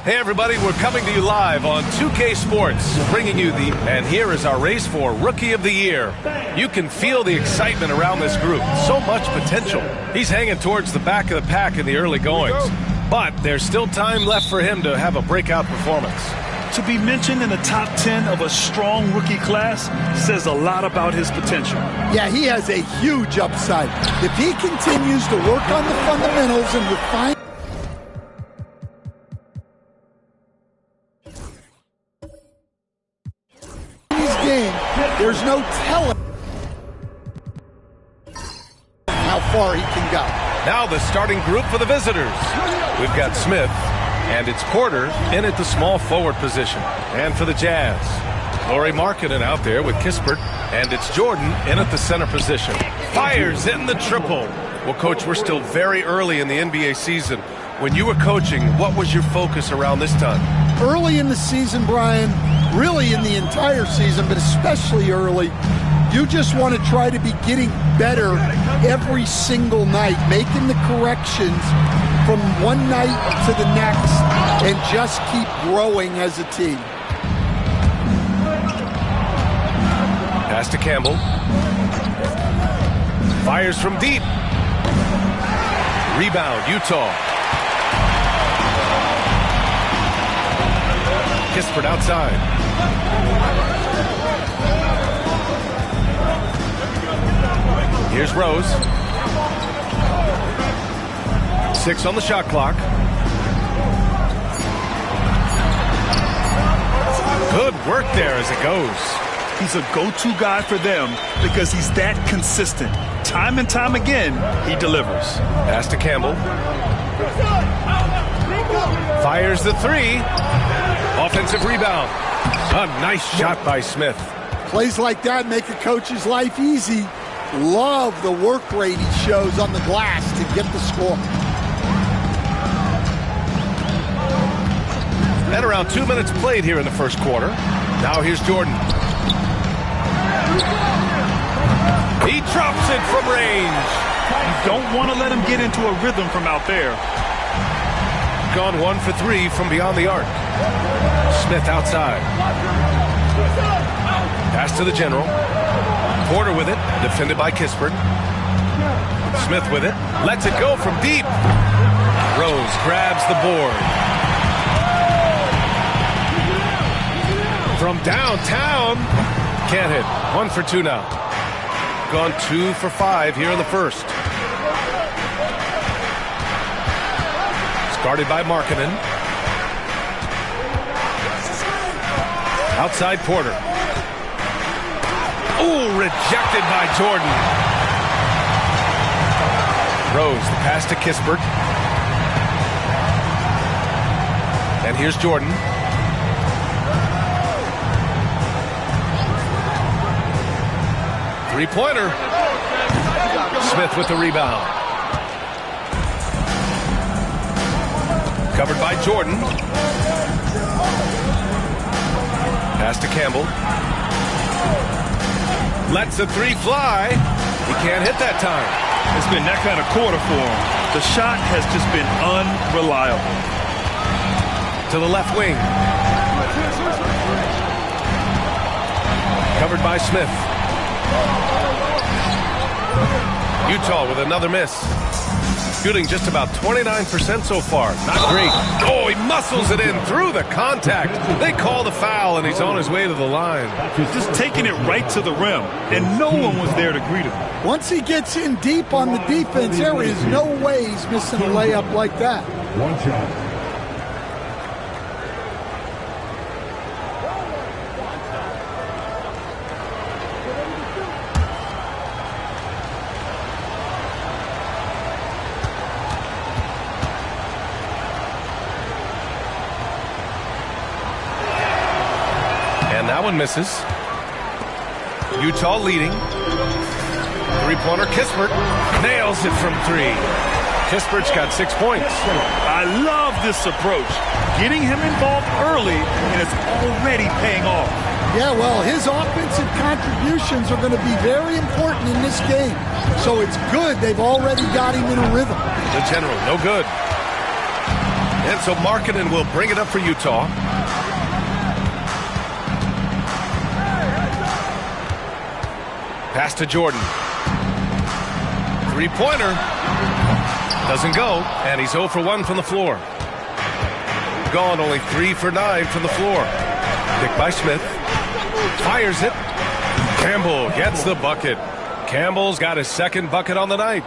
Hey everybody, we're coming to you live on 2K Sports, bringing you and here is our race for Rookie of the Year. You can feel the excitement around this group. So much potential. He's hanging towards the back of the pack in the early goings, but there's still time left for him to have a breakout performance. To be mentioned in the top 10 of a strong rookie class says a lot about his potential. Yeah, he has a huge upside. If he continues to work on the fundamentals and refine his game, there's no telling how far he can go. Now the starting group for the visitors. We've got Smith, and it's Porter in at the small forward position. And for the Jazz, Lauri Markkanen out there with Kispert, and it's Jordan in at the center position. Fires in the triple. Well, Coach, we're still very early in the NBA season. When you were coaching, what was your focus around this time? Early in the season, Brian, really in the entire season, but especially early, you just want to try to be getting better every single night, making the corrections from one night to the next, and just keep growing as a team. Pass to Campbell. Fires from deep. Rebound, Utah. Kispert outside. Here's Rose. 6 on the shot clock. Good work there as it goes. He's a go-to guy for them because he's that consistent. Time and time again, he delivers. Pass to Campbell. Fires the three. Offensive rebound. A nice shot by Smith. Plays like that make a coach's life easy. Love the work rate he shows on the glass to get the score. And around 2 minutes played here in the first quarter. Now here's Jordan. He drops it from range. You don't want to let him get into a rhythm from out there. Gone 1 for 3 from beyond the arc. Smith outside. Pass to the general. Porter with it, defended by Kispert. Smith with it, lets it go from deep. Rose grabs the board. From downtown, can't hit. 1 for 2 now. Gone 2 for 5 here in the first. It's guarded by Markkanen. Outside Porter. Ooh, rejected by Jordan. Rose, the pass to Kispert. And here's Jordan. Three-pointer. Smith with the rebound. Covered by Jordan. Pass to Campbell. Lets the three fly. He can't hit that time. It's been that kind of quarter for him. The shot has just been unreliable. To the left wing. Covered by Smith. Utah with another miss. Shooting just about 29% so far. Not great. Oh, he muscles it in through the contact. They call the foul, and he's on his way to the line. Just taking it right to the rim, and no one was there to greet him. Once he gets in deep on the defense, there is no way he's missing a layup like that. One shot. That one misses. Utah leading. Three-pointer, Kispert nails it from 3. Kispert's got 6 points. I love this approach. Getting him involved early, and it's already paying off. Yeah, well, his offensive contributions are going to be very important in this game. So it's good they've already got him in a rhythm. The general, no good. And so Markkanen will bring it up for Utah. Pass to Jordan. Three-pointer. Doesn't go, and he's 0 for 1 from the floor. Gone only 3 for 9 from the floor. Picked by Smith. Fires it. Campbell gets the bucket. Campbell's got his second bucket on the night.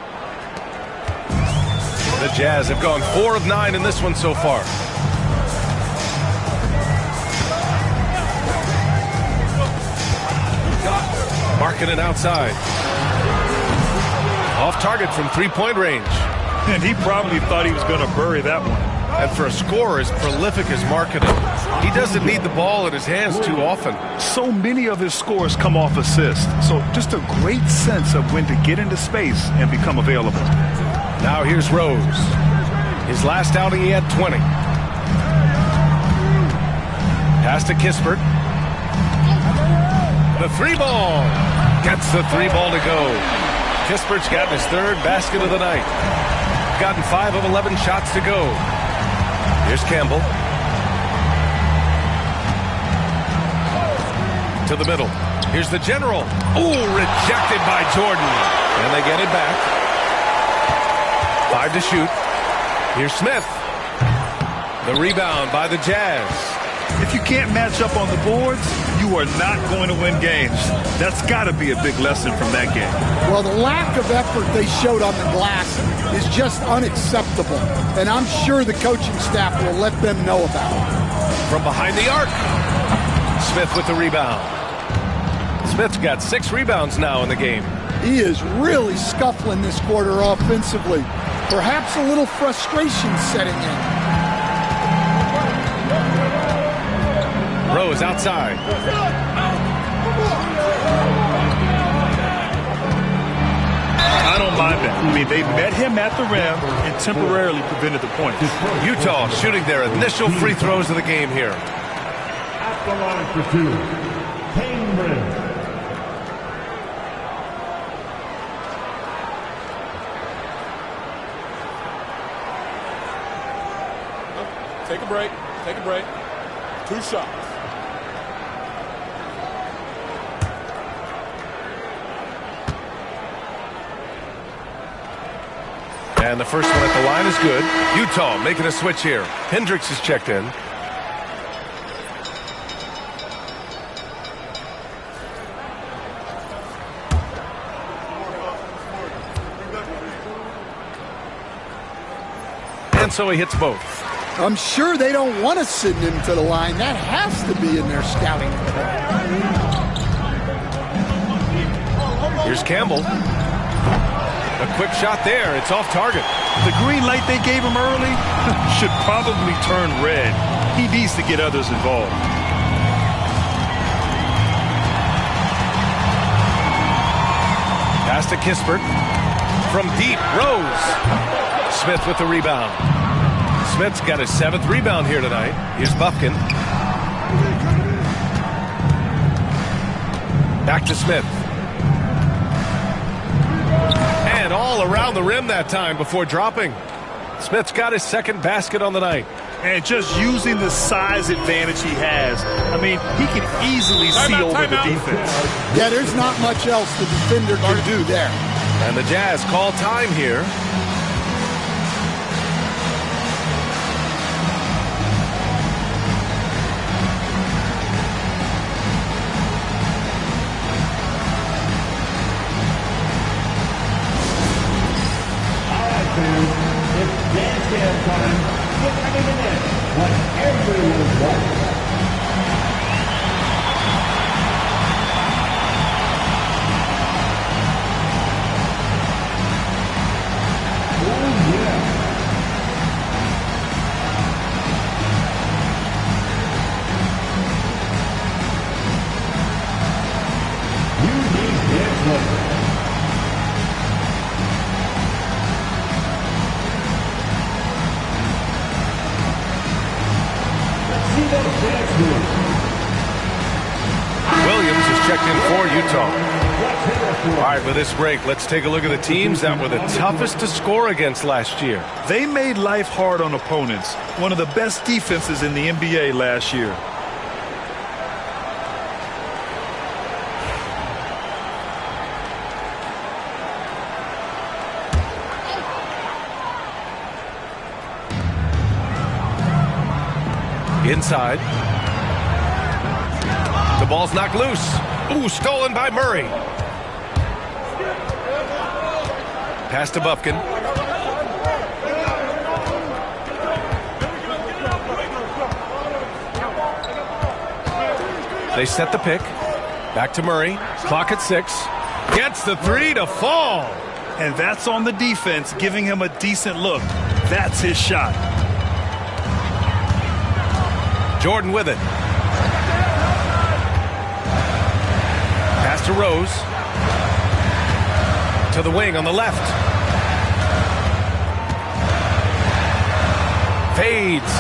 The Jazz have gone 4 of 9 in this one so far. Markkanen outside. Off target from three-point range. And he probably thought he was going to bury that one. And for a scorer as prolific as Markkanen, he doesn't need the ball in his hands too often. So many of his scores come off assists. So just a great sense of when to get into space and become available. Now here's Rose. His last outing he had 20. Pass to Kispert. The three ball. Gets the three ball to go. Kispert's got his third basket of the night. Gotten 5 of 11 shots to go. Here's Campbell. To the middle. Here's the general. Ooh, rejected by Jordan. And they get it back. 5 to shoot. Here's Smith. The rebound by the Jazz. If you can't match up on the boards, you are not going to win games. That's got to be a big lesson from that game. Well, the lack of effort they showed on the glass is just unacceptable. And I'm sure the coaching staff will let them know about it. From behind the arc. Smith with the rebound. Smith's got 6 rebounds now in the game. He is really scuffling this quarter offensively. Perhaps a little frustration setting in. Rose outside. I don't mind that. I mean, they met him at the rim and temporarily prevented the points. Utah shooting their initial free throws of the game here. At the line for 2, Cambridge. Take a break. Take a break. 2 shots. And the first one at the line is good. Utah making a switch here. Hendricks is checked in. And so he hits both. I'm sure they don't want to send him to the line. That has to be in their scouting report. Here's Campbell. A quick shot there. It's off target. The green light they gave him early should probably turn red. He needs to get others involved. Pass to Kispert. From deep, Rose. Smith with the rebound. Smith's got his 7th rebound here tonight. Here's Bufkin. Back to Smith. And all around the rim that time before dropping. Smith's got his 2nd basket on the night. And just using the size advantage he has, I mean, he can easily see over the defense. Yeah, there's not much else the defender can do there. And the Jazz call time here. Williams is checked in for Utah. All right, with this break, let's take a look at the teams that were the toughest to score against last year. They made life hard on opponents. One of the best defenses in the NBA last year. Inside. The ball's knocked loose. Ooh, stolen by Murray. Pass to Bufkin. They set the pick. Back to Murray. Clock at 6. Gets the 3 to fall. And that's on the defense, giving him a decent look. That's his shot. Jordan with it. Pass to Rose. To the wing on the left. Fades.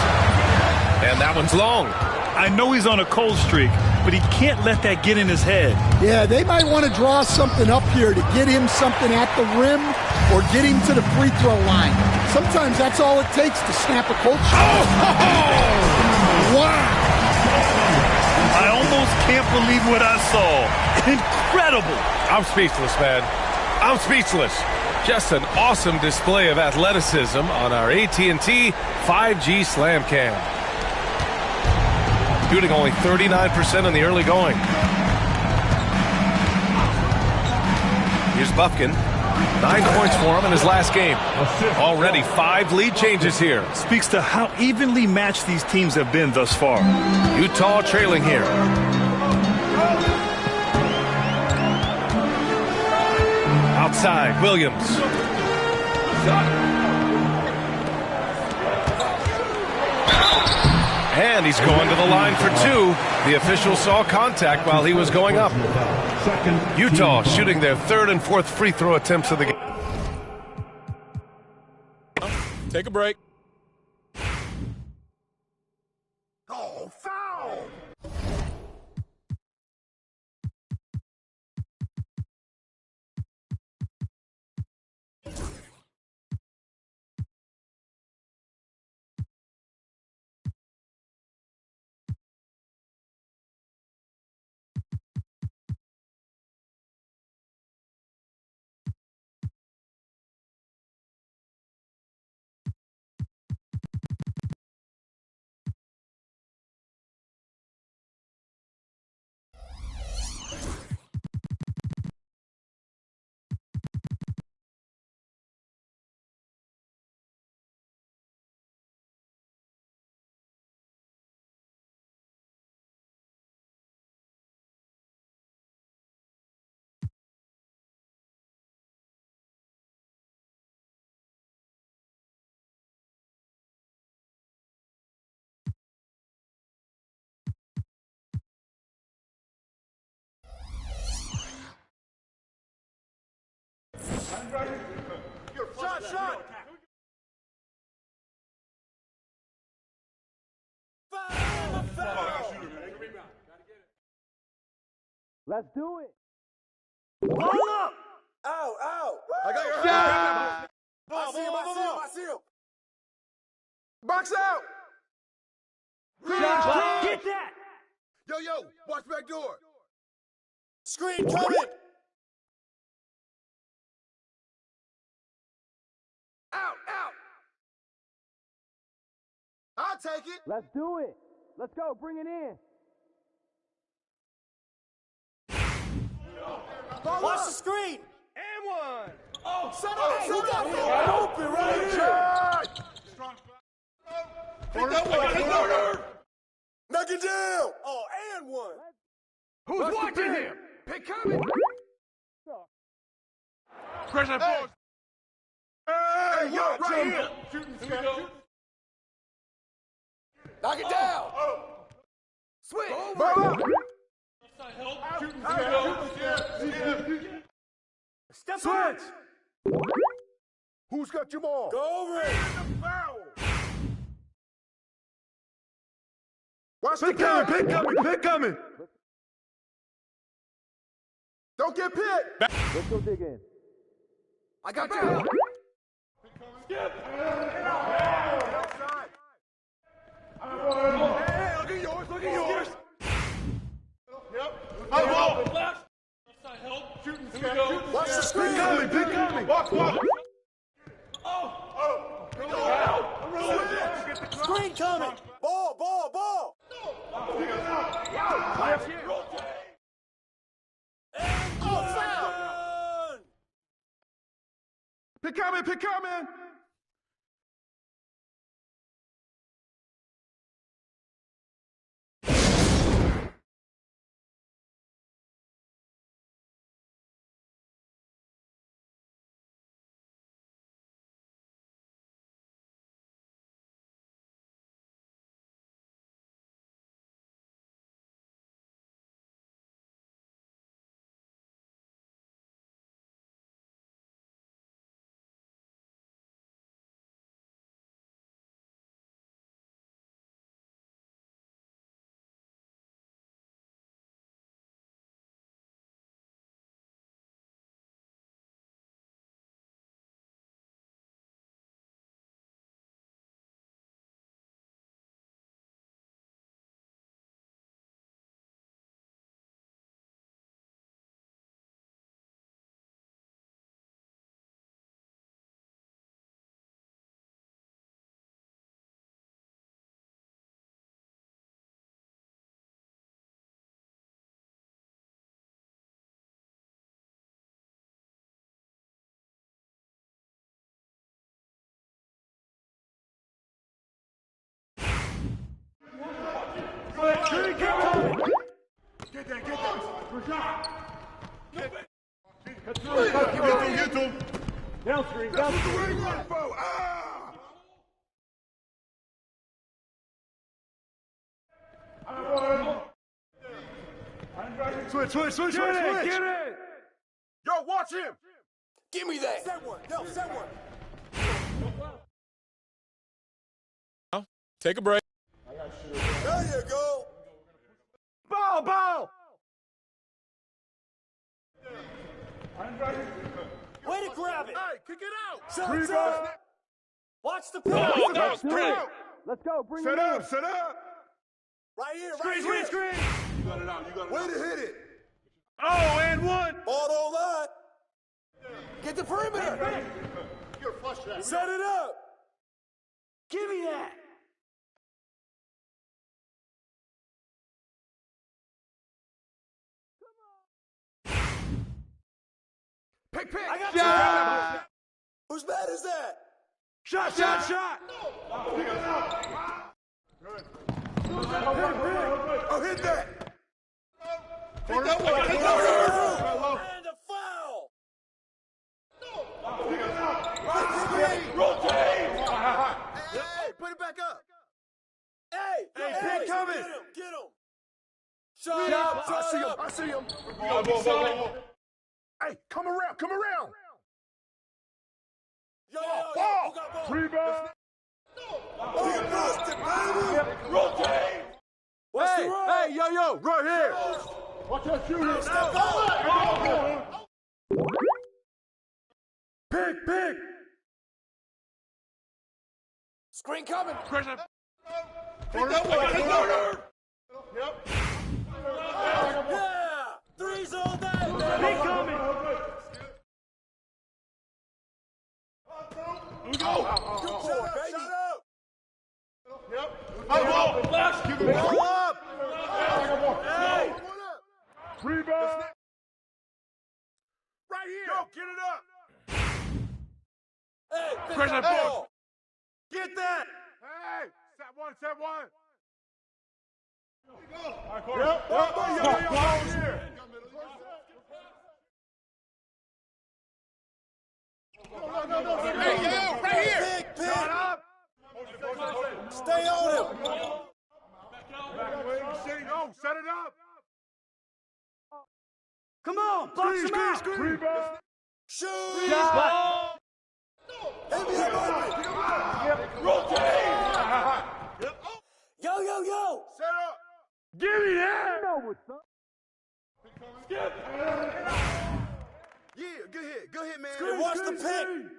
And that one's long. I know he's on a cold streak, but he can't let that get in his head. Yeah, they might want to draw something up here to get him something at the rim or get him to the free throw line. Sometimes that's all it takes to snap a cold streak. Wow. I almost can't believe what I saw. Incredible. I'm speechless, man. I'm speechless. Just an awesome display of athleticism on our AT&T 5G Slam Cam. Shooting only 39% in the early going. Here's Bufkin. 9 points for him in his last game. Already 5 lead changes here. Speaks to how evenly matched these teams have been thus far. Utah trailing here. Outside, Williams. And he's going to the line for 2. The official saw contact while he was going up. Utah shooting their 3rd and 4th free throw attempts of the game. Take a break. Oh, foul! Shot! Let's do it. Hold up! Ow! I got your hand. I see him. Box out! Get that! Yo, watch back door. Screen coming! Out! I'll take it. Let's do it. Let's go. Bring it in. Watch the screen. And one. Oh, set up. Who got him open right here? Knock it down. Oh, and one. Who's watching him? Pick coming. Pressure force. Hey, yo, right here. Shooting. Knock it down. Switch. Step switch. Who's got your ball? Go over it. Watch the pick coming. Throw Don't get picked. Let's go dig in. I got you. Skip. Hey, look at yours. Look at yours. Yep. Left. Side help. Shooting. Here we go. Watch the screen. Pick coming. Pick coming. Watch. Screen coming. Ball. Pick coming. Get that. Get him. Down screen. That's what the ring run for. Switch. Get it. Yo, watch him. Give me that. Set one. Take a break. There you go. Ball. Way to grab it. Hey, kick it out. Set. Watch the pass. Let's do it. Let's go. Bring Set it in. up. Right here. Screen. You got it out. Way to hit it. Oh, and one. Ball don't lie. Get the perimeter. Set it up. Give me that. Pick. I got you. Whose bat is that? Shot. Oh, hit that. Take that one. And a foul. Rotate. Hey, put it back up. Hey, pick coming. Get him. Shut up. I see him. Hey, come around. Yo, Ball. who got ball? Rebound. Oh, you busted, baby. Rotate. What's the roll? Hey, yo, right here. Watch that shooter. Pick. Screen coming. Take that one. Yep. Yeah. Three's all day. Pick coming. Shut up. Yep. Left. Keep it ball up. Hey. Rebound. Right here. Go, get it up. Hey, Press that ball. Get that. Hey, set one. Yep. Here. No. Hey, yo, right here. Pick. Shut up. Stay on him. No, set it up. come on, box him out. Rebound. Shoot. Heavy him open. Rotate. Yo. Set up. Give me that. You know what's up. Yeah, good hit, man. Screen, Watch screen, the pick. screen.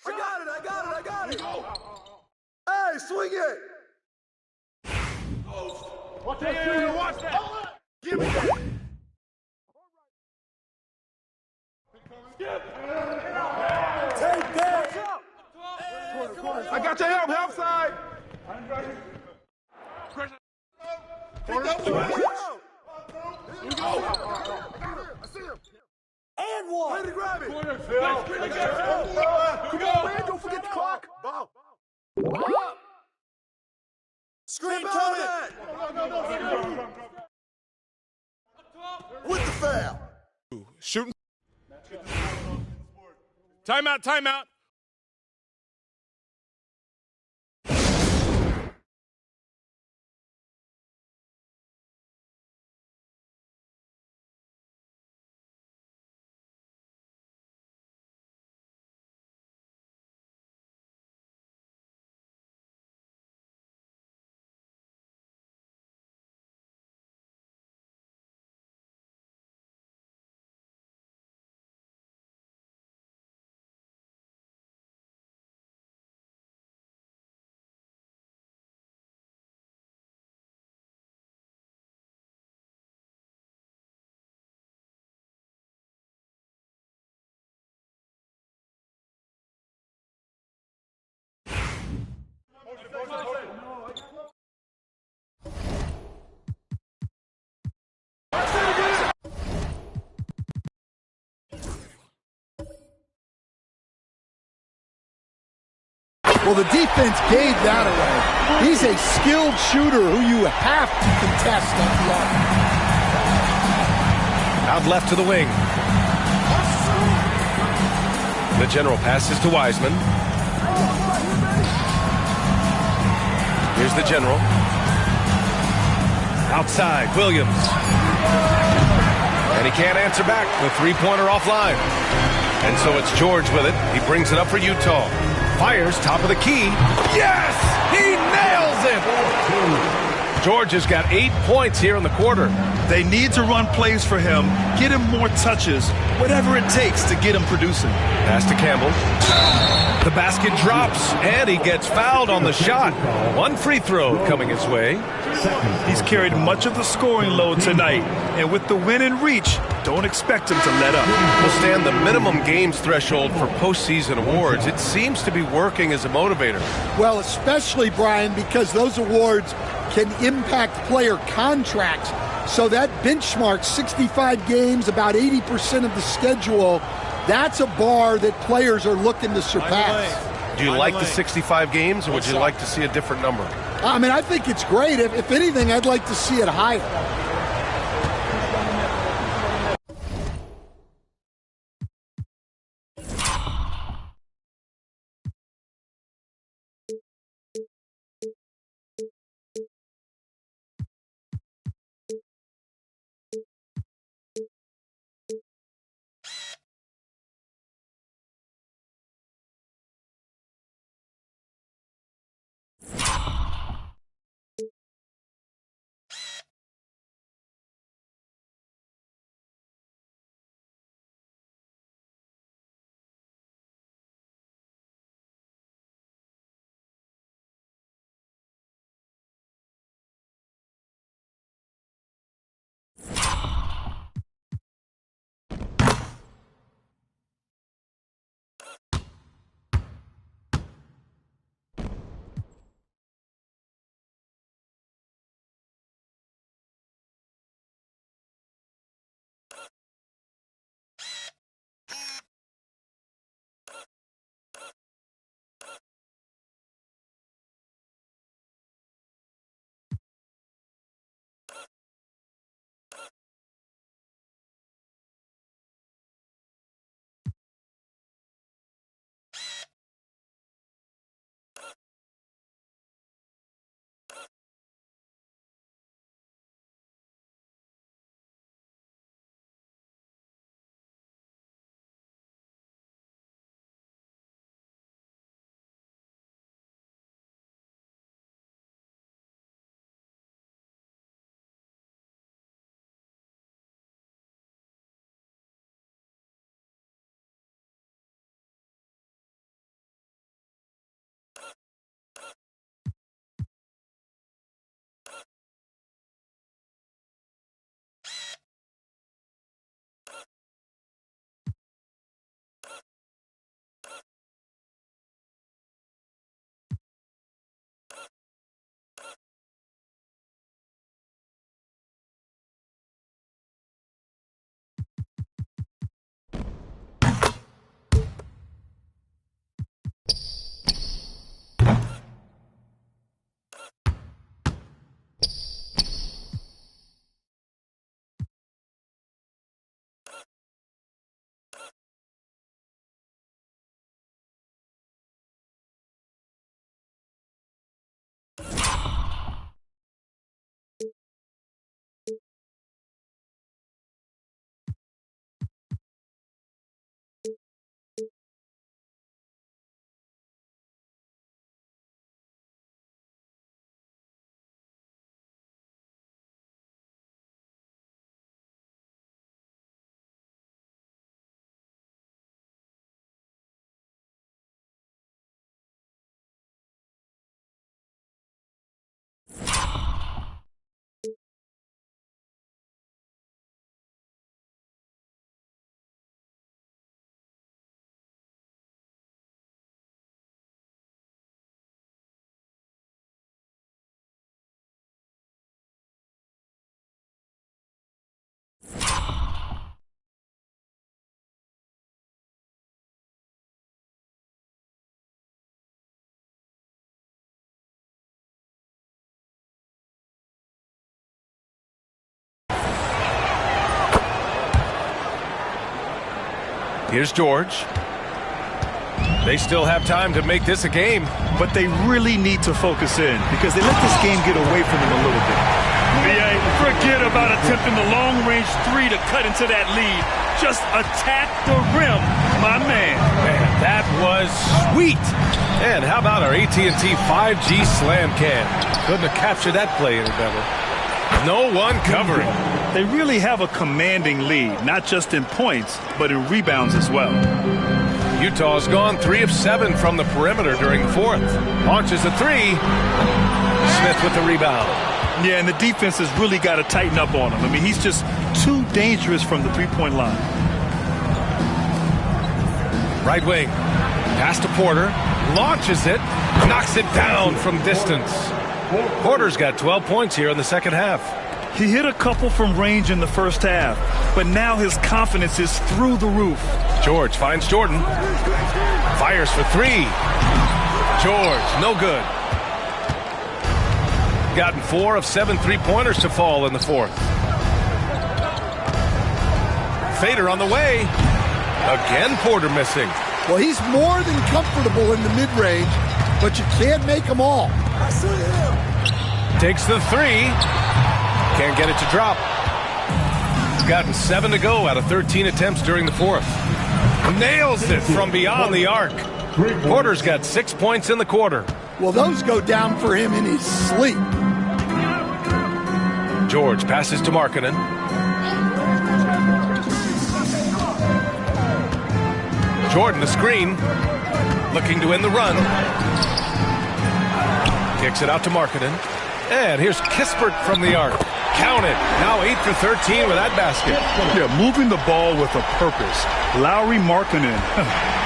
I got it. Hey, swing it. Watch that. Watch that. Give me that. Take that. I got your help side. And one. Way to grab it. Come Come on, man. Don't forget the clock. Ball. Screen coming. With the foul. Shooting. Timeout. Well, the defense gave that away. He's a skilled shooter who you have to contest on the offense. Out left to the wing. The general passes to Wiseman. Here's the general. Outside, Williams. And he can't answer back. The three-pointer offline. And so it's George with it. He brings it up for Utah. Fires, top of the key. Yes! He nails it! George has got 8 points here in the quarter. They need to run plays for him, get him more touches, whatever it takes to get him producing. Pass to Campbell. The basket drops, and he gets fouled on the shot. One free throw coming his way. He's carried much of the scoring load tonight, and with the win in reach, don't expect him to let up. Will stand the minimum games threshold for postseason awards. It seems to be working as a motivator. Well, especially, Brian, because those awards can impact player contracts. So that benchmark, 65 games, about 80% of the schedule, that's a bar that players are looking to surpass. Do you like the 65 games, or would you like to see a different number? I mean, I think it's great. If anything, I'd like to see it higher. Here's George. They still have time to make this a game. But they really need to focus in because they let this game get away from them a little bit. Yeah, forget about attempting the long-range three to cut into that lead. Just attack the rim, my man. Man, that was sweet. And how about our AT&T 5G Slam Cam? Couldn't have captured that play any better. No one covering. They really have a commanding lead, not just in points, but in rebounds as well. Utah's gone 3 of 7 from the perimeter during the fourth. Launches a three. Smith with the rebound. Yeah, and the defense has really got to tighten up on him. I mean, he's just too dangerous from the three-point line. Right wing. Pass to Porter. Launches it. Knocks it down from distance. Porter's got 12 points here in the second half. He hit a couple from range in the first half, but now his confidence is through the roof. George finds Jordan. Fires for three. George, no good. Gotten 4 of 7 three-pointers to fall in the fourth. Fader on the way. Again, Porter missing. Well, he's more than comfortable in the mid-range, but you can't make them all. I see him. Takes the three. Can't get it to drop. Gotten 7 to go out of 13 attempts during the fourth. Nails it from beyond the arc. Porter's got 6 points in the quarter. Well, those go down for him in his sleep. George passes to Markkanen. Jordan the screen. Looking to win the run. Kicks it out to Markkanen. And here's Kispert from the arc. Count it. Now 8 for 13 with that basket. Yeah, moving the ball with a purpose. Lauri Markkanen.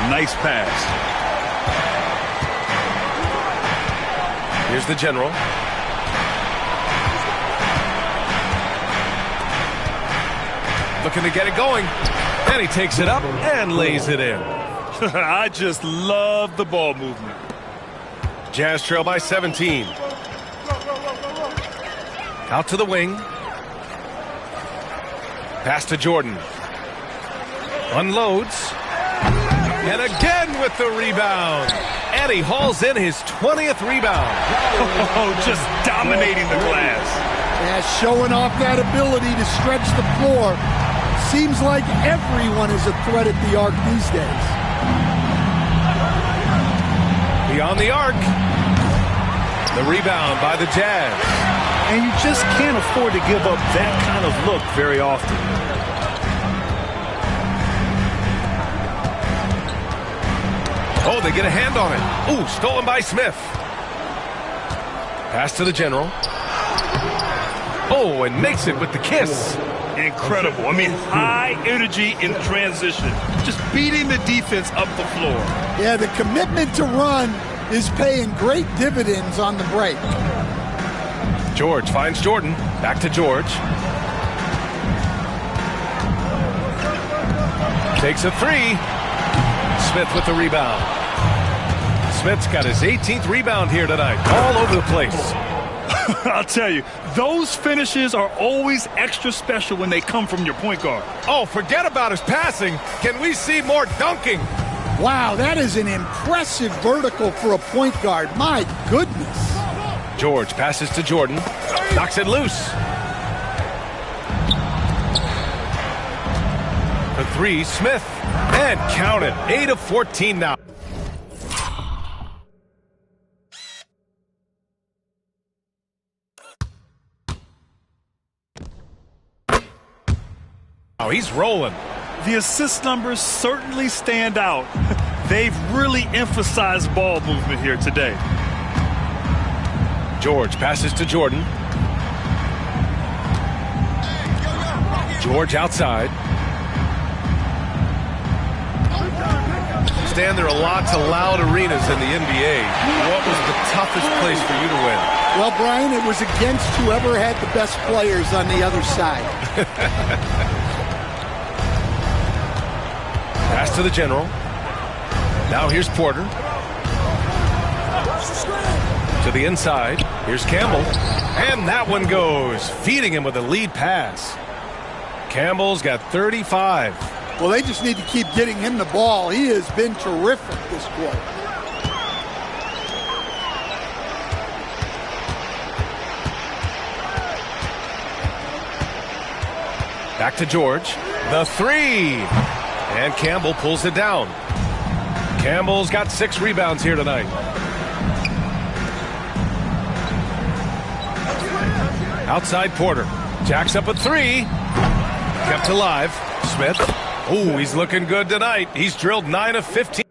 Nice pass. Here's the general. Looking to get it going. And he takes it up and lays it in. I just love the ball movement. Jazz trail by 17. Out to the wing. Pass to Jordan. Unloads. And again with the rebound. And he hauls in his 20th rebound. Oh, just dominating the glass. Yeah, showing off that ability to stretch the floor. Seems like everyone is a threat at the arc these days. Beyond the arc. The rebound by the Jazz. And you just can't afford to give up that kind of look very often. Oh, they get a hand on it. Ooh, stolen by Smith. Pass to the general. Oh, and makes it with the kiss. Incredible. I mean, high energy in transition. Just beating the defense up the floor. Yeah, the commitment to run is paying great dividends on the break. George finds Jordan. Back to George. Takes a three. Smith with the rebound. Smith's got his 18th rebound here tonight. All over the place. I'll tell you, those finishes are always extra special when they come from your point guard. Oh, forget about his passing. Can we see more dunking? Wow, that is an impressive vertical for a point guard. My goodness. George passes to Jordan. Knocks it loose. The three, Smith. And count it. 8 of 14 now. Oh, he's rolling. The assist numbers certainly stand out. They've really emphasized ball movement here today. George passes to Jordan. George outside. Stan, there are lots of loud arenas in the NBA. What was the toughest place for you to win? Well, Brian, it was against whoever had the best players on the other side. Pass to the general. Now here's Porter. To the inside. Here's Campbell. And that one goes. Feeding him with a lead pass. Campbell's got 35. Well, they just need to keep getting him the ball. He has been terrific this quarter. Back to George. The three. And Campbell pulls it down. Campbell's got 6 rebounds here tonight. Outside Porter. Jacks up a 3. Kept alive. Smith. Oh, he's looking good tonight. He's drilled 9 of 15.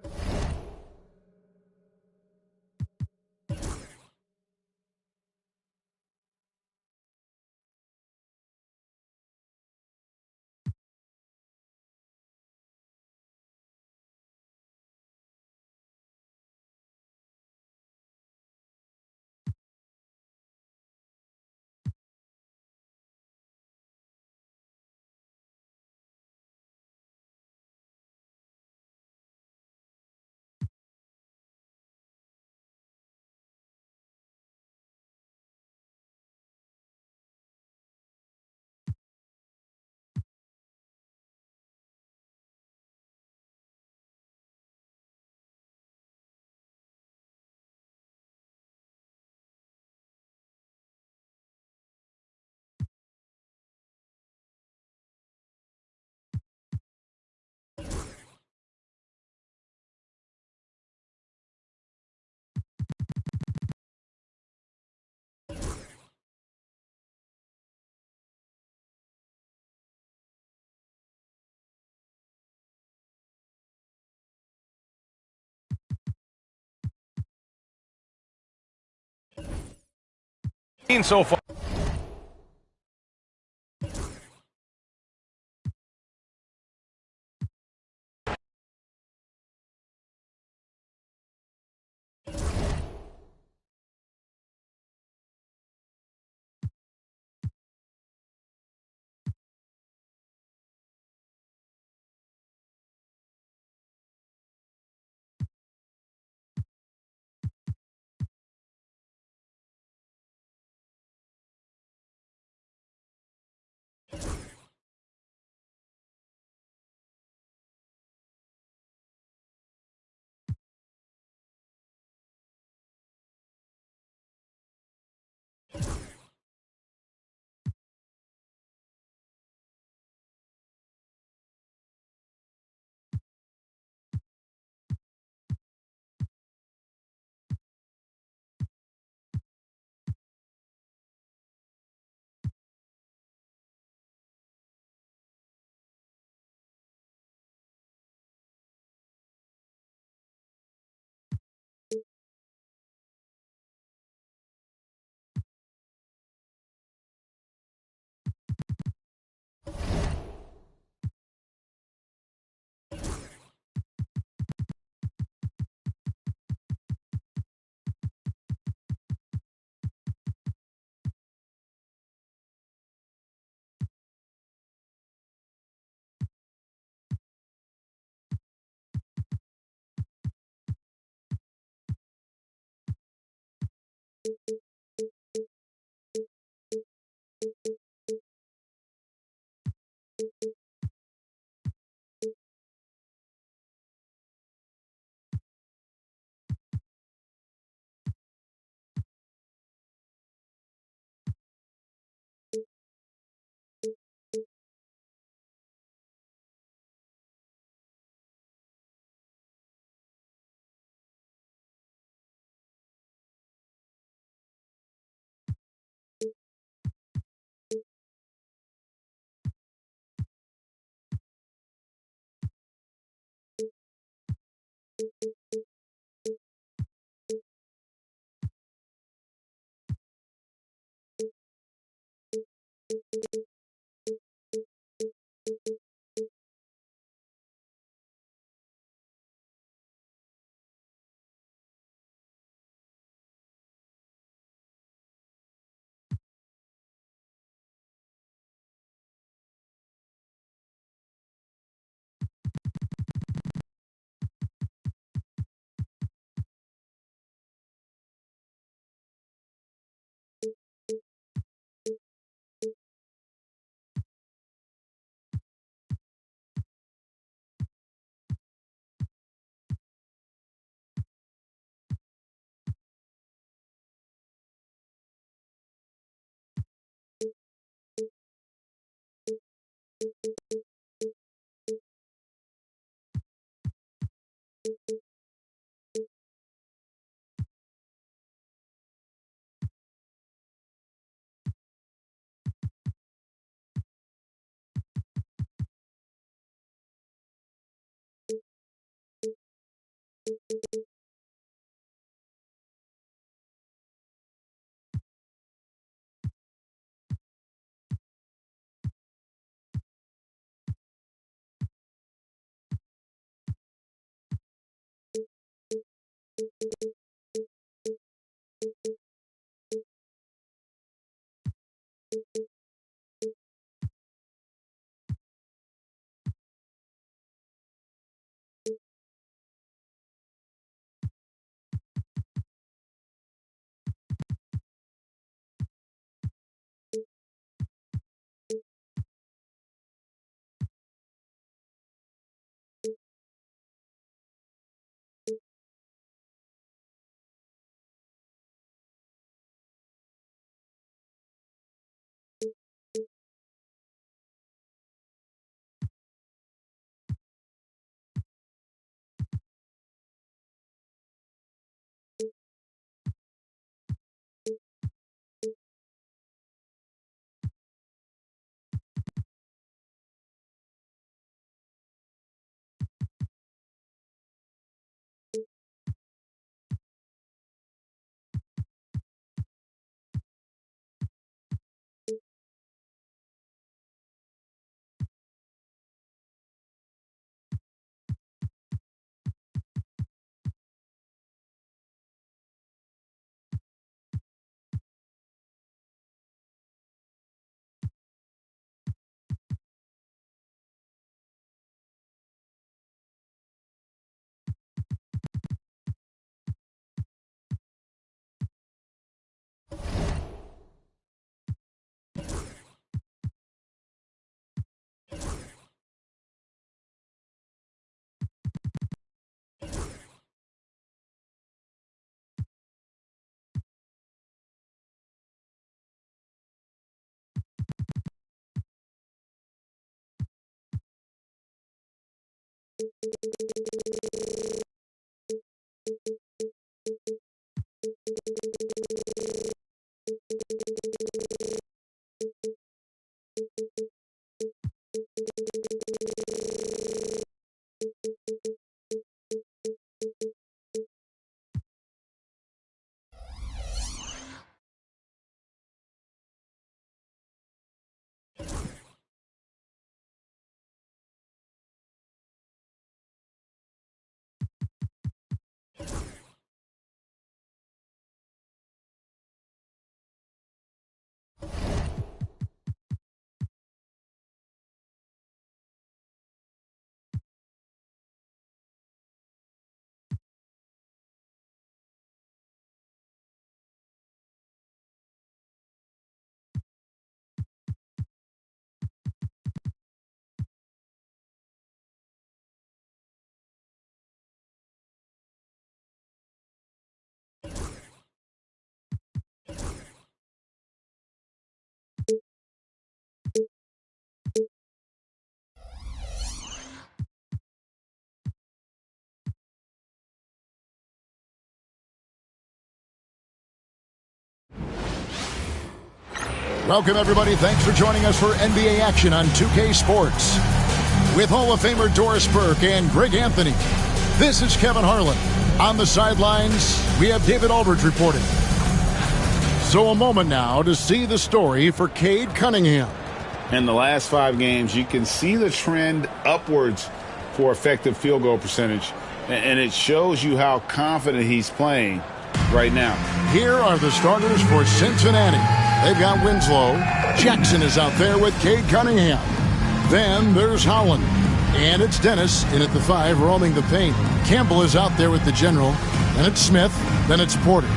So far. Welcome, everybody. Thanks for joining us for NBA action on 2K Sports. With Hall of Famer Doris Burke and Greg Anthony, this is Kevin Harlan. On the sidelines, we have David Aldridge reporting. So a moment now to see the story for Cade Cunningham. In the last 5 games, you can see the trend upwards for effective field goal percentage, and it shows you how confident he's playing right now. Here are the starters for Cincinnati. They've got Winslow. Jackson is out there with Cade Cunningham. Then there's Howland. And it's Dennis in at the 5 roaming the paint. Campbell is out there with the general. Then it's Smith. Then it's Porter.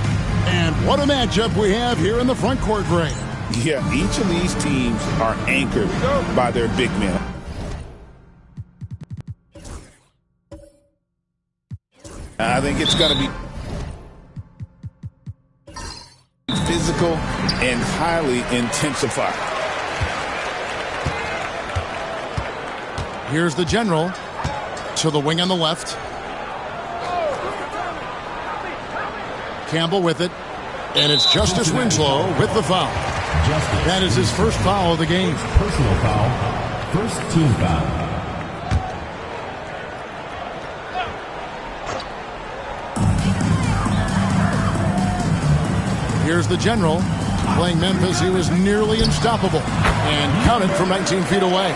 And what a matchup we have here in the front court, Greg. Yeah, each of these teams are anchored by their big men. I think it's going to be physical and highly intensified. Here's the general to the wing on the left. Campbell with it. And it's Justice Winslow with the foul. That is his first foul of the game. Personal foul. First team foul. Here's the general. Playing Memphis, he was nearly unstoppable and counted from 19 feet away.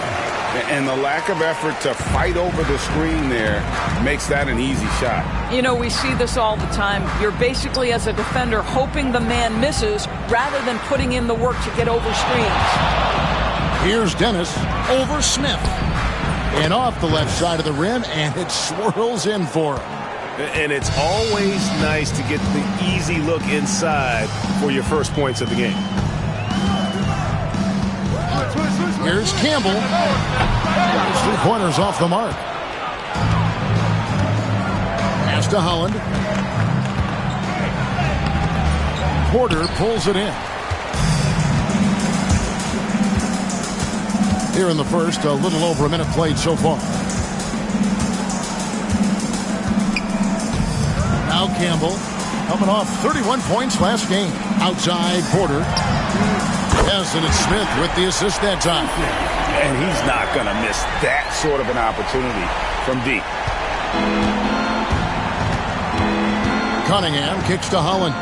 And the lack of effort to fight over the screen there makes that an easy shot. You know, we see this all the time. You're basically, as a defender, hoping the man misses rather than putting in the work to get over screens. Here's Dennis over Smith. And off the left side of the rim, and it swirls in for him. And it's always nice to get the easy look inside for your first points of the game. Here's Campbell. There's 3 pointers off the mark. Pass to Holland. Porter pulls it in. Here in the first, a little over a minute played so far. Now Campbell coming off 31 points last game. Outside Porter. Yes, and it's Smith with the assist that time. And he's not going to miss that sort of an opportunity from deep. Cunningham kicks to Holland.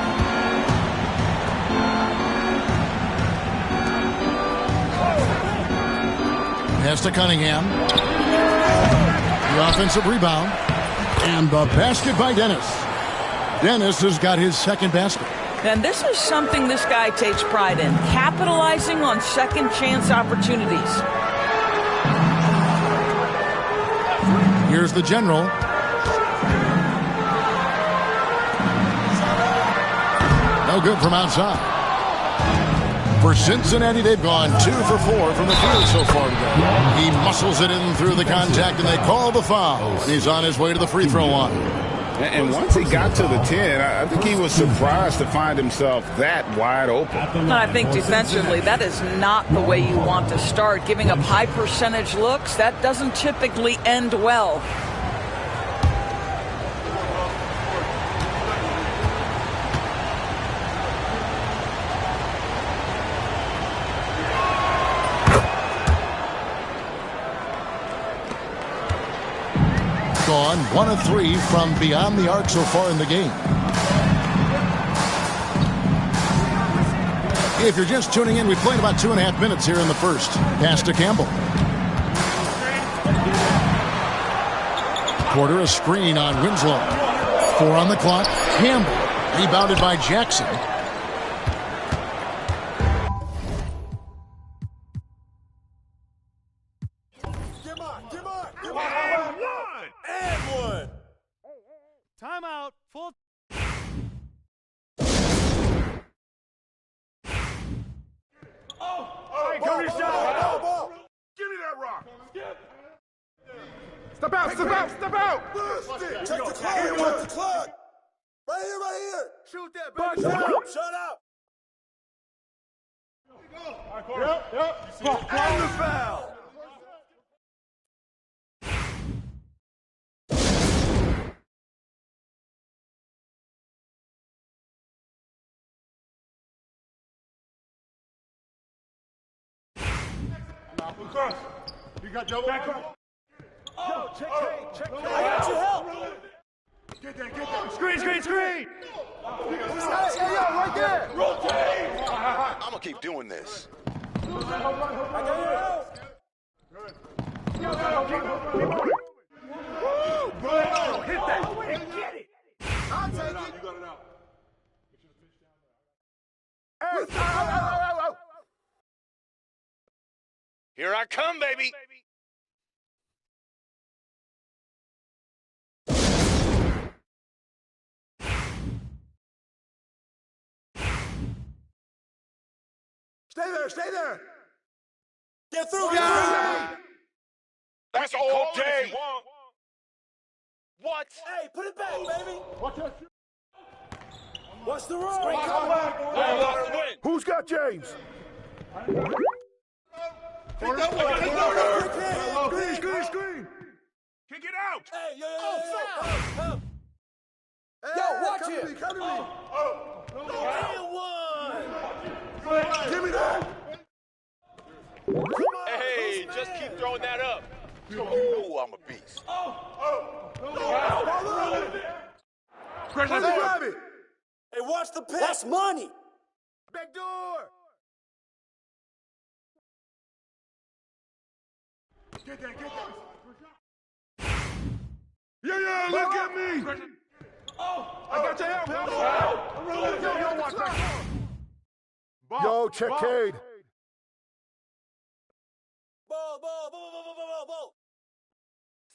Pass to Cunningham. The offensive rebound. And the basket by Dennis. Dennis has got his second basket. And this is something this guy takes pride in, capitalizing on second chance opportunities. Here's the general. No good from outside. For Cincinnati, they've gone 2 for 4 from the field so far today. He muscles it in through the contact, and they call the foul. He's on his way to the free throw line. And once he got to the 10, I think he was surprised to find himself that wide open. And I think defensively, that is not the way you want to start. Giving up high percentage looks, that doesn't typically end well. Gone 1 of 3 from beyond the arc so far in the game. If you're just tuning in, we've played about 2.5 minutes here in the first. Pass to Campbell. Porter a screen on Winslow. 4 on the clock. Campbell rebounded by Jackson. Timeout. Full. Give me that rock. Step out, step out, step out. Check the clock, check the clock. Right here, right here. Shoot that, baby. Shut up, shut up. Yep. And the foul. You got double back up. Oh, check. I got you help. Get that. Screen. Right there. Rotate. I'm gonna keep doing this. I got your help. Good. Hit that. Get it. I'll take it. You got it out. Hey, Here I come, baby. Stay there. Get through, guys. That's all day. What? Hey, put it back, baby. What's the rule? Who's got James? Screen. Kick it out. Hey, help. Yo, watch it. Come to me. And one. Give me that. Hey, just keep throwing that up. Ooh, I'm a beast. Pressure. Grab it. Hey, watch the pass. That's money. Back door. Get that. Yeah, look at me. I got your help. Yo, check Cade. Ball.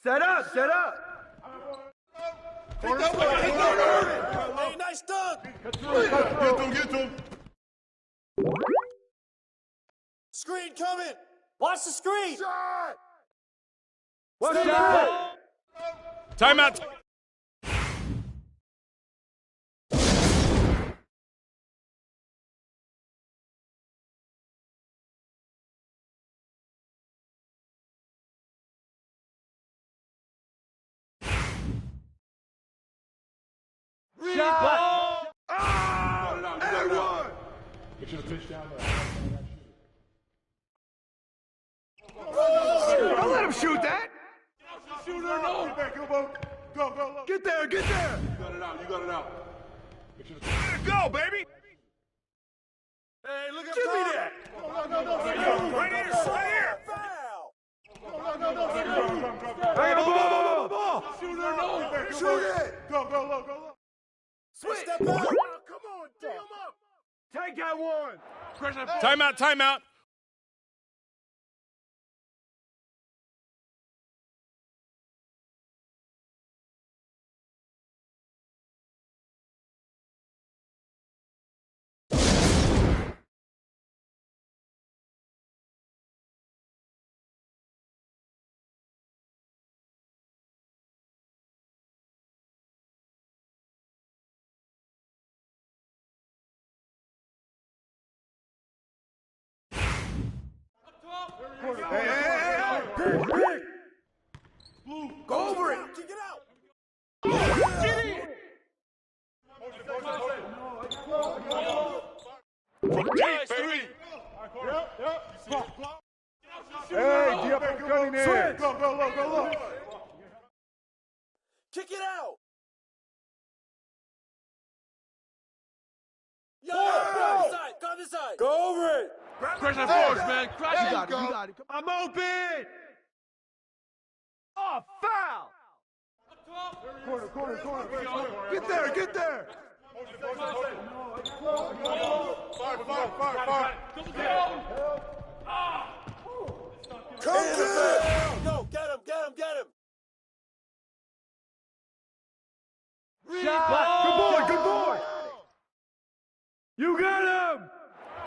Set up. Hey, nice dunk. Get to him. Screen coming. Watch the screen. Shot. Watch that. Timeout. Shot. And one. Make sure to pitch down there. Don't let him shoot that. Shoot it out. Go. Get there. You got it out. Make sure to Go, baby. Hey, look at Give me that. No. Right here. Foul. Hey, ball. Shoot it. Go. Switch. Step out. Come on, tee him up. Take that one. Timeout. Hey. Go over it. Kick it out. Get in. Nice, baby. Hey, Diop, gun in there. Go. Kick it out. Yo, come this side. Go over it. Crash that force, man. Crash There it. you got it. I'm open. Oh, foul. Corner. Get there. Fire. Come to him. Go, get him. Shot. Good boy. You got him.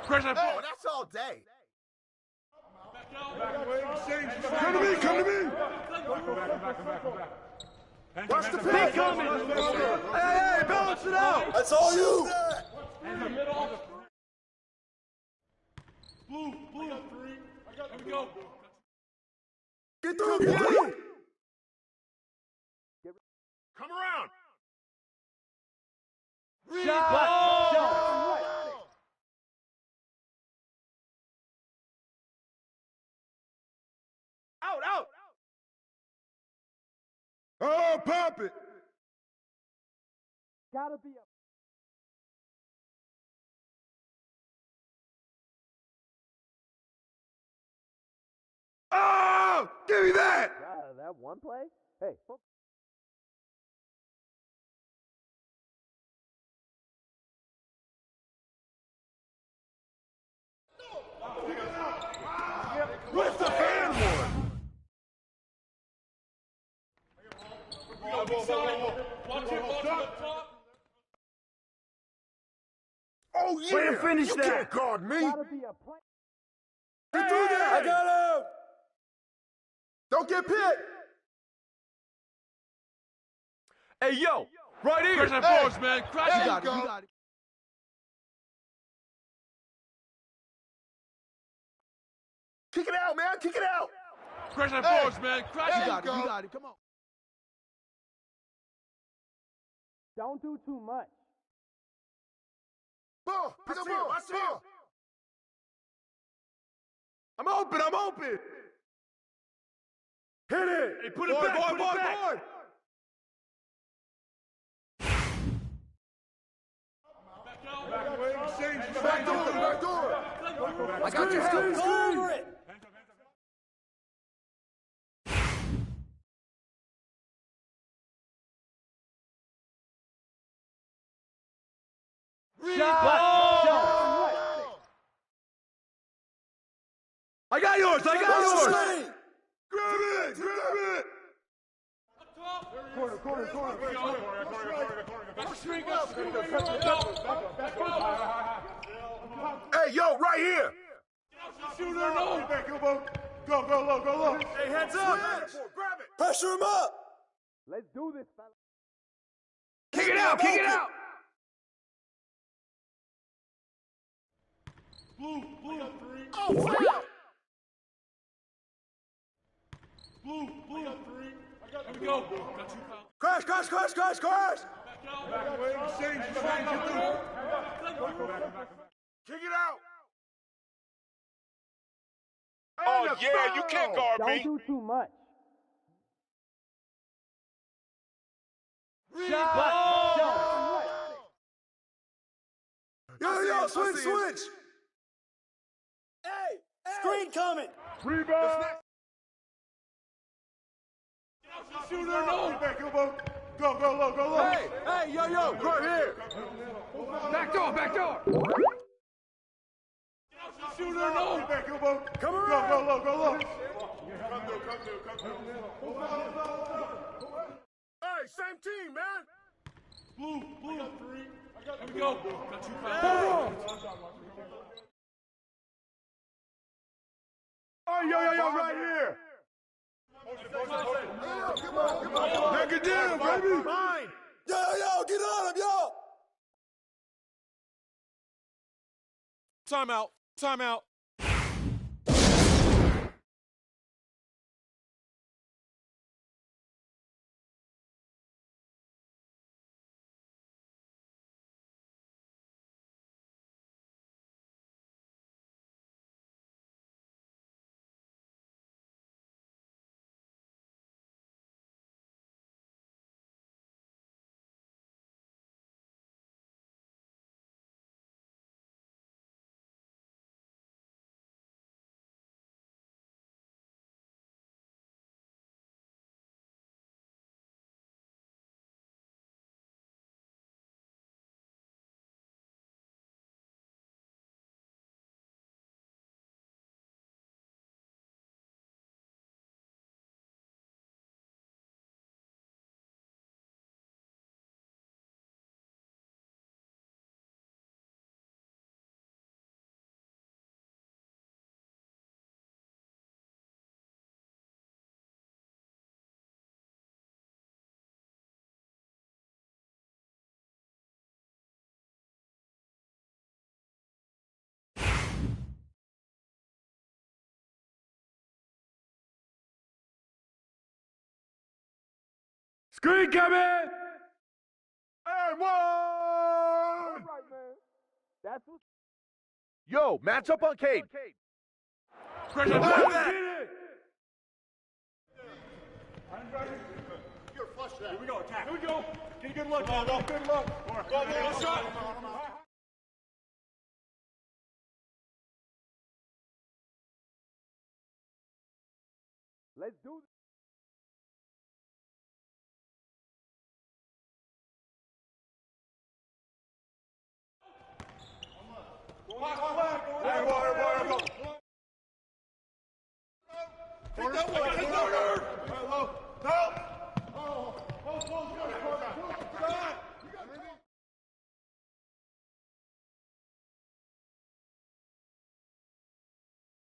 Crash that force. That's all day. Come to me. Watch the pick coming. Hey, balance it out. That's all you. Blue. Here we go. Get through. Come around. Shot. Out. Oh, pop it. Gotta be a Oh, give me that. that one play? Hey, What's the fan one? Oh, yeah. Way to finish you that. can't guard me. gotta be a play. Get through that. I got him. Don't get picked. Hey, yo. Right here. Crash that force, man. Crash There it. you got it. Kick it out, man. Kick it out. Crash that force, man. Crash it. You got it. Come on. Don't do too much. Ball! Pick up ball! Ball! I'm open! I'm open! Hit it! Hey, put it back! Put it back! Board! Back door! Back door! I got your help. Go over it. I got yours! I got yours! Grab it! Grab it! Corner, corner, corner. Hey, yo, right here! Shooter, no! Go, go low, go low. Hey, heads up! Grab it! Pressure him up! Let's do this, fella. Kick it out! Kick it out! Blue, three. Oh, foul! Blue, three. Here we go. Got two fouls. Crash, crash, crash, crash, crash! Kick it out! Oh, yeah, you can't guard me. Don't do too much. Yo, switch, switch! Hey, screen coming. Rebound! Shooter, no! Go, go low, go low! Hey, yo, right here! Back door. Shooter, no! Come around! Go low, go low! Hey, same team, man! Blue, three. Here we go. Got two fouls. Oh, yo, right here! Come on! Back it down, baby! Fine! Yo, get on him, yo! Timeout. Screen coming! And one! All right, man. That's what. Yo, match up on Cade. Pressure, Get back. it! You're flush that. Here we go, attack. Here we go. Get a good look. Go. Good luck. Go, shot. Let's do this.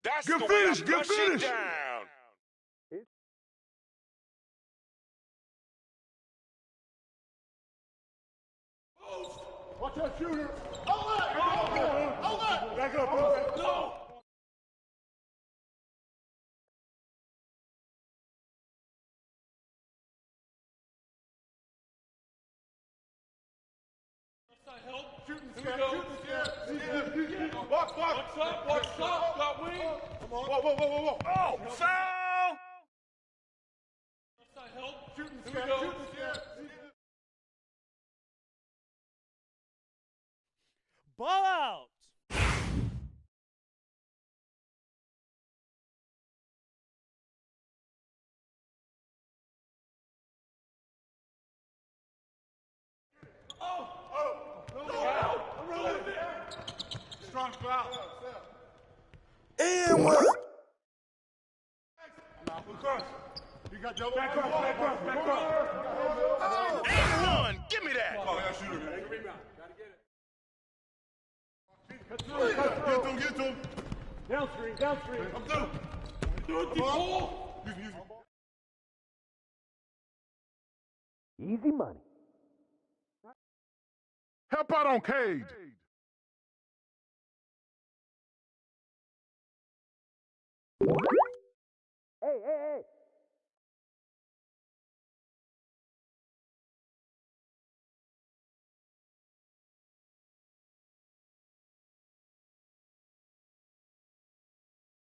That's Good the finish, way I good flush it finish. down. Watch that shooter. Back up. No. Here we go. Box. Watch up. Got wing. Come on. Whoa. Oh, foul! Left side help. Here we go. Ball out. Strong foul. And what? You got double. Back cross. And one. Give me that. Oh, yeah, shooter. Take a rebound. Gotta get it. Get to him. Downstream. I'm through. Do it, ball. Use me. Easy money. Help out on Cade. Hey.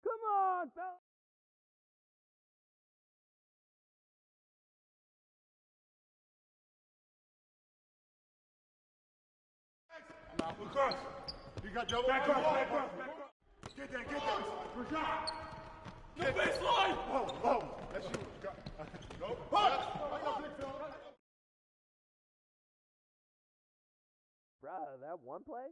Come on, fella. Cross. You got double. Back cross. Get that. Rashad. No baseline. Oh. That's you. Go. Push. Bruh, that one play?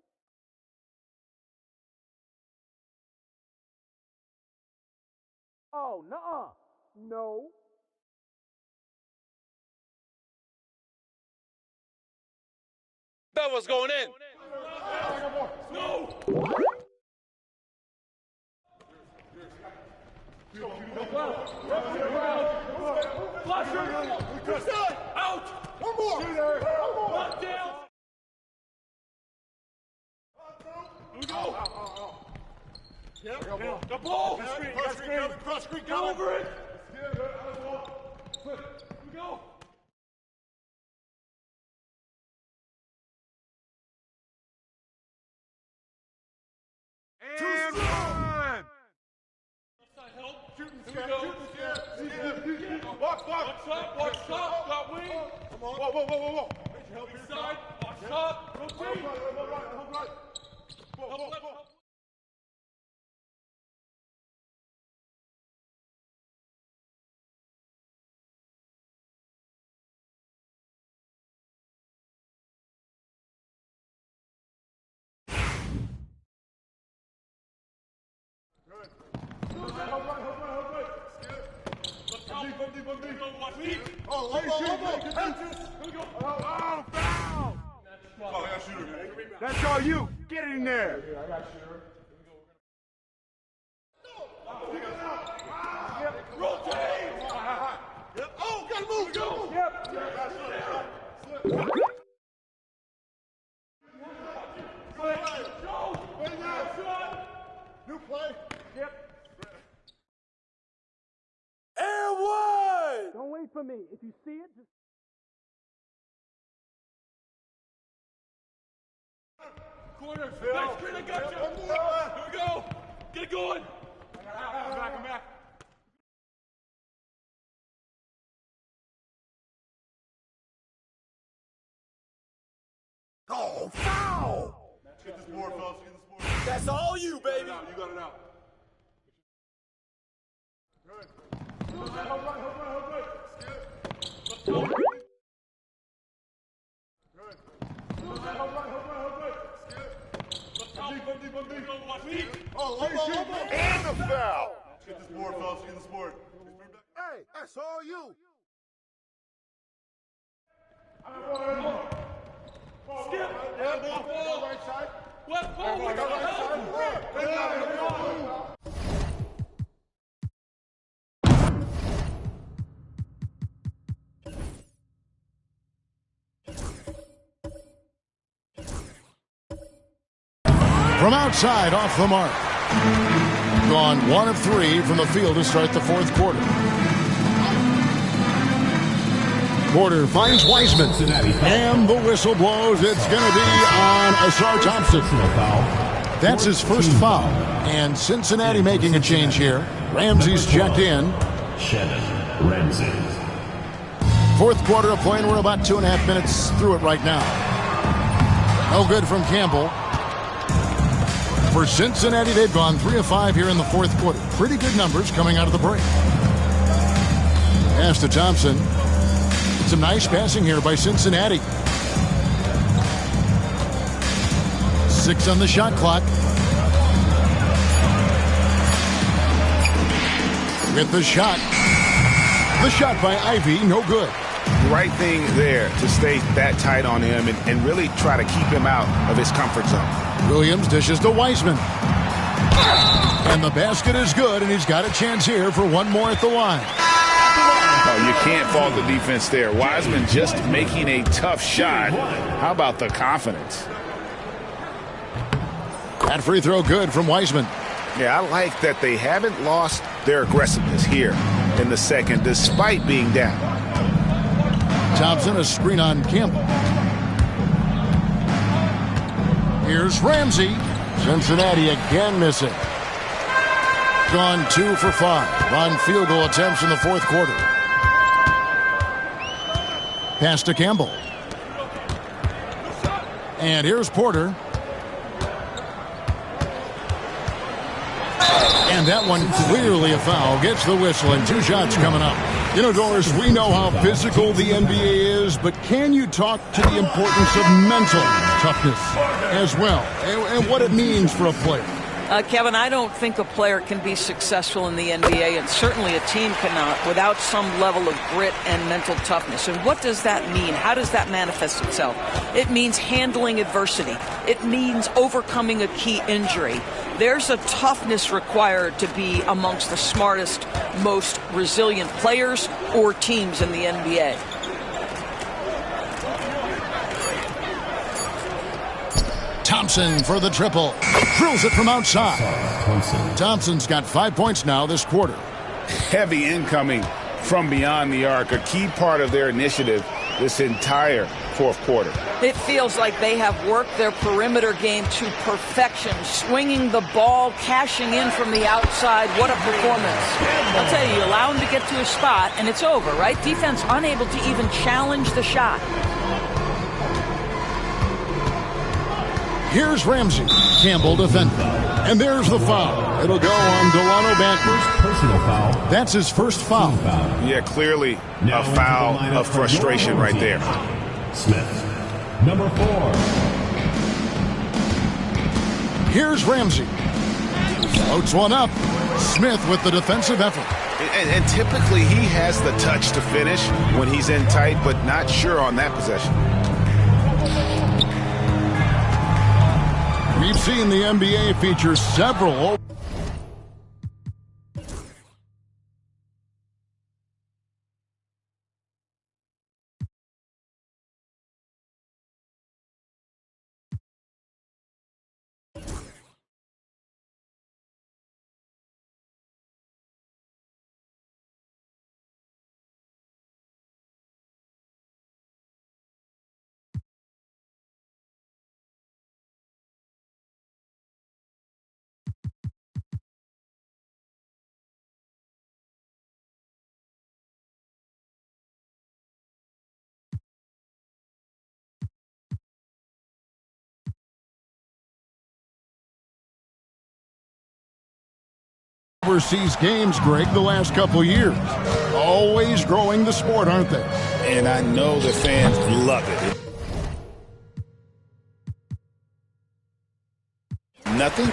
Oh, nuh-uh. No. That was going in. No. Flusher. Out. One more. Knock down. Here we go. The ball. Cross screen. Go over it. Here we go. And one. Help. Here we go. Box. Watch up. Got wing. Come on. Whoa. Inside. Watch up. Rotate. Help left. That's all you. Get it in there. I got shooter. Rotate. Oh, gotta move. Go. Yep. New play. Yep. And one. Don't wait for me. If you see it, just... Corner. Nice screen. I got you. Here we go. Get it going. I'm back. Oh, foul. Get this board, fellas. Get this board. That's all you, baby. You got it out. Good. Hold right. Good. And the foul. Get this board, fellas. Get this board. Hey, that's all you. Skip. Ball. Right side. Left ball. Right side. From outside, off the mark. Gone 1 of 3 from the field to start the fourth quarter. Porter finds Wiseman. And the whistle blows. It's going to be on Asar Thompson. That's his first foul. And Cincinnati making a change here. Ramsey's checked in. Ramsey. Fourth quarter of play, and we're about 2.5 minutes through it right now. No good from Campbell. For Cincinnati, they've gone 3 of 5 here in the fourth quarter. Pretty good numbers coming out of the break. Pass to Thompson. Some nice passing here by Cincinnati. 6 on the shot clock. With the shot. The shot by Ivy, no good. Right thing there to stay that tight on him and really try to keep him out of his comfort zone. Williams dishes to Wiseman. And the basket is good, and he's got a chance here for one more at the line. Oh, you can't fault the defense there. Wiseman just making a tough shot. How about the confidence? That free throw good from Wiseman. Yeah, I like that they haven't lost their aggressiveness here in the second, despite being down. Thompson, a screen on Campbell. Here's Ramsey. Cincinnati again missing. Gone 2 for 5 on field goal attempts in the fourth quarter. Pass to Campbell. And here's Porter. And that one clearly a foul. Gets the whistle and 2 shots coming up. You know, Doris, we know how physical the NBA is, but can you talk to the importance of mental toughness as well and what it means for a player? Kevin, I don't think a player can be successful in the NBA, and certainly a team cannot, without some level of grit and mental toughness. And what does that mean? How does that manifest itself? It means handling adversity. It means overcoming a key injury. There's a toughness required to be amongst the smartest, most resilient players or teams in the NBA. Thompson for the triple. Drills it from outside. Thompson's got 5 points now this quarter. Heavy incoming from beyond the arc, a key part of their initiative this entire fourth quarter. It feels like they have worked their perimeter game to perfection, swinging the ball, cashing in from the outside. What a performance. I'll tell you allow him to get to his spot, and it's over, right? Defense unable to even challenge the shot. Here's Ramsey. Campbell defending. And there's the foul. It'll go on Delano Banton. Personal foul. That's his first foul. Yeah, clearly a foul of frustration right there. Smith, number 4. Here's Ramsey. Floats one up. Smith with the defensive effort. And typically he has the touch to finish when he's in tight, but not sure on that possession. We've seen the NBA feature several overseas games, Greg, the last couple years. Always growing the sport, aren't they? And I know the fans love it. Nothing.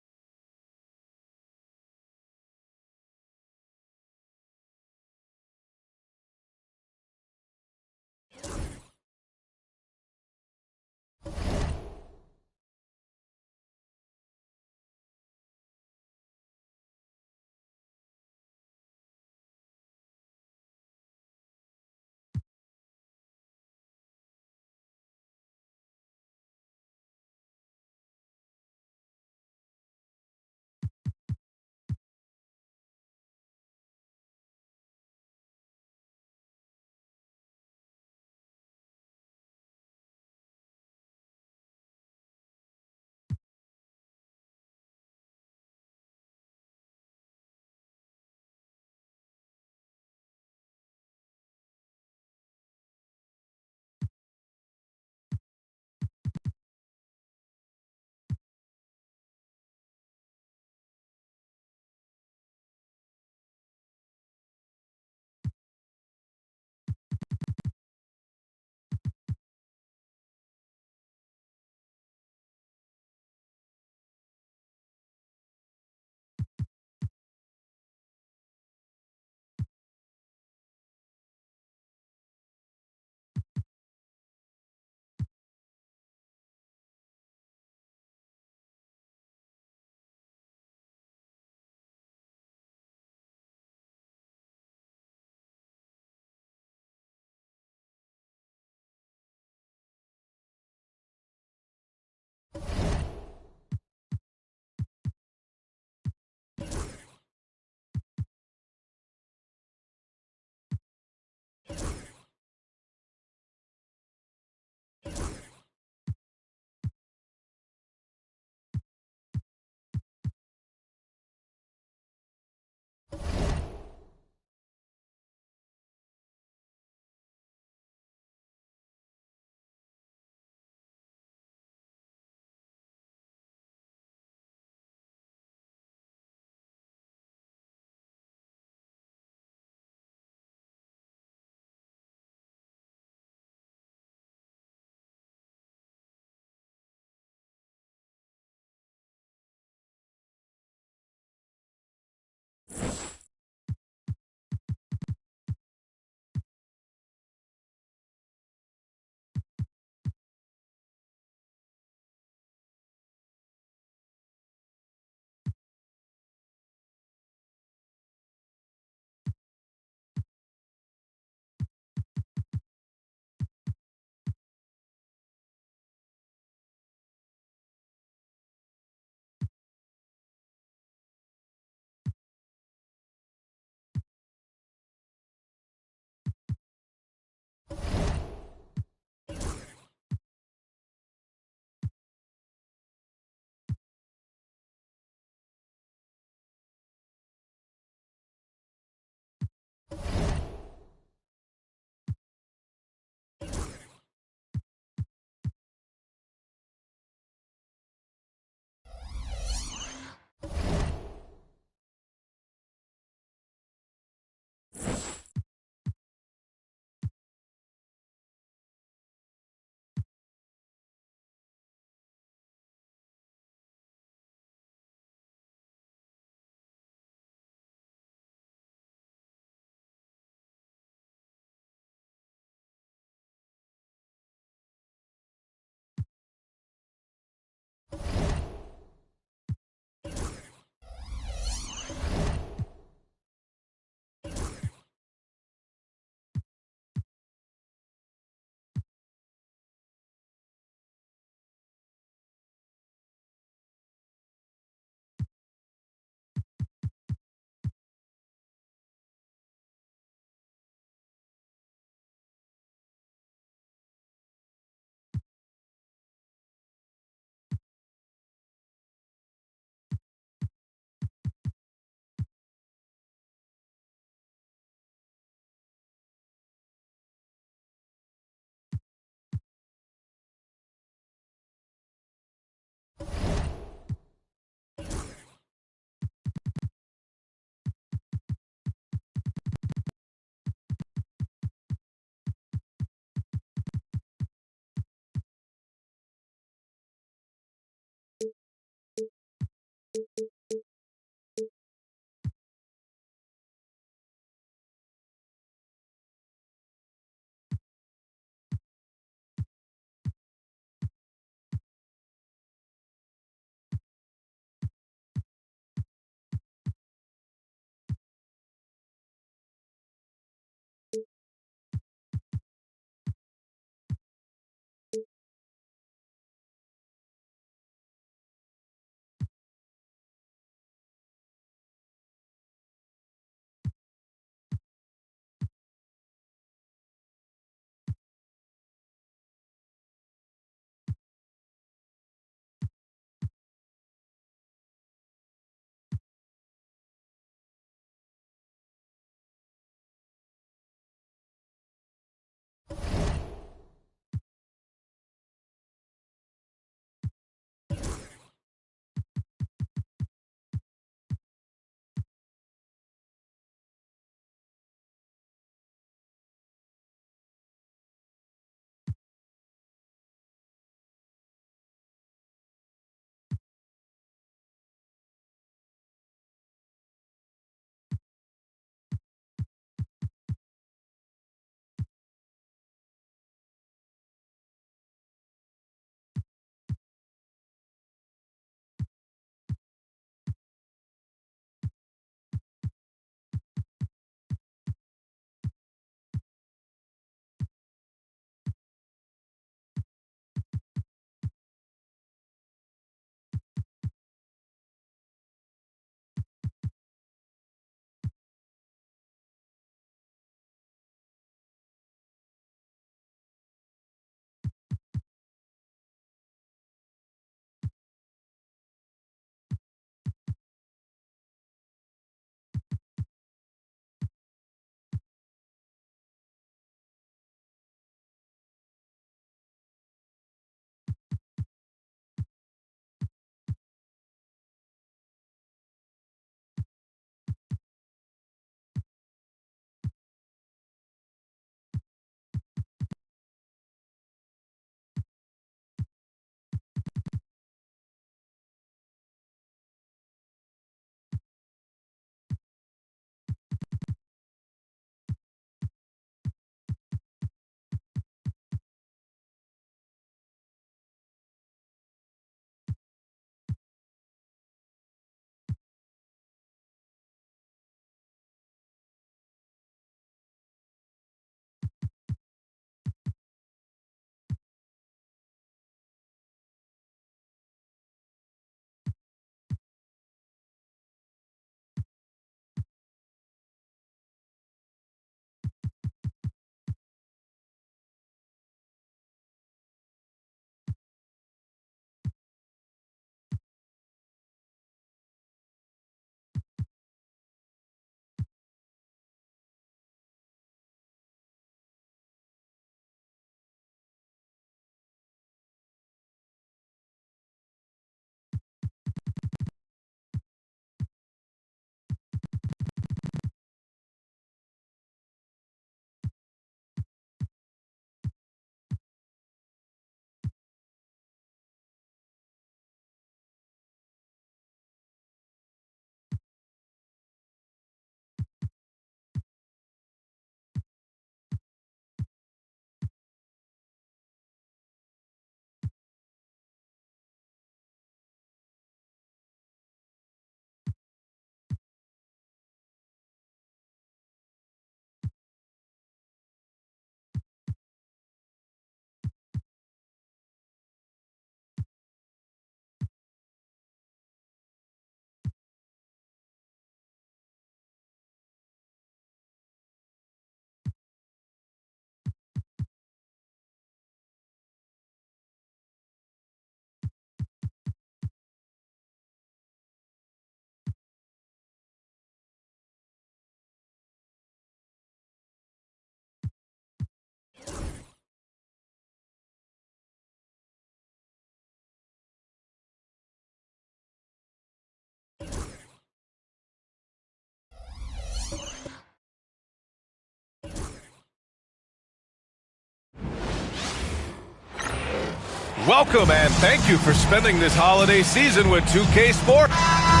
Welcome and thank you for spending this holiday season with 2K Sports.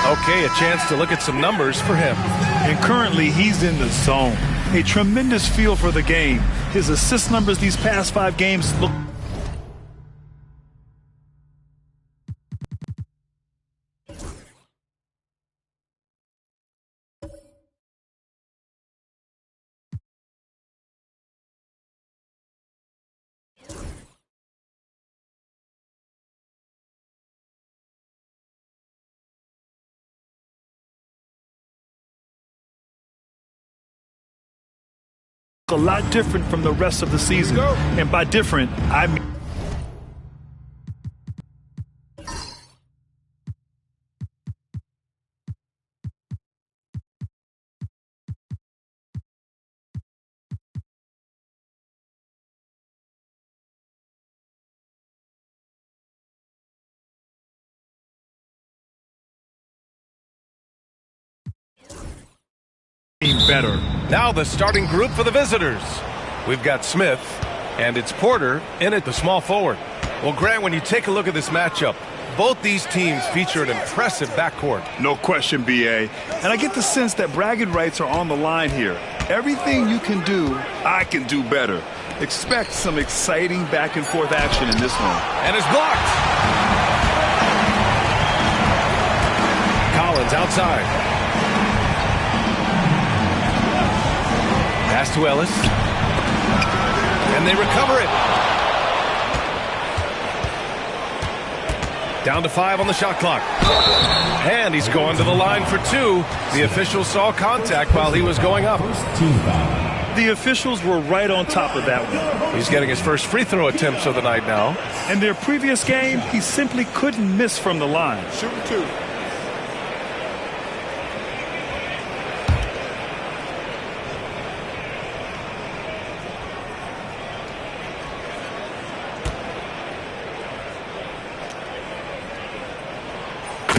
Okay, a chance to look at some numbers for him. And currently, he's in the zone. A tremendous feel for the game. His assist numbers these past 5 games look... a lot different from the rest of the season. And by different, I mean... better. Now the starting group for the visitors. We've got Smith, and it's Porter in at the small forward. Well, Grant, when you take a look at this matchup, both these teams feature an impressive backcourt. No question, B.A. And I get the sense that bragging rights are on the line here. Everything you can do, I can do better. Expect some exciting back-and-forth action in this one. And it's blocked. Collins outside. Pass to Ellis. And they recover it. Down to 5 on the shot clock. And he's going to the line for 2. The officials saw contact while he was going up. The officials were right on top of that one. He's getting his first free throw attempts of the night now. In their previous game, he simply couldn't miss from the line. Shooting 2.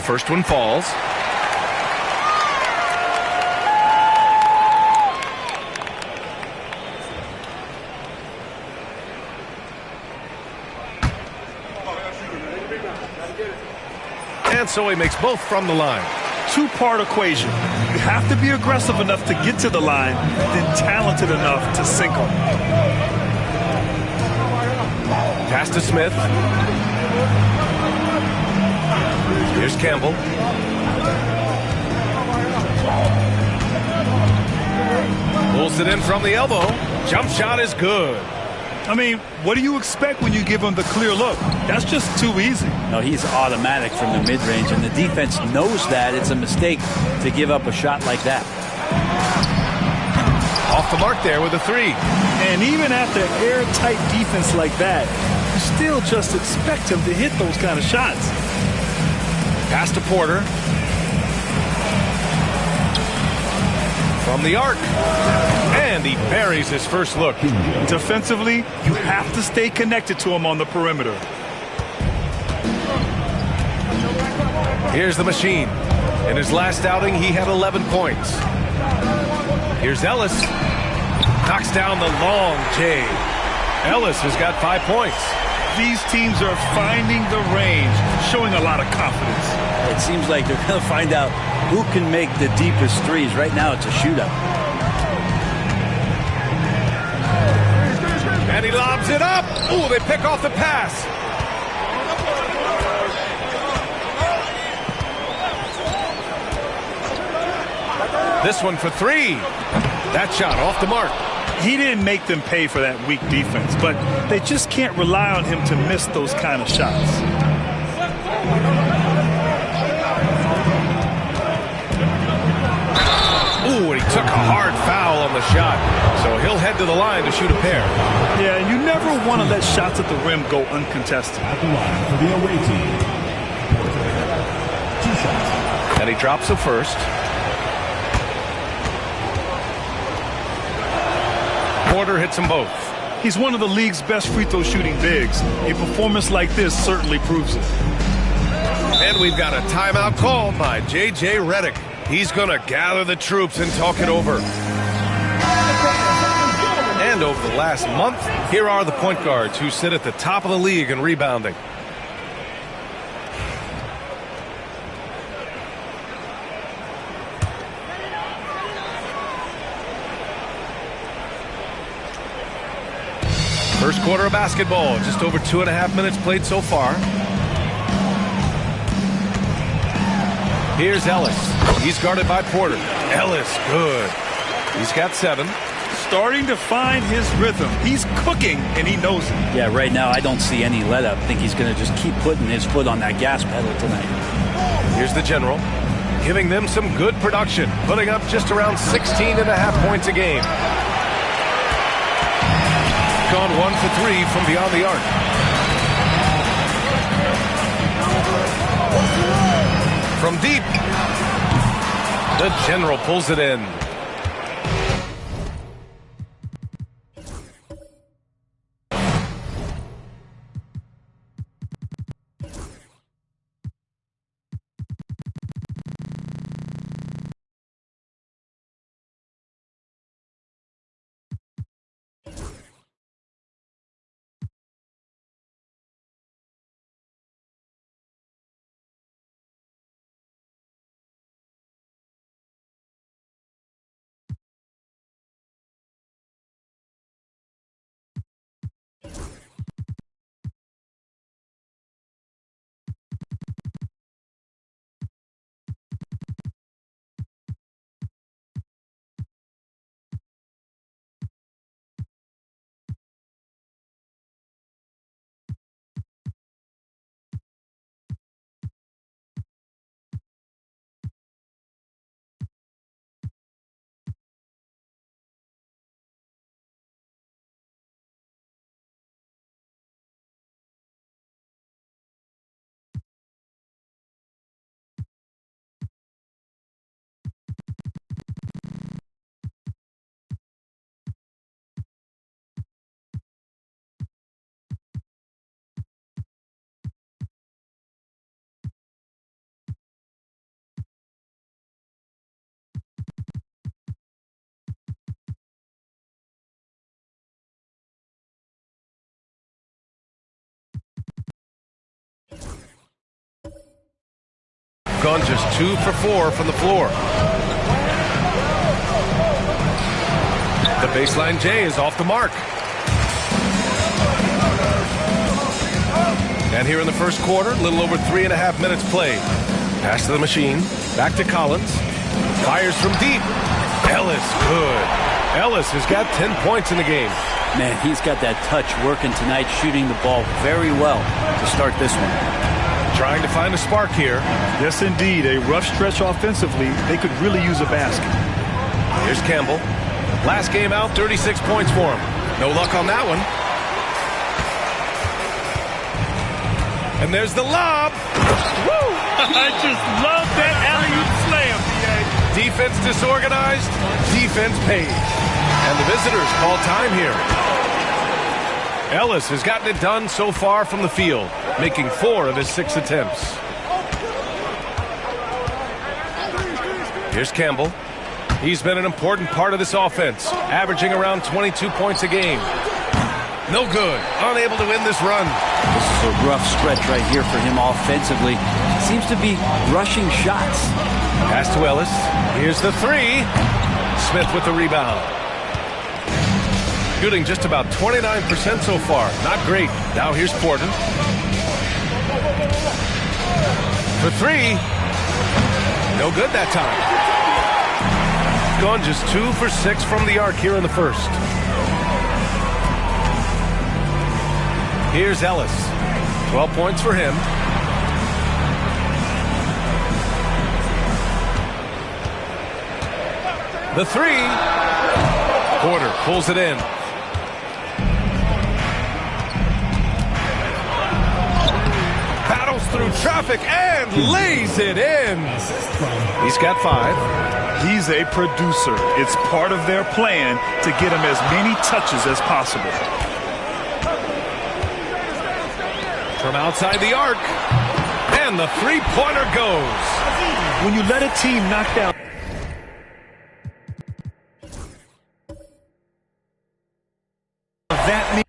First one falls. And so he makes both from the line. Two-part equation. You have to be aggressive enough to get to the line, then talented enough to sink them. Pass to Smith. Here's Campbell. Pulls it in from the elbow. Jump shot is good. I mean, what do you expect when you give him the clear look? That's just too easy. No, he's automatic from the mid-range, and the defense knows that. It's a mistake to give up a shot like that. Off the mark there with a 3. And even after airtight defense like that, you still just expect him to hit those kind of shots. Pass to Porter. From the arc. And he buries his first look. Defensively, you have to stay connected to him on the perimeter. Here's the machine. In his last outing, he had 11 points. Here's Ellis. Knocks down the long J. Ellis has got 5 points. These teams are finding the range, showing a lot of confidence. It seems like they're going to find out who can make the deepest threes. Right now, it's a shootout. And he lobs it up. Ooh, they pick off the pass. This one for 3. That shot off the mark. He didn't make them pay for that weak defense, but they just can't rely on him to miss those kind of shots. Ooh, and he took a hard foul on the shot. So he'll head to the line to shoot a pair. Yeah, you never want to let shots at the rim go uncontested. At the line for the away team. 2 shots. And he drops the first. Porter hits them both. He's one of the league's best free throw shooting bigs. A performance like this certainly proves it. And we've got a timeout called by J.J. Redick. He's going to gather the troops and talk it over. And over the last month, here are the point guards who sit at the top of the league in rebounding. First quarter of basketball, just over 2.5 minutes played so far. Here's Ellis. He's guarded by Porter. Ellis, good. He's got 7. Starting to find his rhythm. He's cooking, and he knows it. Yeah, right now I don't see any let up. I think he's going to just keep putting his foot on that gas pedal tonight. Here's the general, giving them some good production, putting up just around 16.5 points a game. Gone 1 for 3 from beyond the arc. From deep, the general pulls it in. Gone just 2 for 4 from the floor. The baseline J is off the mark. And here in the first quarter, a little over 3.5 minutes played. Pass to the machine. Back to Collins. Fires from deep. Ellis, good. Ellis has got 10 points in the game. Man, he's got that touch working tonight, shooting the ball very well to start this one. Trying to find a spark here. Yes, indeed. A rough stretch offensively. They could really use a basket. Here's Campbell. Last game out, 36 points for him. No luck on that one. And there's the lob. Woo! I just love that alley-oop slam, B.A. Defense disorganized. Defense pays. And the visitors call time here. Ellis has gotten it done so far from the field, making 4 of his 6 attempts. Here's Campbell. He's been an important part of this offense, averaging around 22 points a game. No good. Unable to win this run. This is a rough stretch right here for him offensively. Seems to be rushing shots. Pass to Ellis. Here's the 3. Smith with the rebound. Shooting just about 29% so far. Not great. Now here's Porter. For 3. No good that time. Gone just 2 for 6 from the arc here in the first. Here's Ellis. 12 points for him. The 3. Porter pulls it in. Battles through traffic and lays it in. He's got 5. He's a producer. It's part of their plan to get him as many touches as possible. From outside the arc. And the three-pointer goes. When you let a team knock down that means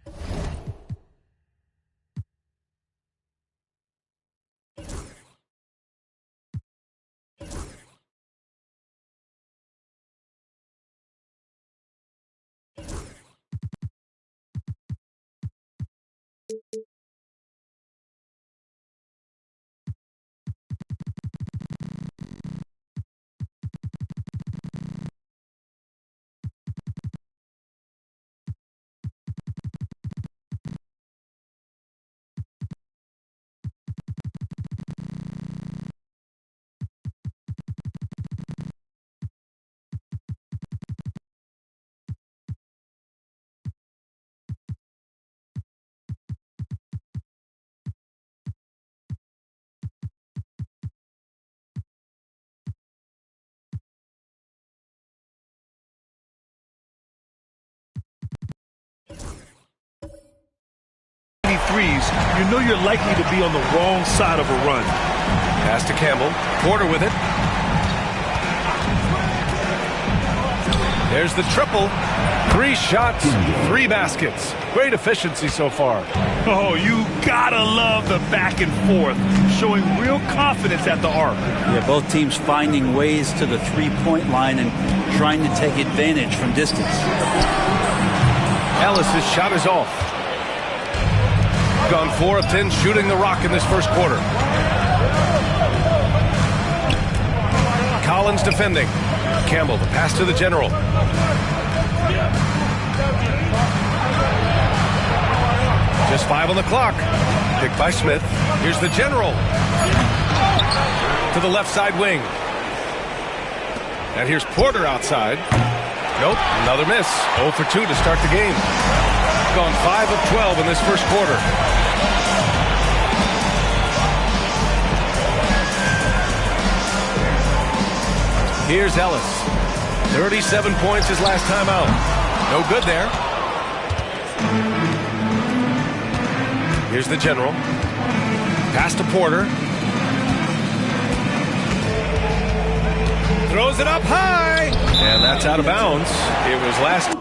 Threes, you know you're likely to be on the wrong side of a run. Pass to Campbell. Porter with it. There's the triple. 3 shots, 3 baskets. Great efficiency so far. Oh, you gotta love the back and forth, showing real confidence at the arc. Yeah, both teams finding ways to the three-point line and trying to take advantage from distance. Ellis's shot is off. Gone 4 of 10 shooting the rock in this first quarter. Collins defending. Campbell, the pass to the general. Just 5 on the clock. Picked by Smith. Here's the general. To the left side wing. And here's Porter outside. Nope, another miss. 0 for 2 to start the game. Gone 5 of 12 in this first quarter. Here's Ellis. 37 points his last time out. No good there. Here's the general. Pass to Porter. Throws it up high. And that's out of bounds. It was last...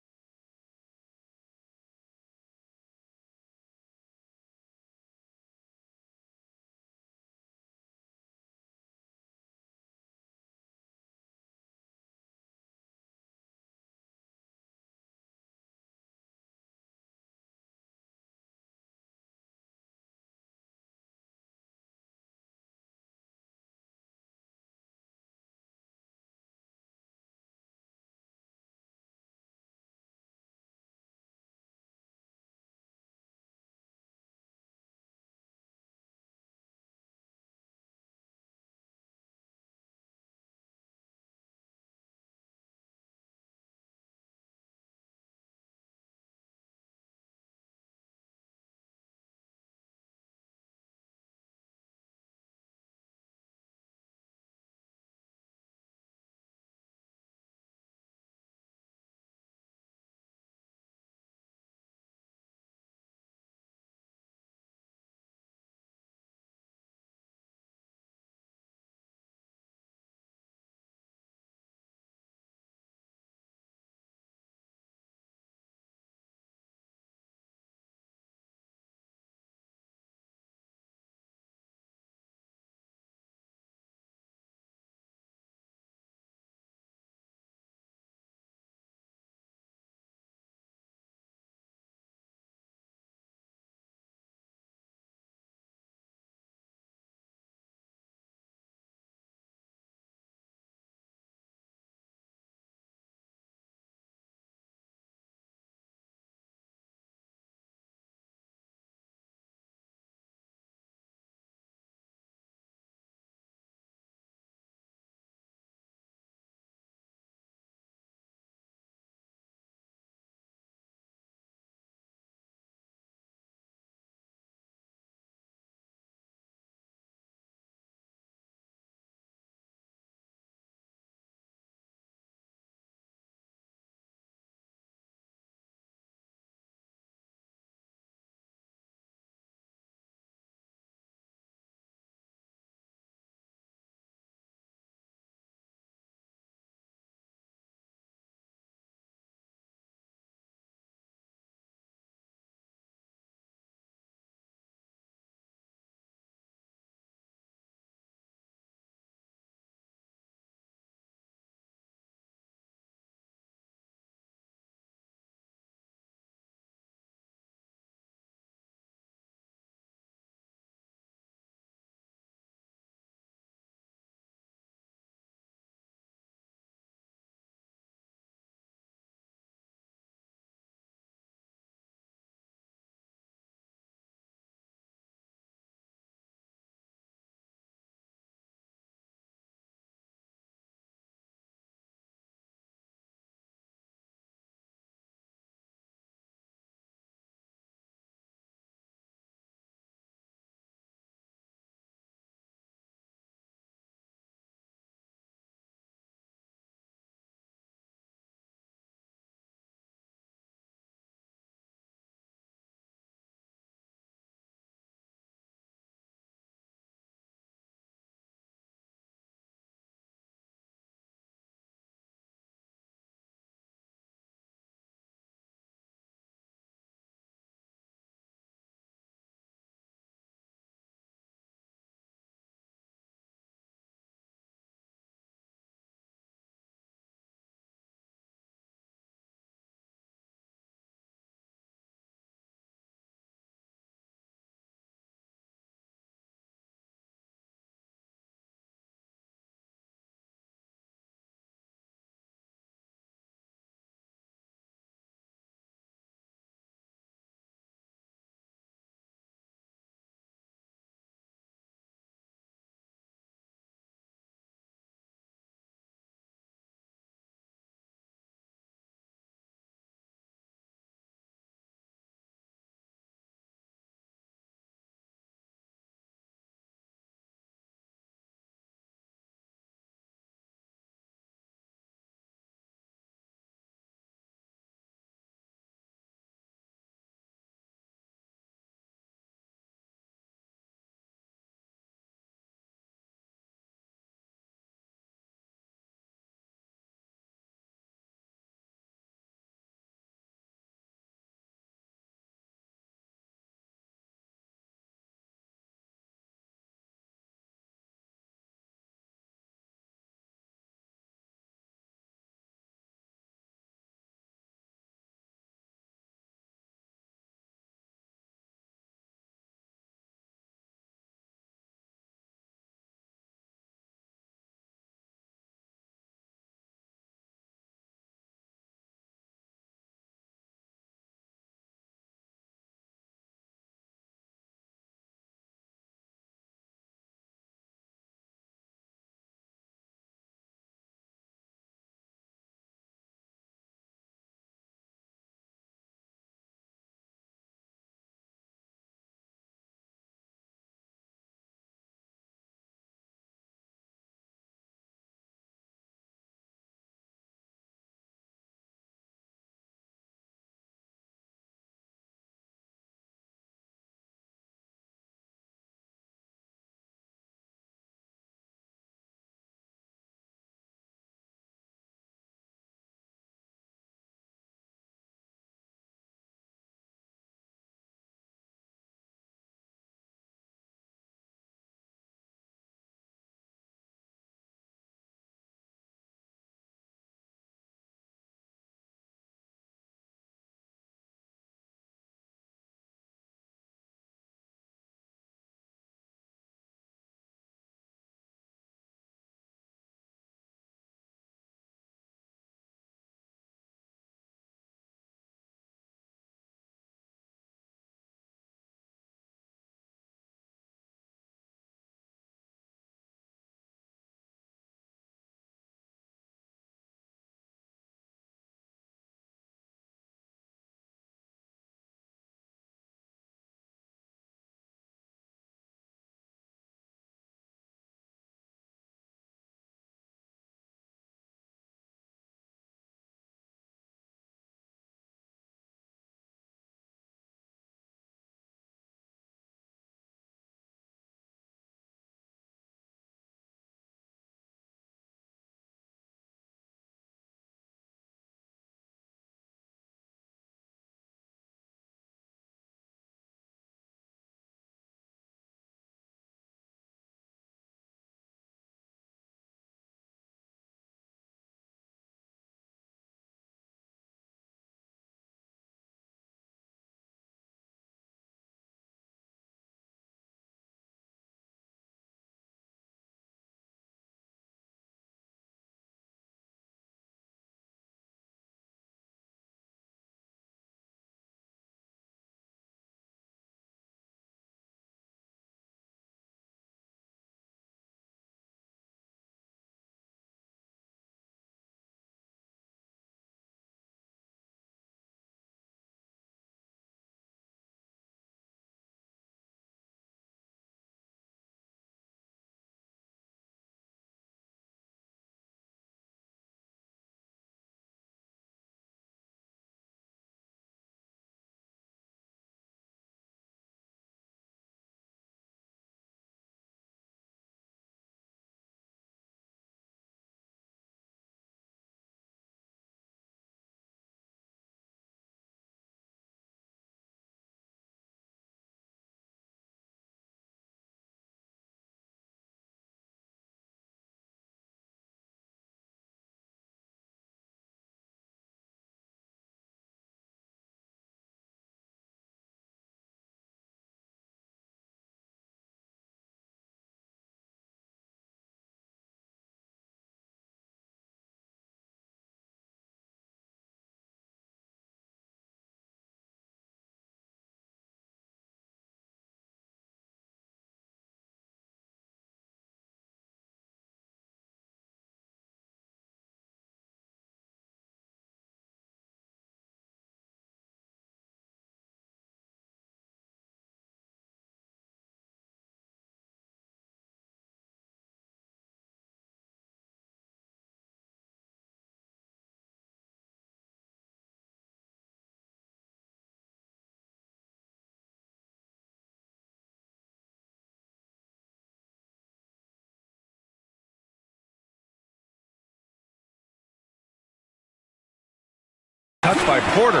left by Porter.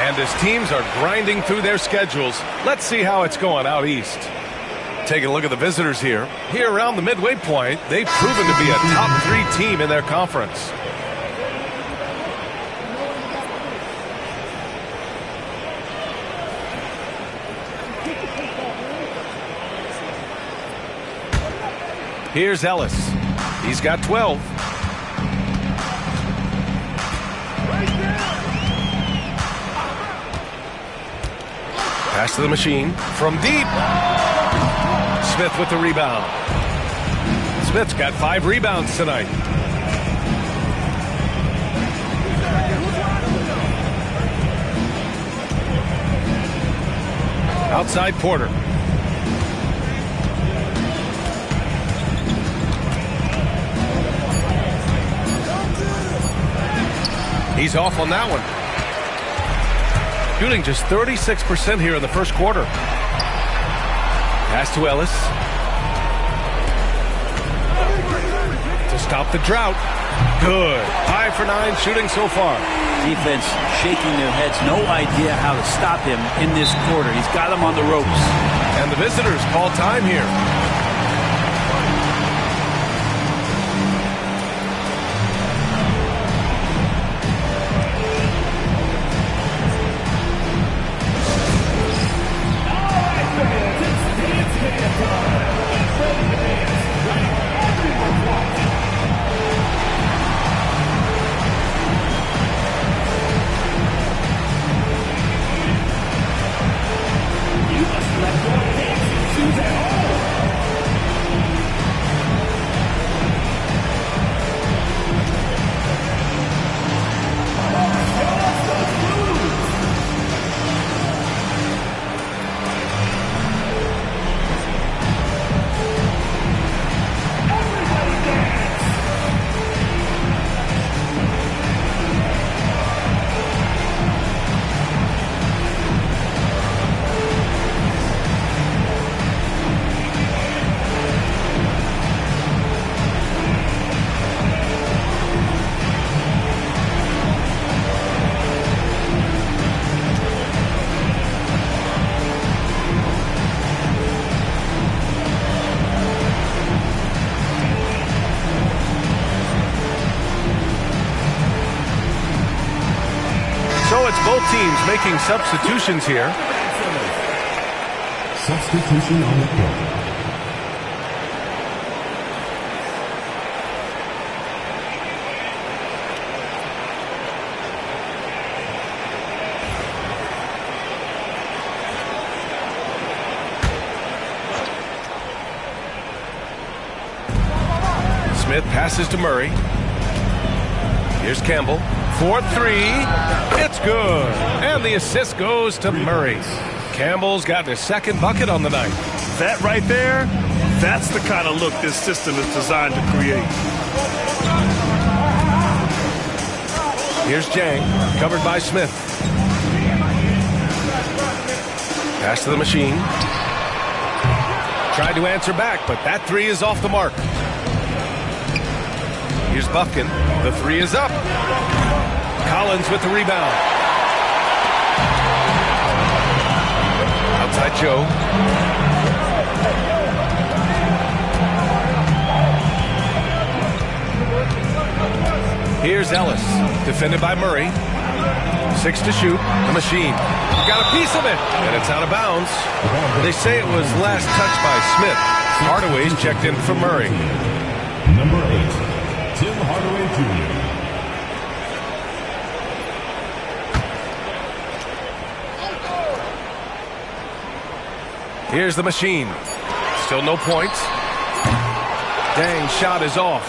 And his teams are grinding through their schedules. Let's see how it's going out east. Taking a look at the visitors here. Here around the midway point, they've proven to be a top 3 team in their conference. Here's Ellis. He's got 12. Pass to the machine from deep. Smith with the rebound. Smith's got 5 rebounds tonight. Outside Porter. He's off on that one. Shooting just 36% here in the first quarter. Pass to Ellis. To stop the drought. Good. 5 for 9 shooting so far. Defense shaking their heads. No idea how to stop him in this quarter. He's got him on the ropes. And the visitors call time here. So it's both teams making substitutions here. Substitution on the court. Smith passes to Murray. Here's Campbell. 4-3. It's good. And the assist goes to Murray. Campbell's gotten his second bucket on the night. That right there, that's the kind of look this system is designed to create. Here's Jang, covered by Smith. Pass to the machine. Tried to answer back, but that 3 is off the mark. Here's Bufkin. The 3 is up. Collins with the rebound. Outside Joe. Here's Ellis. Defended by Murray. 6 to shoot. The machine. Got a piece of it. And it's out of bounds. They say it was last touched by Smith. Hardaway's checked in for Murray. Number 8. Tim Hardaway Jr. Here's the machine. Still no points. Dang, shot is off.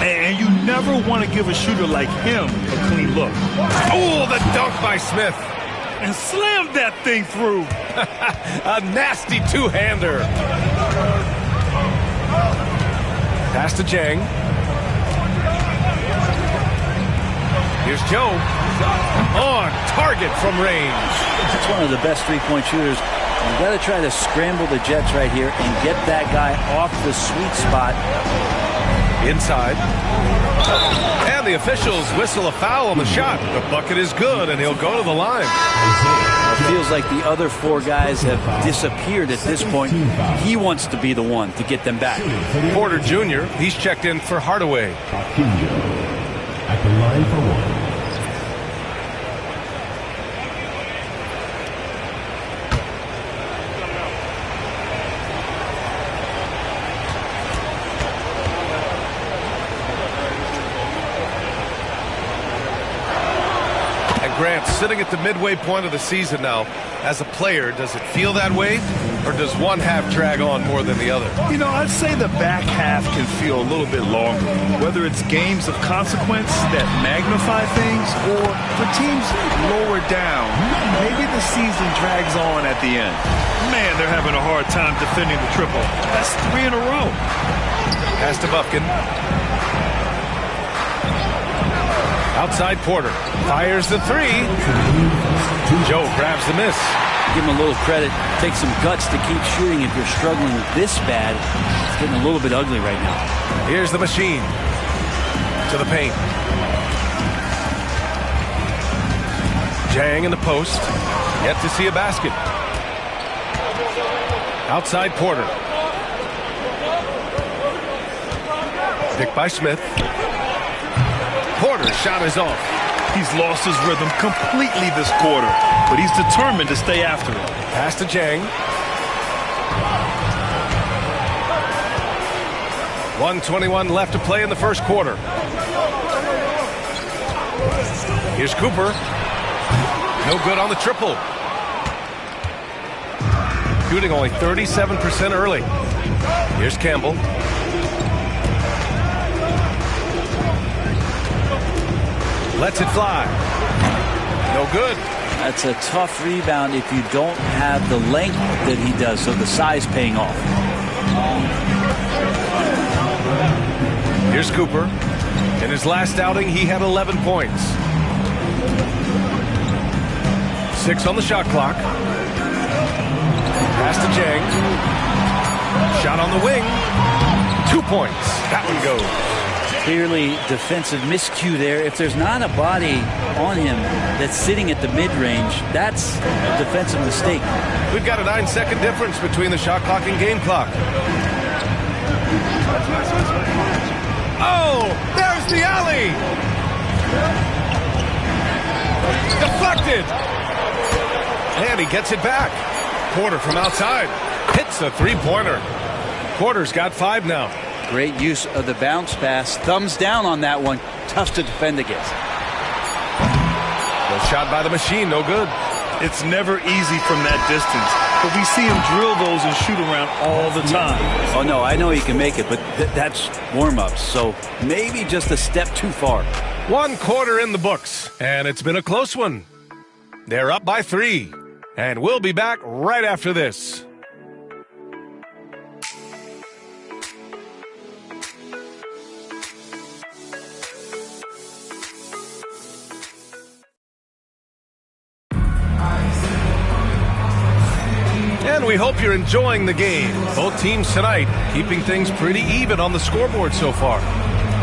And you never want to give a shooter like him a clean look. Oh, the dunk by Smith. And slammed that thing through. A nasty two-hander. Pass to Jang. Here's Joe. On target from range. That's one of the best three-point shooters. You've got to try to scramble the Jets right here and get that guy off the sweet spot. Inside. And the officials whistle a foul on the shot. The bucket is good, and he'll go to the line. It feels like the other four guys have disappeared at this point. He wants to be the one to get them back. Porter Jr., he's checked in for Hardaway. At the line for one. Grant, sitting at the midway point of the season now, as a player, does it feel that way? Or does one half drag on more than the other? You know, I'd say the back half can feel a little bit longer, whether it's games of consequence that magnify things or for teams lower down, maybe the season drags on at the end. Man, they're having a hard time defending the triple. That's 3 in a row. Pass to Bufkin. Outside Porter. Fires the three. Joe grabs the miss. Give him a little credit. Take some guts to keep shooting if you're struggling this bad. It's getting a little bit ugly right now. Here's the machine. To the paint. Jang in the post. Yet to see a basket. Outside Porter. Picked by Smith. Porter's shot is off. He's lost his rhythm completely this quarter, but he's determined to stay after it. Pass to Jang. 1:21 left to play in the first quarter. Here's Cooper. No good on the triple. Shooting only 37% early. Here's Campbell. Lets it fly. No good. That's a tough rebound if you don't have the length that he does, so the size paying off. Here's Cooper. In his last outing, he had 11 points. 6 on the shot clock. Pass to Jang. Shot on the wing. 2 points. That one goes. Clearly defensive miscue there. If there's not a body on him that's sitting at the mid-range, that's a defensive mistake. We've got a 9-second difference between the shot clock and game clock. Oh, there's the alley. Deflected. And he gets it back. Porter from outside. Hits a three-pointer. Porter's got 5 now. Great use of the bounce pass. Thumbs down on that one. Tough to defend against. The shot by the machine, no good. It's never easy from that distance, but we see him drill those and shoot around all the time. Oh, no, I know he can make it, but that's warm-ups, so maybe just a step too far. 1 quarter in the books, and it's been a close one. They're up by 3, and we'll be back right after this. And we hope you're enjoying the game. Both teams tonight keeping things pretty even on the scoreboard so far.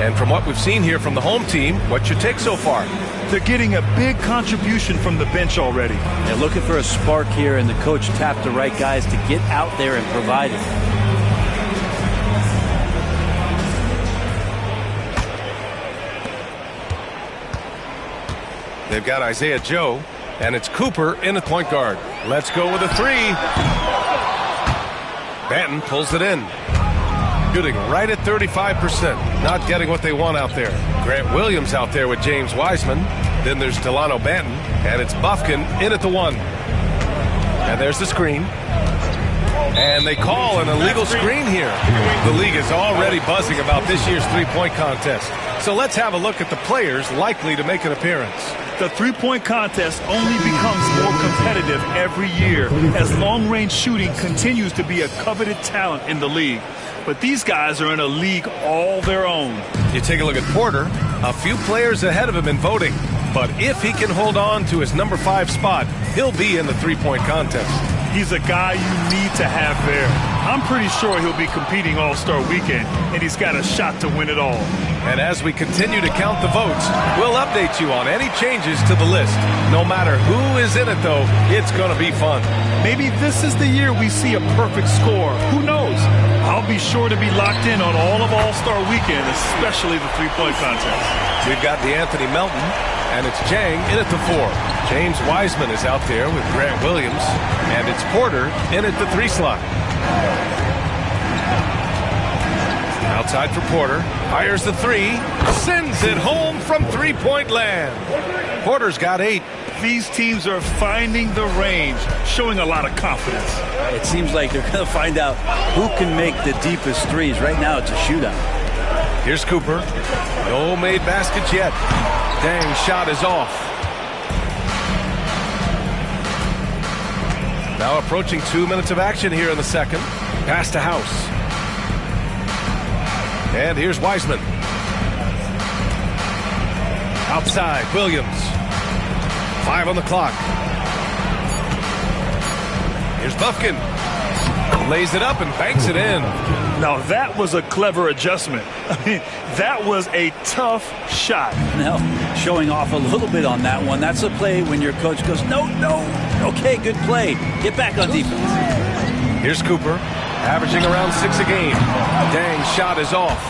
And from what we've seen here from the home team, what's your take so far? They're getting a big contribution from the bench already. They're looking for a spark here, and the coach tapped the right guys to get out there and provide it. They've got Isaiah Joe, and it's Cooper in the point guard. Let's go with a 3. Banton pulls it in. Shooting right at 35%. Not getting what they want out there. Grant Williams out there with James Wiseman. Then there's Delano Banton, and it's Bufkin in at the 1. And there's the screen. And they call an illegal screen here. The league is already buzzing about this year's three-point contest. So let's have a look at the players likely to make an appearance. The three-point contest only becomes more competitive every year as long-range shooting continues to be a coveted talent in the league. But these guys are in a league all their own. You take a look at Porter, a few players ahead of him in voting. But if he can hold on to his number 5 spot, he'll be in the three-point contest. He's a guy you need to have there. I'm pretty sure he'll be competing All-Star Weekend, and he's got a shot to win it all. And as we continue to count the votes, we'll update you on any changes to the list. No matter who is in it, though, it's going to be fun. Maybe this is the year we see a perfect score. Who knows? I'll be sure to be locked in on all of All-Star Weekend, especially the three-point contest. We've got the Anthony Melton, and it's Jang in at the 4. James Wiseman is out there with Grant Williams, and it's Porter in at the 3 slot. Outside for Porter, fires the 3, sends it home from three-point land. Porter's got 8. These teams are finding the range, showing a lot of confidence. It seems like they're going to find out who can make the deepest threes. Right now, it's a shootout. Here's Cooper. No made baskets yet. Dang, shot is off. Now approaching 2 minutes of action here in the second. Pass to House. And here's Wiseman. Outside, Williams. 5 on the clock. Here's Bufkin. Lays it up and banks it in. Now that was a clever adjustment. I mean, that was a tough shot. Now, showing off a little bit on that one. That's a play when your coach goes, no. Okay, good play. Get back on defense. Here's Cooper, averaging around 6 a game. Dang, shot is off.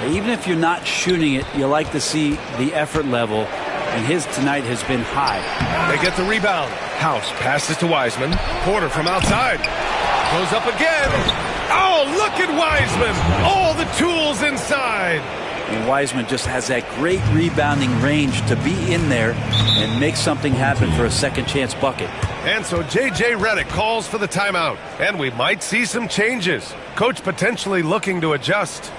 Even if you're not shooting it, you like to see the effort level, and his tonight has been high. They get the rebound. House passes to Wiseman. Porter from outside. Goes up again. Oh, look at Wiseman. All the tools inside. And Wiseman just has that great rebounding range to be in there and make something happen for a second chance bucket. And so J.J. Redick calls for the timeout. And we might see some changes. Coach potentially looking to adjust.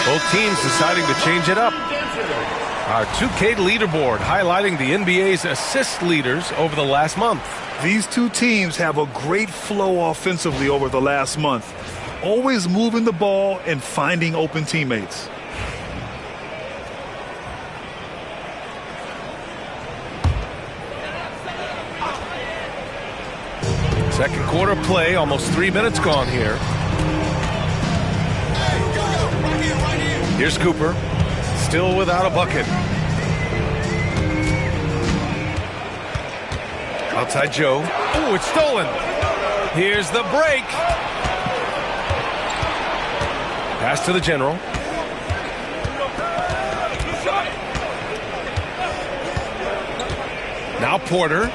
Both teams deciding to change it up. Our 2K leaderboard highlighting the NBA's assist leaders over the last month. These two teams have a great flow offensively over the last month. Always moving the ball and finding open teammates. Second quarter play, almost 3 minutes gone here. Here's Cooper, still without a bucket. Outside Joe. Oh, it's stolen. Here's the break. Pass to the general. Now Porter.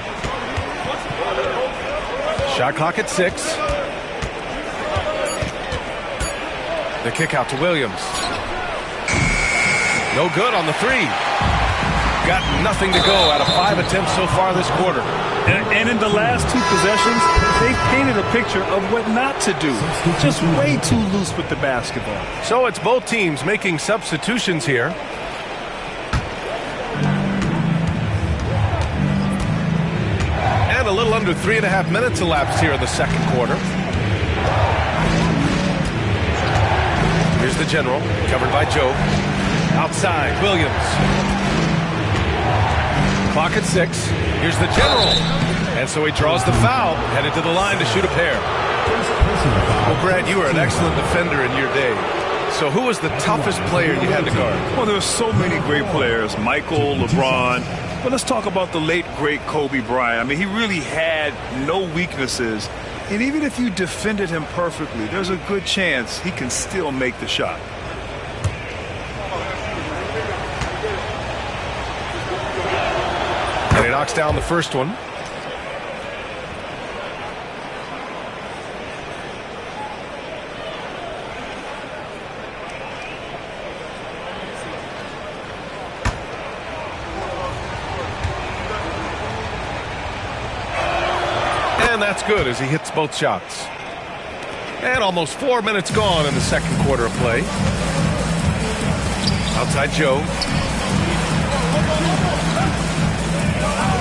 Shot clock at 6. The kick out to Williams. No good on the 3. Got nothing to go out of 5 attempts so far this quarter. And in the last 2 possessions, they painted a picture of what not to do. Just way too loose with the basketball. So it's both teams making substitutions here. And a little under 3.5 minutes elapsed here in the second quarter. Here's the general, covered by Joe. Outside, Williams. Clock at 6. Here's the general. And so he draws the foul, headed to the line to shoot a pair. Well, Brad, you were an excellent defender in your day. So who was the toughest player you had to guard? Well, there were so many great players, Michael, LeBron. But let's talk about the late, great Kobe Bryant. I mean, he really had no weaknesses. And even if you defended him perfectly, there's a good chance he can still make the shot. And he knocks down the first one. And that's good as he hits both shots. And almost 4 minutes gone in the second quarter of play. Outside Joe.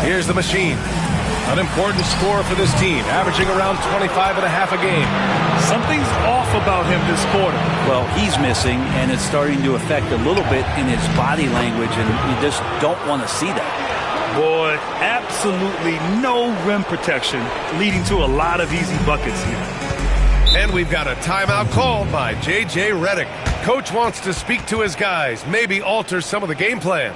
Here's the machine. An important score for this team, averaging around 25 and a half a game. Something's off about him this quarter. Well, he's missing, and it's starting to affect a little bit in his body language, and you just don't want to see that. Boy, absolutely no rim protection, leading to a lot of easy buckets here. And we've got a timeout called by J.J. Redick. Coach wants to speak to his guys, maybe alter some of the game plan.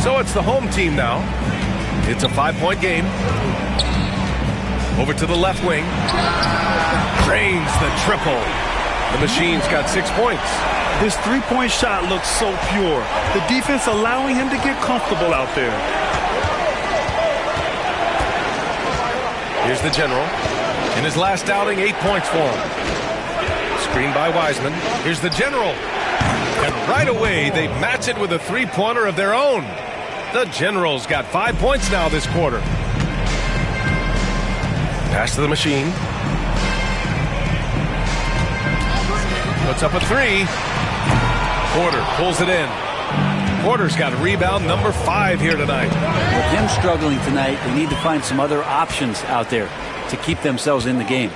So it's the home team now. It's a 5-point game. Over to the left wing. Drains the triple. The machine's got 6 points. His three-point shot looks so pure. The defense allowing him to get comfortable out there. Here's the general. In his last outing, 8 points for him. Screen by Wiseman. Here's the general. And right away, they match it with a three-pointer of their own. The general's got 5 points now this quarter. Pass to the machine. Puts up a three. Porter pulls it in. Porter's got rebound number 5 here tonight. With him struggling tonight, they need to find some other options out there to keep themselves in the game.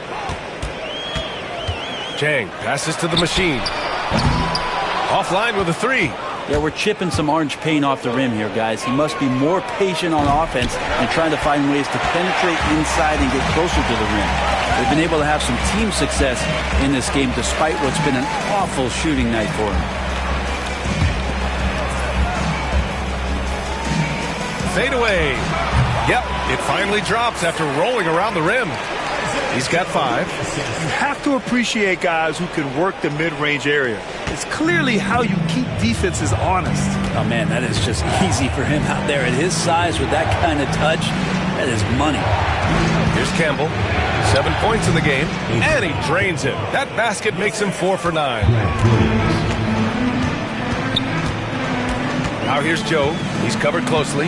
Chang passes to the machine. Offline with a three. Yeah, we're chipping some orange paint off the rim here, guys. He must be more patient on offense and trying to find ways to penetrate inside and get closer to the rim. They've been able to have some team success in this game despite what's been an awful shooting night for him. Fade away. Yep, it finally drops after rolling around the rim. He's got 5. You have to appreciate guys who can work the mid-range area. It's clearly how you keep defenses honest. Oh, man, that is just easy for him out there. At his size with that kind of touch, that is money. Here's Campbell. 7 points in the game, and he drains it. That basket makes him 4 for 9. Now here's Joe. He's covered closely.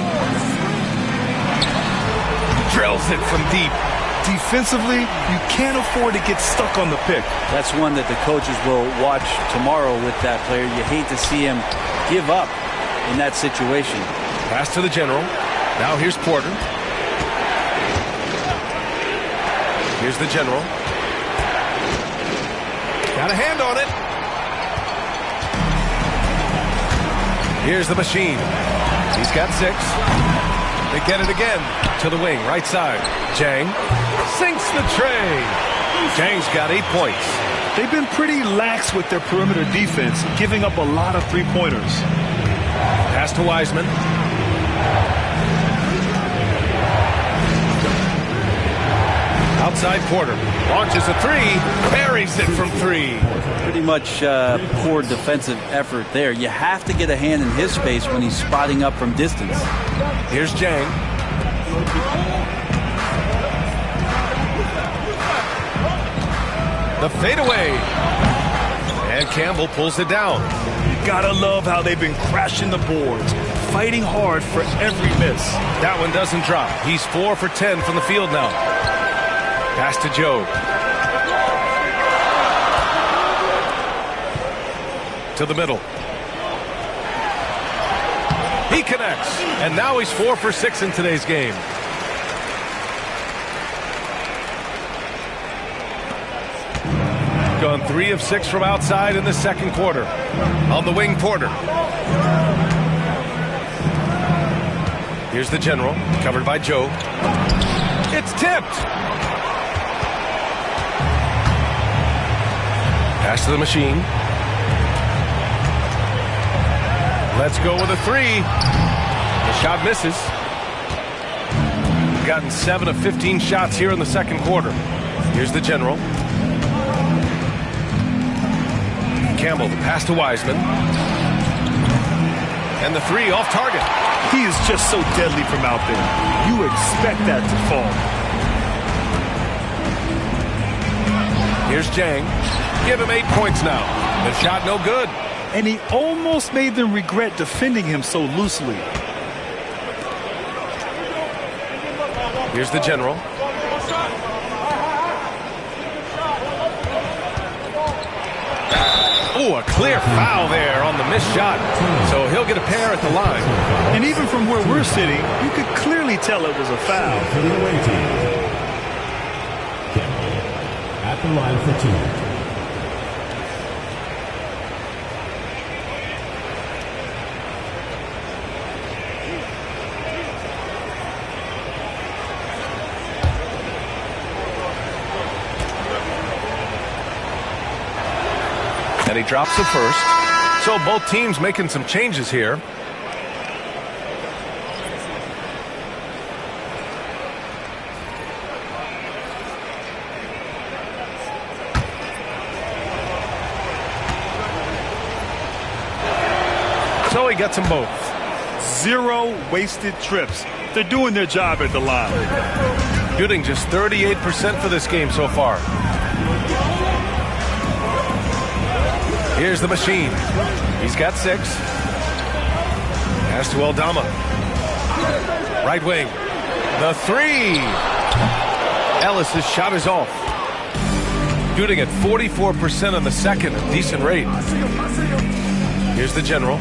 drills it from deep. Defensively, you can't afford to get stuck on the pick. That's one that the coaches will watch tomorrow with that player. You hate to see him give up in that situation. Pass to the general. Now here's Porter. Here's the general. Got a hand on it. Here's the machine. He's got 6. They get it again to the wing, right side. Jang sinks the tray. Jang's got 8 points. They've been pretty lax with their perimeter defense, giving up a lot of three-pointers. Pass to Wiseman. Outside Porter. Launches a 3. Buries it from 3. Pretty much poor defensive effort there. You have to get a hand in his face when he's spotting up from distance. Here's Jang. The fadeaway. And Campbell pulls it down. You gotta love how they've been crashing the boards, fighting hard for every miss. That one doesn't drop. He's 4 for 10 from the field now. Pass to Joe. To the middle. He connects. And now he's 4 for 6 in today's game. Gone 3 of 6 from outside in the second quarter. On the wing, Porter. Here's the general. Covered by Joe. It's tipped. Pass to the machine. Let's go with a 3. The shot misses. We've gotten 7 of 15 shots here in the second quarter. Here's the general. Campbell, the pass to Wiseman. And the 3 off target. He is just so deadly from out there. You expect that to fall. Here's Jang. Give him 8 points now. The shot no good. And he almost made them regret defending him so loosely. Here's the general. Oh, a clear foul there on the missed shot. So he'll get a pair at the line. And even from where we're sitting, you could clearly tell it was a foul. For the away team, Campbell at the line for 2. And he drops the first. So both teams making some changes here. So he gets them both. 0 wasted trips. They're doing their job at the line. Shooting just 38% for this game so far. Here's the machine. He's got 6. Pass to Aldama. Right wing. The 3. Ellis's shot is off. Shooting at 44% on the second. A decent rate. Here's the general.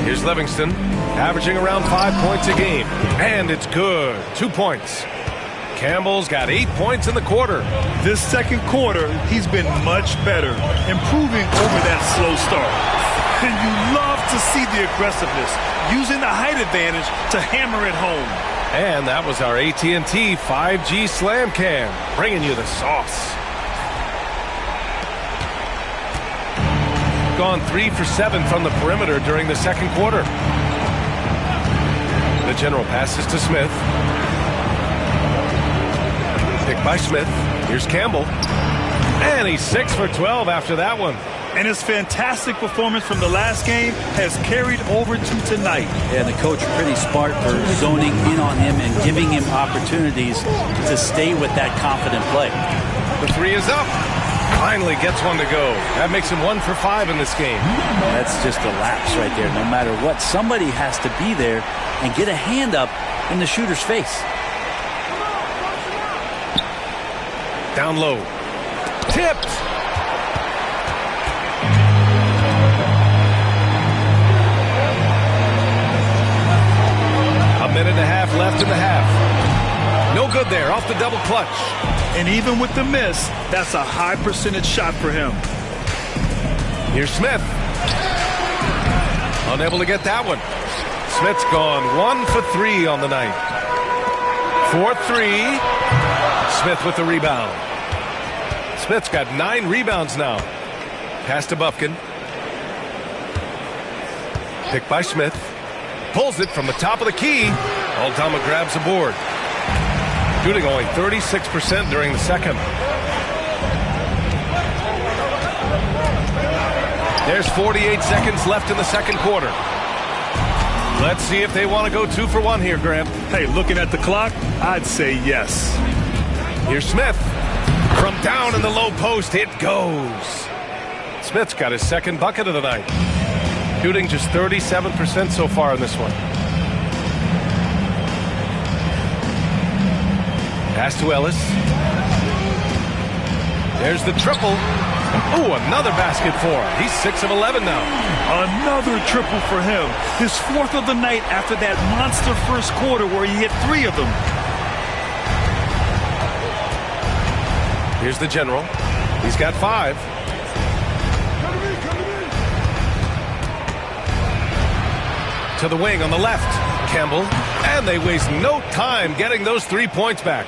Here's Livingston. Averaging around 5 points a game. And it's good. 2 points. Campbell's got 8 points in the quarter. This second quarter, he's been much better, improving over that slow start. And you love to see the aggressiveness, using the height advantage to hammer it home. And that was our AT&T 5G Slam Cam, bringing you the sauce. Gone 3 for 7 from the perimeter during the second quarter. The general passes to Smith. Picked by Smith. Here's Campbell. And he's 6 for 12 after that one. And his fantastic performance from the last game has carried over to tonight. Yeah, the coach pretty smart for zoning in on him and giving him opportunities to stay with that confident play. The 3 is up. Finally gets one to go. That makes him 1 for 5 in this game. That's just a lapse right there. No matter what, somebody has to be there and get a hand up in the shooter's face. Down low. Tipped. A minute and a half left in the half. No good there. Off the double clutch. And even with the miss, that's a high percentage shot for him. Here's Smith. Unable to get that one. Smith's gone 1 for 3 on the night. 4-3. Smith with the rebound. Smith's got 9 rebounds now. Pass to Bufkin. Picked by Smith. Pulls it from the top of the key. Aldama grabs the board. Shooting only 36% during the second. There's 48 seconds left in the second quarter. Let's see if they want to go 2 for 1 here, Graham. Hey, looking at the clock, I'd say yes. Here's Smith. From down in the low post, it goes. Smith's got his second bucket of the night. Shooting just 37% so far in this one. Pass to Ellis. There's the triple. Oh, another basket for him. He's 6 of 11 now. Another triple for him. His 4th of the night after that monster first quarter where he hit 3 of them. Here's the general. He's got 5. To the wing on the left. Campbell. And they waste no time getting those 3 points back.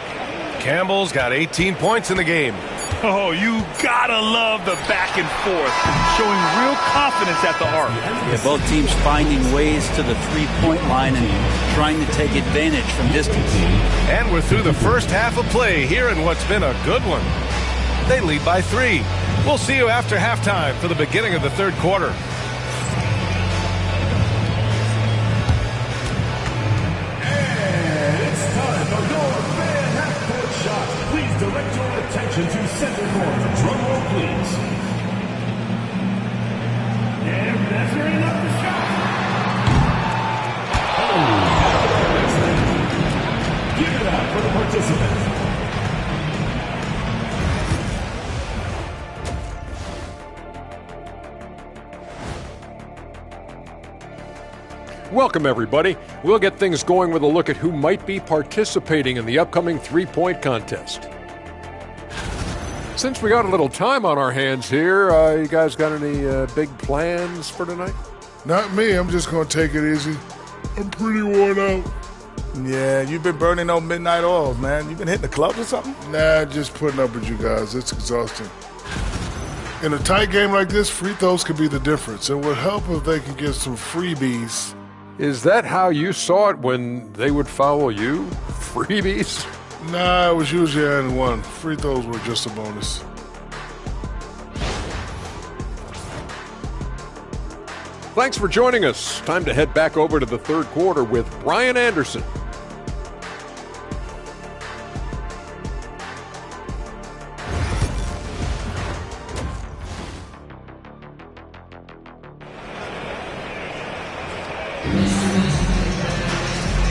Campbell's got 18 points in the game. Oh, you gotta love the back and forth. Showing real confidence at the arc. Yeah, both teams finding ways to the three-point line and trying to take advantage from distance. And we're through the first half of play here in what's been a good one. They lead by 3. We'll see you after halftime for the beginning of the third quarter. And it's time for your fan half-court shot. Please direct your attention to center court. Drum roll, please. And measuring up the shot. Oh, give it up for the participant. Welcome, everybody. We'll get things going with a look at who might be participating in the upcoming three-point contest. Since we got a little time on our hands here, you guys got any big plans for tonight? Not me. I'm just going to take it easy. I'm pretty worn out. Yeah, you've been burning those midnight oils, man. You been hitting the clubs or something? Nah, just putting up with you guys. It's exhausting. In a tight game like this, free throws could be the difference. It would help if they could get some freebies. Is that how you saw it when they would foul you? Freebies? Nah, it was usually and one. Free throws were just a bonus. Thanks for joining us. Time to head back over to the third quarter with Brian Anderson.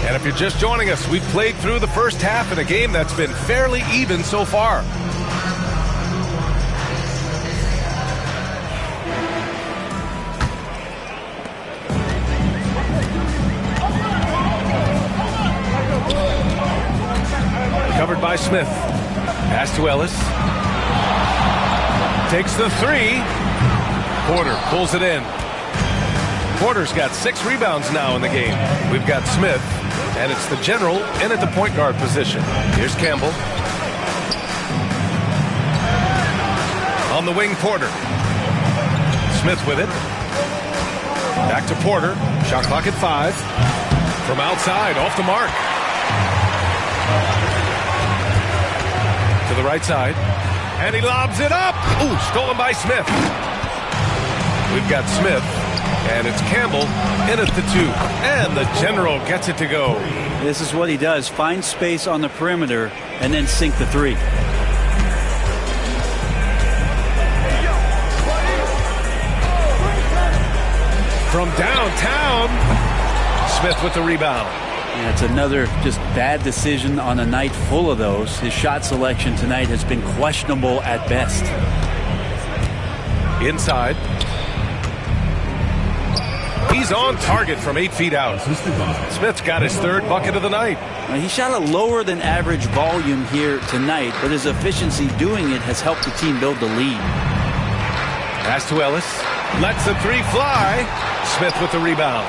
And if you're just joining us, we've played through the first half in a game that's been fairly even so far. Covered by Smith. Pass to Ellis. Takes the 3. Porter pulls it in. Porter's got 6 rebounds now in the game. We've got Smith, and it's the general in at the point guard position. Here's Campbell. On the wing, Porter. Smith with it. Back to Porter. Shot clock at 5. From outside, off the mark. To the right side. And he lobs it up. Ooh, stolen by Smith. We've got Smith. And it's Campbell in at the 2. And the general gets it to go. This is what he does. Find space on the perimeter and then sink the 3. From downtown, Smith with the rebound. Yeah, it's another just bad decision on a night full of those. His shot selection tonight has been questionable at best. Inside. He's on target from 8 feet out. Smith's got his third bucket of the night. Now, he shot a lower than average volume here tonight, but his efficiency doing it has helped the team build the lead. Pass to Ellis. Lets the three fly. Smith with the rebound.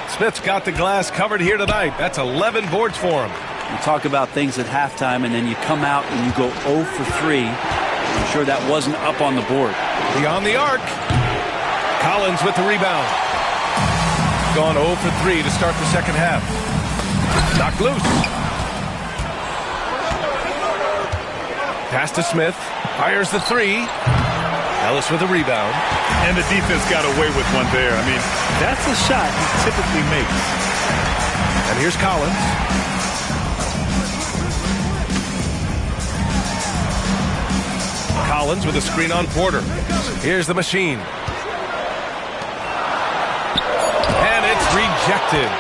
Smith's got the glass covered here tonight. That's 11 boards for him. You talk about things at halftime, and then you come out and you go 0 for 3. I'm sure that wasn't up on the board. Beyond the arc. Collins with the rebound. Gone 0 for 3 to start the second half. Knocked loose. Pass to Smith. Fires the three. Ellis with a rebound. And the defense got away with one there. I mean, that's a shot he typically makes. And here's Collins. Collins with a screen on Porter. Here's the machine. And it's rejected.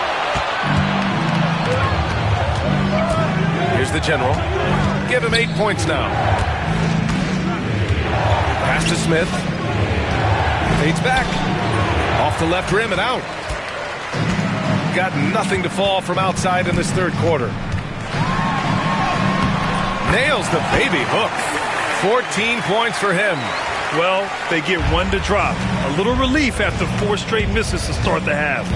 Here's the general. Give him 8 points now. Pass to Smith. Fades back. Off the left rim and out. Got nothing to fall from outside in this third quarter. Nails the baby hook. 14 points for him. Well, they get one to drop. A little relief after 4 straight misses to start the half.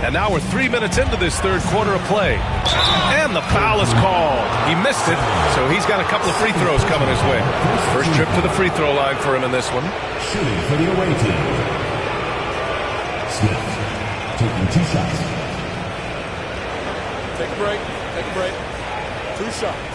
And now we're 3 minutes into this third quarter of play. And the foul is called. He missed it, so he's got a couple of free throws coming his way. First trip to the free throw line for him in this one. Shooting for the away team. Smith taking 2 shots. Take a break. Take a break. 2 shots.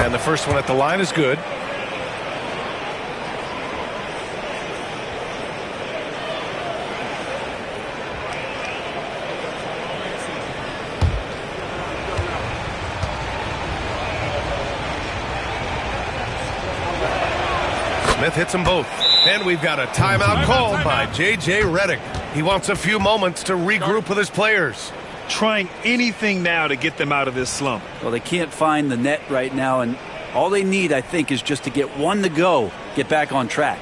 And the first one at the line is good. Smith hits them both. And we've got a timeout called by J.J. Redick. He wants a few moments to regroup with his players. Trying anything now to get them out of this slump. Well, they can't find the net right now, and all they need, I think, is just to get one to go, get back on track.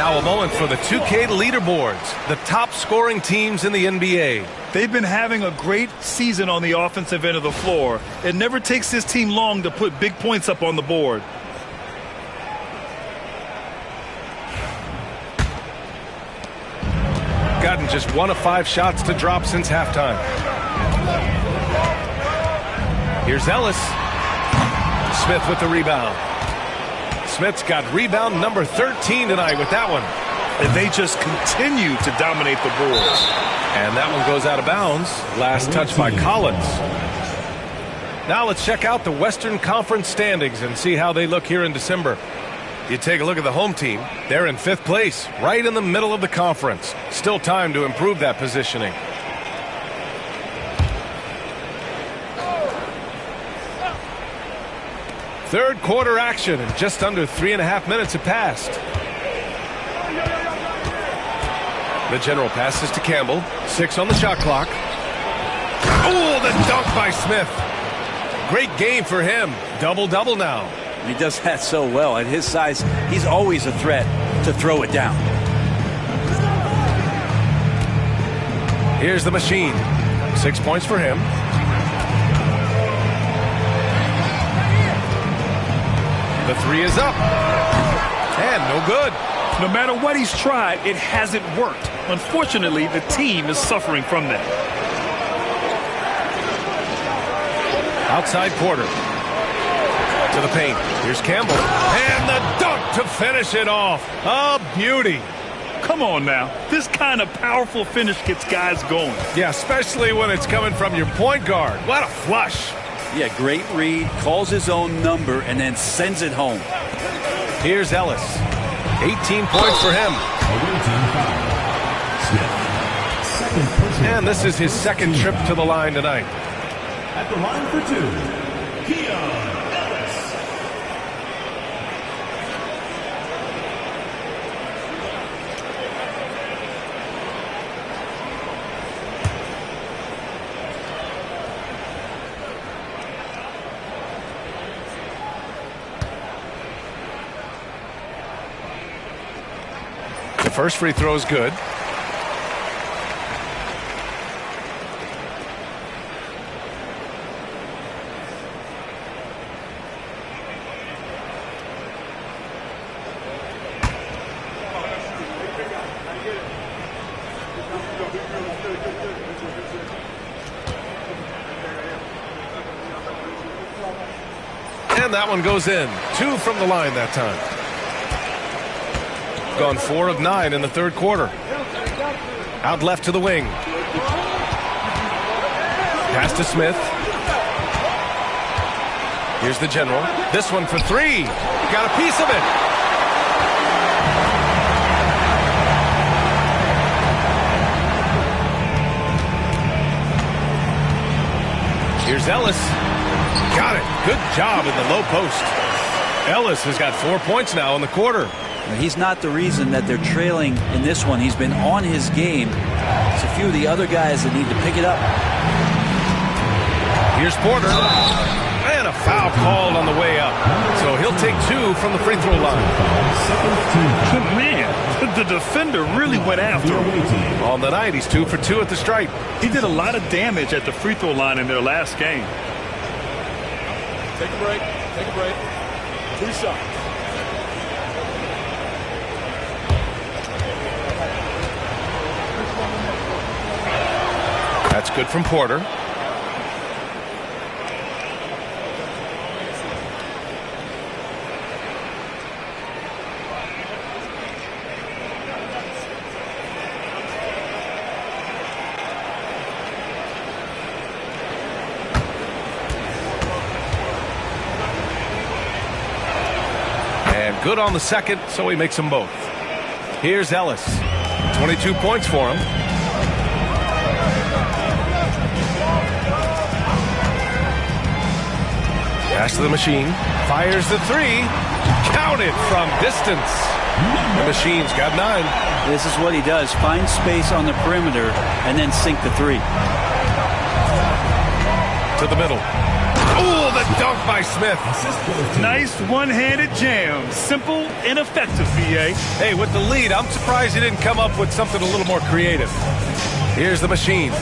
A moment for the 2K leaderboards, the top scoring teams in the NBA. They've been having a great season on the offensive end of the floor. It never takes this team long to put big points up on the board. Gotten just 1 of 5 shots to drop since halftime. Here's Ellis. Smith with the rebound. Smith's got rebound number 13 tonight with that one. And they just continue to dominate the boards. And that one goes out of bounds. Last touch by Collins. Now let's check out the Western Conference standings and see how they look here in December. You take a look at the home team. They're in 5th place, right in the middle of the conference. Still time to improve that positioning. Third quarter action, and just under 3.5 minutes have passed. The general passes to Campbell. 6 on the shot clock. Oh, the dunk by Smith. Great game for him. Double-double now. He does that so well. At his size, he's always a threat to throw it down. Here's the machine. 6 points for him. The three is up. And no good. No matter what he's tried, it hasn't worked. Unfortunately, the team is suffering from that. Outside Porter. To the paint. Here's Campbell. And the dunk to finish it off. A beauty. Come on now. This kind of powerful finish gets guys going. Yeah, especially when it's coming from your point guard. What a flush. Yeah, great read, calls his own number, and then sends it home. Here's Ellis. 18 points for him. And this is his second trip to the line tonight. At the line for 2, Keon Ellis. The first free throw is good. And that one goes in. 2 from the line that time. Gone 4 of 9 in the third quarter. Out left to the wing. Pass to Smith. Here's the general. This one for 3. Got a piece of it. Here's Ellis. Got it. Good job in the low post. Ellis has got 4 points now in the quarter. He's not the reason that they're trailing in this one. He's been on his game. It's a few of the other guys that need to pick it up. Here's Porter. And a foul called on the way up. So he'll take 2 from the free throw line. Man, the defender really went after him. On the night, he's 2 for 2 at the stripe. He did a lot of damage at the free throw line in their last game. Take a break. Take a break. 2 shots. That's good from Porter. And good on the second, so he makes them both. Here's Ellis. 22 points for him. Pass to the machine. Fires the 3. Counted from distance. The machine's got 9. This is what he does. Find space on the perimeter and then sink the 3. To the middle. Oh, the dunk by Smith. Nice one-handed jam. Simple and effective, B.A. Hey, with the lead, I'm surprised he didn't come up with something a little more creative. Here's the machine.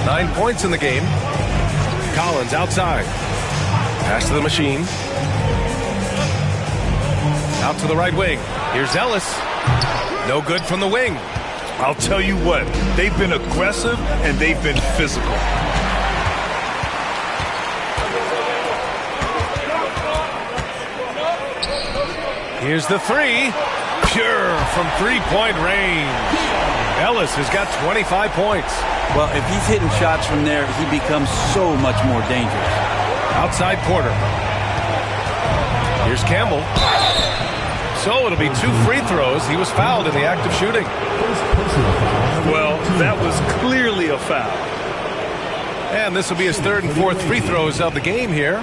9 points in the game. Collins outside. Pass to the machine. Out to the right wing. Here's Ellis. No good from the wing. I'll tell you what, they've been aggressive and they've been physical. Here's the 3. Pure from three-point range. Ellis has got 25 points. Well, if he's hitting shots from there, he becomes so much more dangerous. Outside Porter. Here's Campbell. So it'll be 2 free throws. He was fouled in the act of shooting. Well, that was clearly a foul. And this will be his 3rd and 4th free throws of the game here.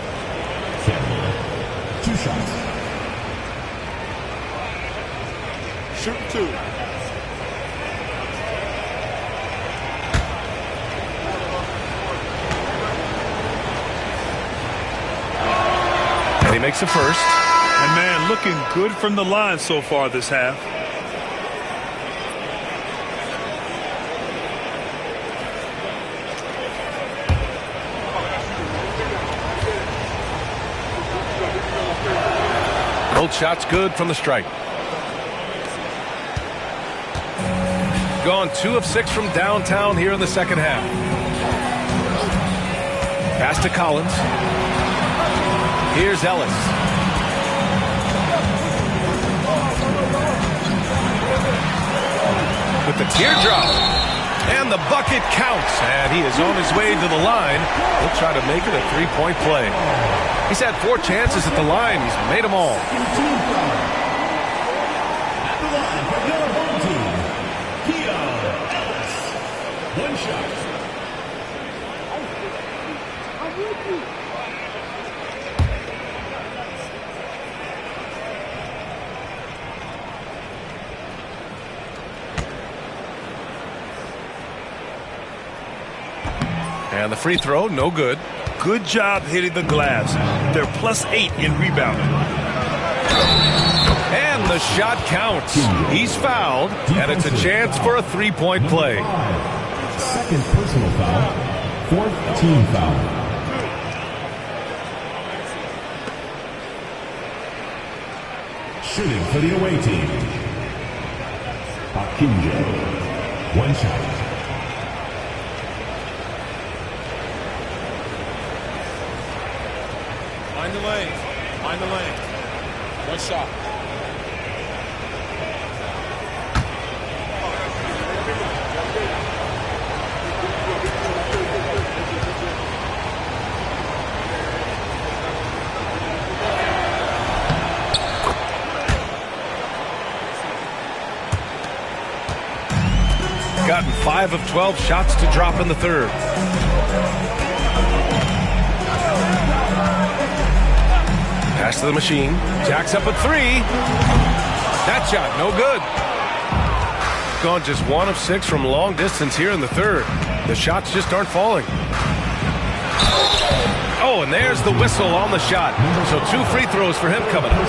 shots. Shoot 2. And he makes the first. And man, looking good from the line so far this half. Both shots good from the stripe. Gone 2 of 6 from downtown here in the second half. Pass to Collins. Here's Ellis. With the teardrop. And the bucket counts. And he is on his way to the line. He'll try to make it a 3-point play. He's had 4 chances at the line. He's made them all. At the line for the home team, Keon Ellis. 1 shot. And the free throw, no good. Good job hitting the glass. They're +8 in rebounding. And the shot counts. He's fouled, and it's a chance for a 3-point play. Second personal foul. 4th team foul. Shooting for the away team, Akinjo. 1 shot. Find the lane. Find the lane. 1 shot. Gotten 5 of 12 shots to drop in the third. Pass to the machine. Jacks up at 3. That shot, no good. Gone just 1 of 6 from long distance here in the third. The shots just aren't falling. Oh, and there's the whistle on the shot. So 2 free throws for him coming up.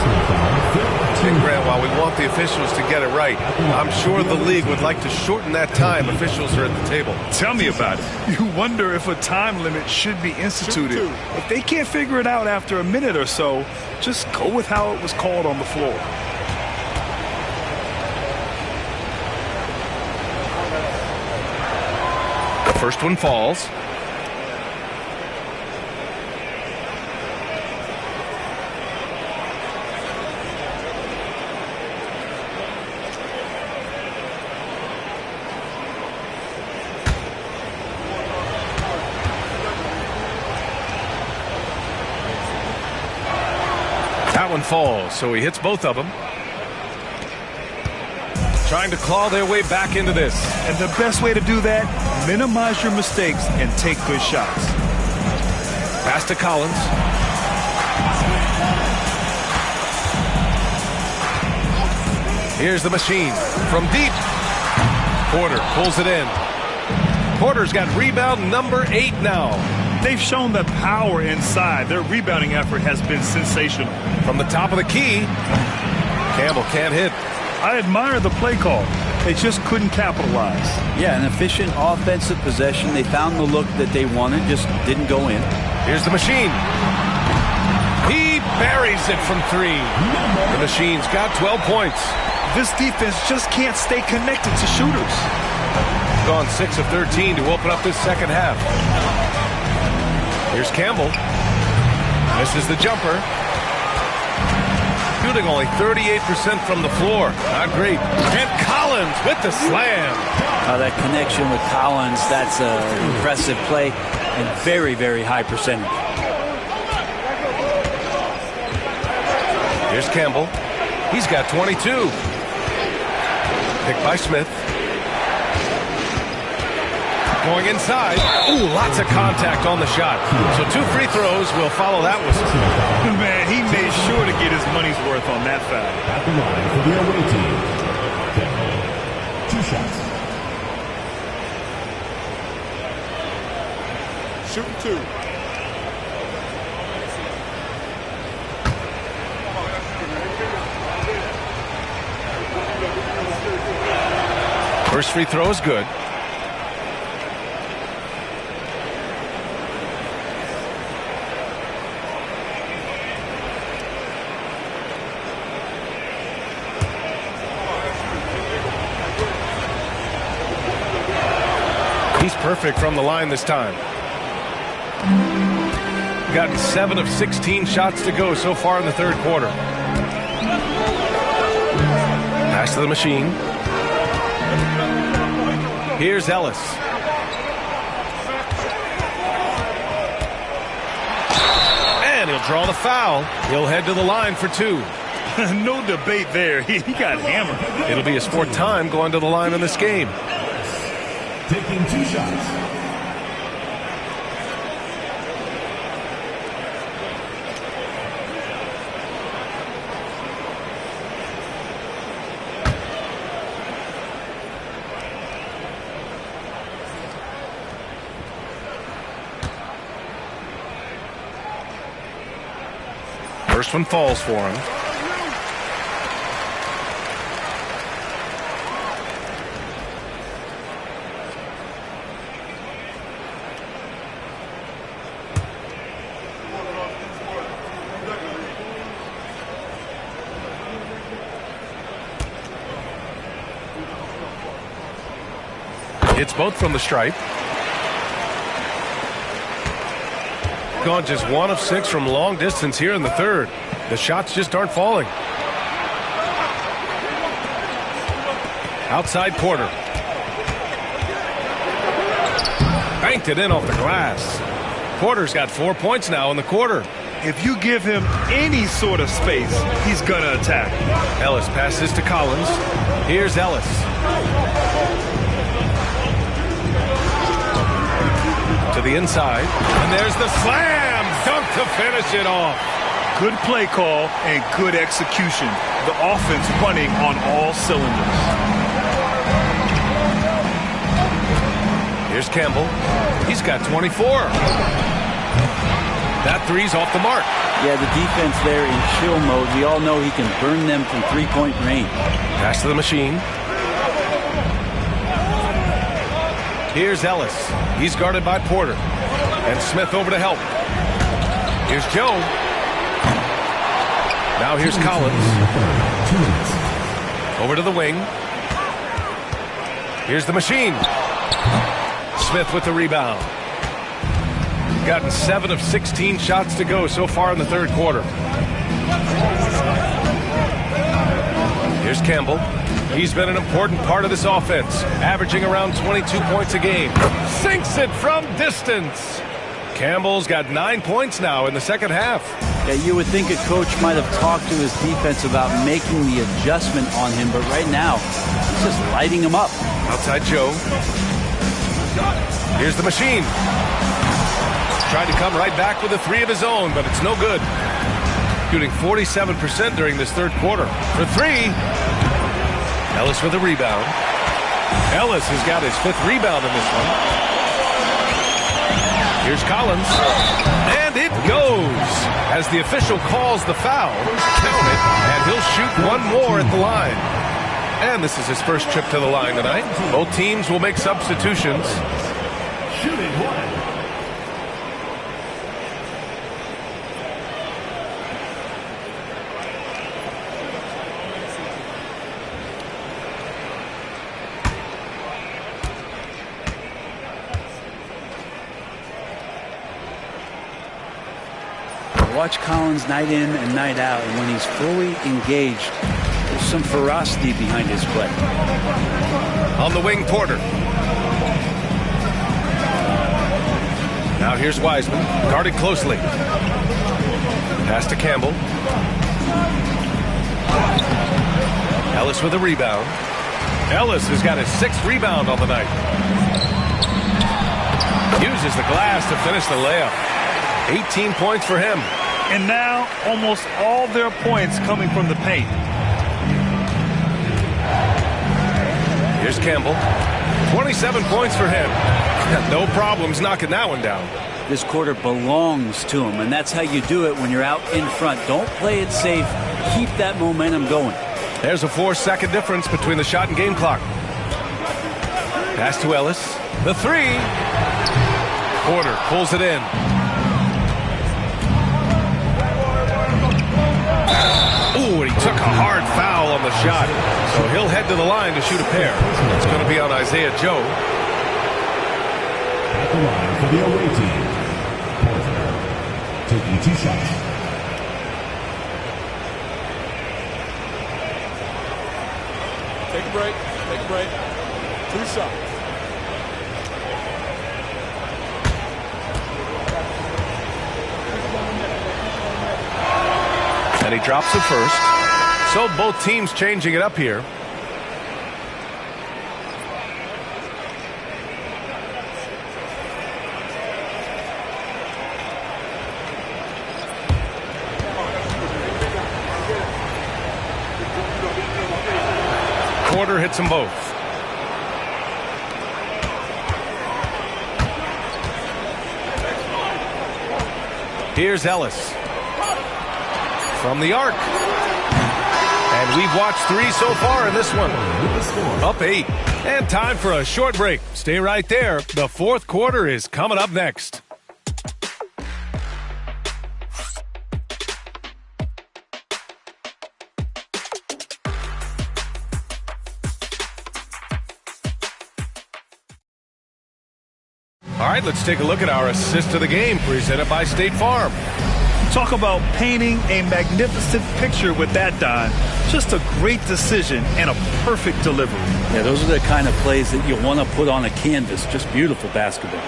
And Grant, while we want the officials to get it right, I'm sure the league would like to shorten that time officials are at the table. Tell me about it. You wonder if a time limit should be instituted. If they can't figure it out after a minute or so, just go with how it was called on the floor. The first one falls. That one falls, so he hits both of them. Trying to claw their way back into this. And the best way to do that, minimize your mistakes and take good shots. Pass to Collins. Here's the machine from deep. Porter pulls it in. Porter's got rebound number 8 now. They've shown the power inside. Their rebounding effort has been sensational. From the top of the key, Campbell can't hit. I admire the play call. They just couldn't capitalize. Yeah, an efficient offensive possession. They found the look that they wanted, just didn't go in. Here's the machine. He buries it from 3. The machine's got 12 points. This defense just can't stay connected to shooters. Gone 6 of 13 to open up this second half. Here's Campbell. Misses the jumper. Shooting only 38% from the floor. Not great. And Collins with the slam. That connection with Collins, that's an impressive play and very, very high percentage. Here's Campbell. He's got 22. Picked by Smith. Going inside. Ooh, lots of contact on the shot. So 2 free throws will follow that whistle. Man, he made sure to get his money's worth on that foul. At the line for the away team, Campbell. 2 shots. Shooting 2. First free throw is good. He's perfect from the line this time. Gotten 7 of 16 shots to go so far in the third quarter. Pass to the machine. Here's Ellis. And he'll draw the foul. He'll head to the line for 2. No debate there. He got hammered. It'll be his 4th time going to the line in this game. Taking 2 shots. First one falls for him. It's both from the stripe. Gone just 1 of 6 from long distance here in the third. The shots just aren't falling. Outside Porter. Banked it in off the glass. Porter's got 4 points now in the quarter. If you give him any sort of space, he's going to attack. Ellis passes to Collins. Here's Ellis. To the inside. And there's the slam dunk to finish it off. Good play call and good execution. The offense running on all cylinders. Here's Campbell. He's got 24. That three's off the mark. Yeah, the defense there in chill mode. We all know he can burn them from three-point range. Pass to the machine. Here's Ellis. He's guarded by Porter. And Smith over to help. Here's Joe. Now here's Collins. Over to the wing. Here's the machine. Smith with the rebound. Gotten 7 of 16 shots to go so far in the third quarter. Here's Campbell. He's been an important part of this offense, averaging around 22 points a game. Sinks it from distance. Campbell's got 9 points now in the second half. Yeah, you would think a coach might have talked to his defense about making the adjustment on him, but right now, he's just lighting him up. Outside Joe. Here's the machine. Tried to come right back with a three of his own, but it's no good. Shooting 47% during this third quarter. For three. Ellis with a rebound. Ellis has got his 5th rebound in this one. Here's Collins. And it goes. As the official calls the foul, count it, and he'll shoot one more at the line. And this is his first trip to the line tonight. Both teams will make substitutions. Shooting one. Watch Collins night in and night out, and when he's fully engaged, there's some ferocity behind his play. On the wing, Porter. Now here's Wiseman, guarded closely. Pass to Campbell. Ellis with a rebound. Ellis has got his 6th rebound on the night. Uses the glass to finish the layup. 18 points for him. And now almost all their points coming from the paint. Here's Campbell. 27 points for him. No problems knocking that one down. This quarter belongs to him, and that's how you do it when you're out in front. Don't play it safe. Keep that momentum going. There's a 4-second difference between the shot and game clock. Pass to Ellis. The three. Porter pulls it in. Ooh, and he took a hard foul on the shot. So he'll head to the line to shoot a pair. It's going to be on Isaiah Joe. At the line for the away team, Porter, taking 2 shots. Take a break. Take a break. 2 shots. And he drops it first. So both teams changing it up here. Porter hits them both. Here's Ellis. From the arc. And we've watched 3 so far in this one. Up 8. And time for a short break. Stay right there. The fourth quarter is coming up next. All right, let's take a look at our assist of the game presented by State Farm. Talk about painting a magnificent picture with that, Don. Just a great decision and a perfect delivery. Yeah, those are the kind of plays that you want to put on a canvas. Just beautiful basketball.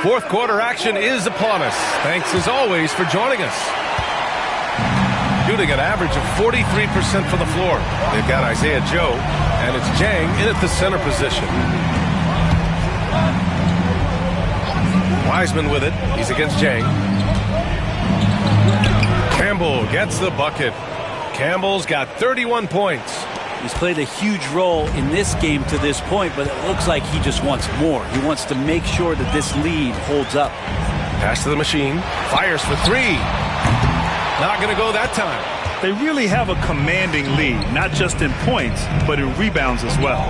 Fourth quarter action is upon us. Thanks as always for joining us. Shooting an average of 43% from the floor. They've got Isaiah Joe, and it's Jang in at the center position. Wiseman with it. He's against Jang. Campbell gets the bucket. Campbell's got 31 points. He's played a huge role in this game to this point, but it looks like he just wants more. He wants to make sure that this lead holds up. Pass to the machine. Fires for 3. Not going to go that time. They really have a commanding lead, not just in points, but in rebounds as well.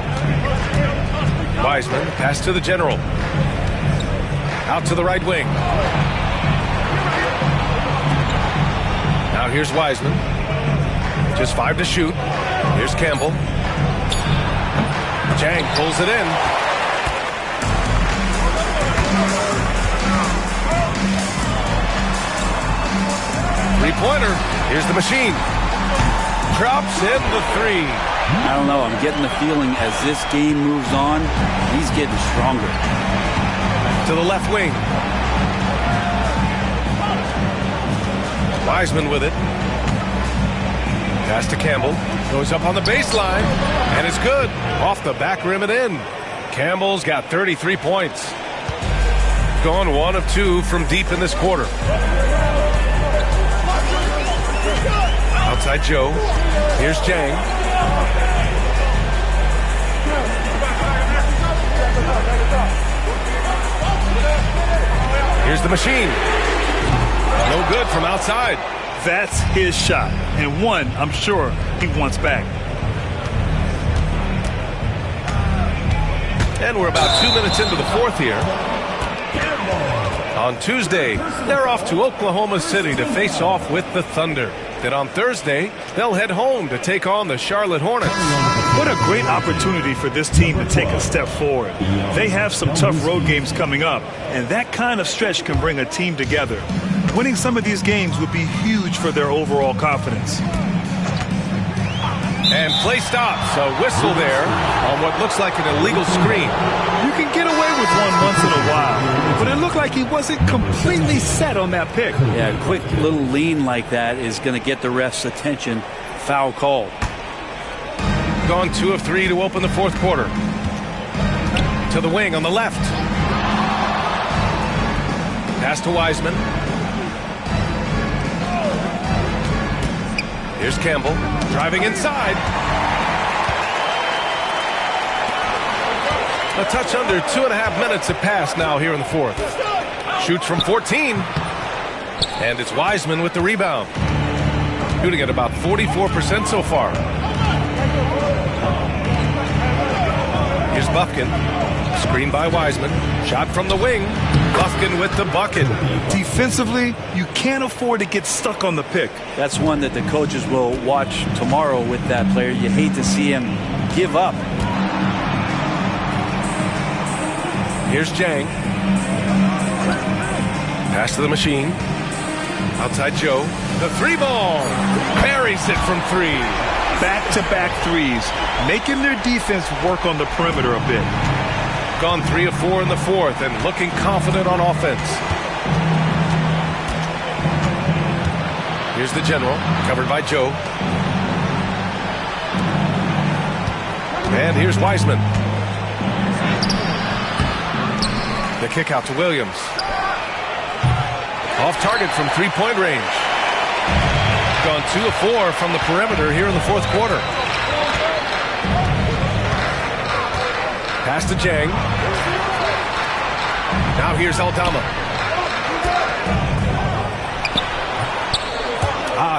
Wiseman, pass to the general. Out to the right wing. Now here's Wiseman. Just 5 to shoot. Here's Campbell. Jang pulls it in. Three-pointer. Here's the machine. Drops in the 3. I don't know. I'm getting the feeling as this game moves on, he's getting stronger. To the left wing. Wiseman with it. Pass to Campbell. Goes up on the baseline. And it's good. Off the back rim and in. Campbell's got 33 points. Gone 1 of 2 from deep in this quarter. Outside Joe. Here's Jang. Here's the machine. No good from outside. That's his shot, and one I'm sure he wants back. And we're about 2 minutes into the fourth here. On Tuesday, they're off to Oklahoma City to face off with the Thunder. Then on Thursday, they'll head home to take on the Charlotte Hornets. What a great opportunity for this team to take a step forward. They have some tough road games coming up, and that kind of stretch can bring a team together. Winning some of these games would be huge for their overall confidence. And play stops. A whistle there on what looks like an illegal screen. You can get away with one once in a while, but it looked like he wasn't completely set on that pick. Yeah, a quick little lean like that is going to get the ref's attention. Foul called. Gone 2 of 3 to open the fourth quarter. To the wing on the left. Pass to Wiseman. Here's Campbell driving inside. A touch under 2.5 minutes have passed now here in the fourth. Shoots from 14. And it's Wiseman with the rebound. Shooting at about 44% so far. Here's Bufkin. Screen by Wiseman. Shot from the wing. Bufkin with the bucket. Defensively, you can't afford to get stuck on the pick. That's one that the coaches will watch tomorrow with that player. You hate to see him give up. Here's Jang. Pass to the machine. Outside Joe. The three ball. Buries it from three. Back-to-back threes. Making their defense work on the perimeter a bit. Gone 3 of 4 in the fourth and looking confident on offense. Here's the general. Covered by Joe. And here's Wiseman. The kick out to Williams. Off target from three-point range. Gone 2 of 4 from the perimeter here in the fourth quarter. Pass to Jang. Now here's Aldama.